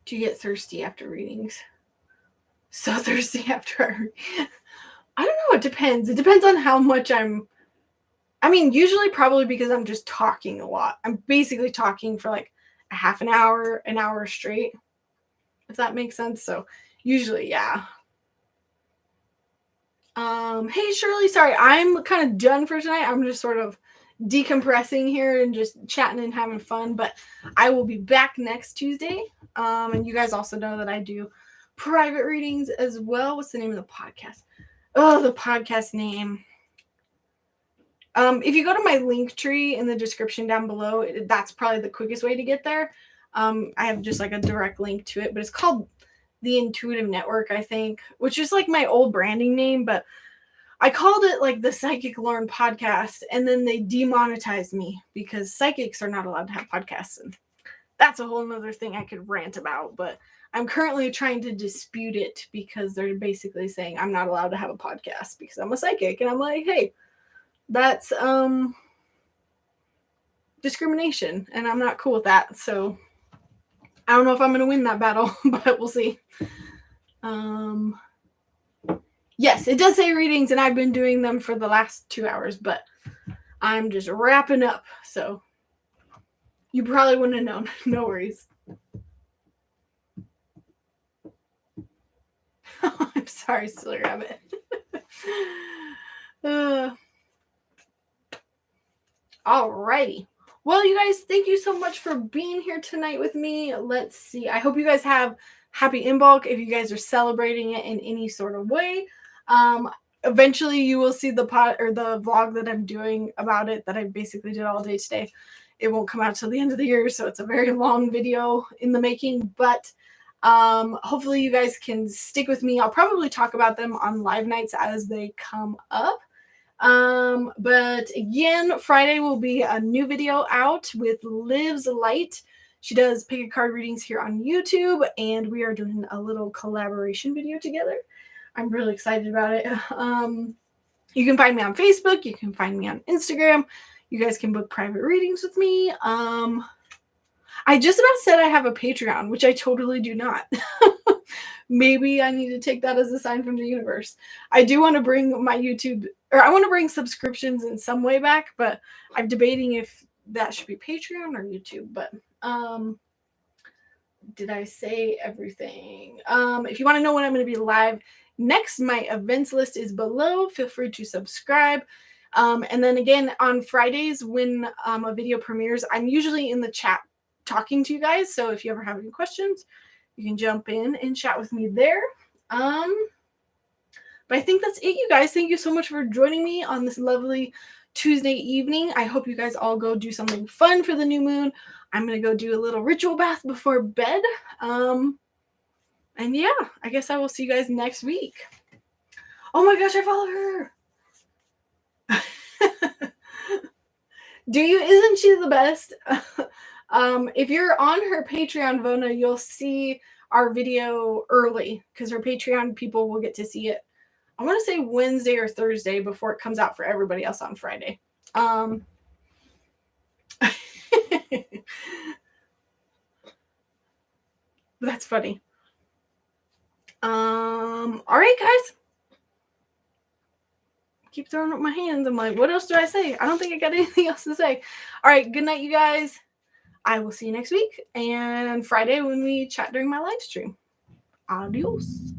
Do you get thirsty after readings? So thirsty after I don't know, it depends. It depends on how much usually probably because I'm just talking a lot. I'm basically talking for like a half an hour straight, if that makes sense. So usually, yeah. Hey Shirley, sorry, I'm kind of done for tonight. I'm just sort of decompressing here and just chatting and having fun, but I will be back next Tuesday. And you guys also know that I do private readings as well. What's the name of the podcast? Oh, the podcast name. If you go to my link tree in the description down below, that's probably the quickest way to get there. I have just like a direct link to it, but it's called The Intuitive Network, I think, which is like my old branding name, but I called it like the Psychic Learn Podcast, and then they demonetized me because psychics are not allowed to have podcasts, and that's a whole nother thing I could rant about, but I'm currently trying to dispute it because they're basically saying I'm not allowed to have a podcast because I'm a psychic, and I'm like, hey, that's discrimination, and I'm not cool with that. So I don't know if I'm going to win that battle, but we'll see. Yes, it does say readings, and I've been doing them for the last 2 hours, but I'm just wrapping up. So you probably wouldn't have known. No worries. I'm sorry, Silly Rabbit. Alrighty. Well, you guys, thank you so much for being here tonight with me. Let's see. I hope you guys have happy Imbolc if you guys are celebrating it in any sort of way. Eventually you will see the vlog that I'm doing about it that I basically did all day today. It won't come out till the end of the year, so it's a very long video in the making, but hopefully you guys can stick with me. I'll probably talk about them on live nights as they come up. But again, Friday will be a new video out with Liv's Light. She does pick a card readings here on YouTube, and we are doing a little collaboration video together. I'm really excited about it. You can find me on Facebook. You can find me on Instagram. You guys can book private readings with me. I just about said I have a Patreon, which I totally do not. Maybe I need to take that as a sign from the universe. I do want to bring my YouTube, or I want to bring subscriptions in some way back, but I'm debating if that should be Patreon or YouTube. But did I say everything? If you want to know when I'm going to be live next, my events list is below. Feel free to subscribe. And then again, on Fridays when a video premieres, I'm usually in the chat talking to you guys. So if you ever have any questions, you can jump in and chat with me there. But I think that's it, you guys. Thank you so much for joining me on this lovely Tuesday evening. I hope you guys all go do something fun for the new moon. I'm going to go do a little ritual bath before bed. And yeah, I guess I will see you guys next week. Oh my gosh, I follow her. Isn't she the best? If you're on her Patreon, Vona, you'll see our video early because her Patreon people will get to see it. I want to say Wednesday or Thursday before it comes out for everybody else on Friday. That's funny. All right, guys. Keep throwing up my hands. I'm like, what else do I say? I don't think I got anything else to say. All right, good night, you guys. I will see you next week and Friday when we chat during my live stream. Adios.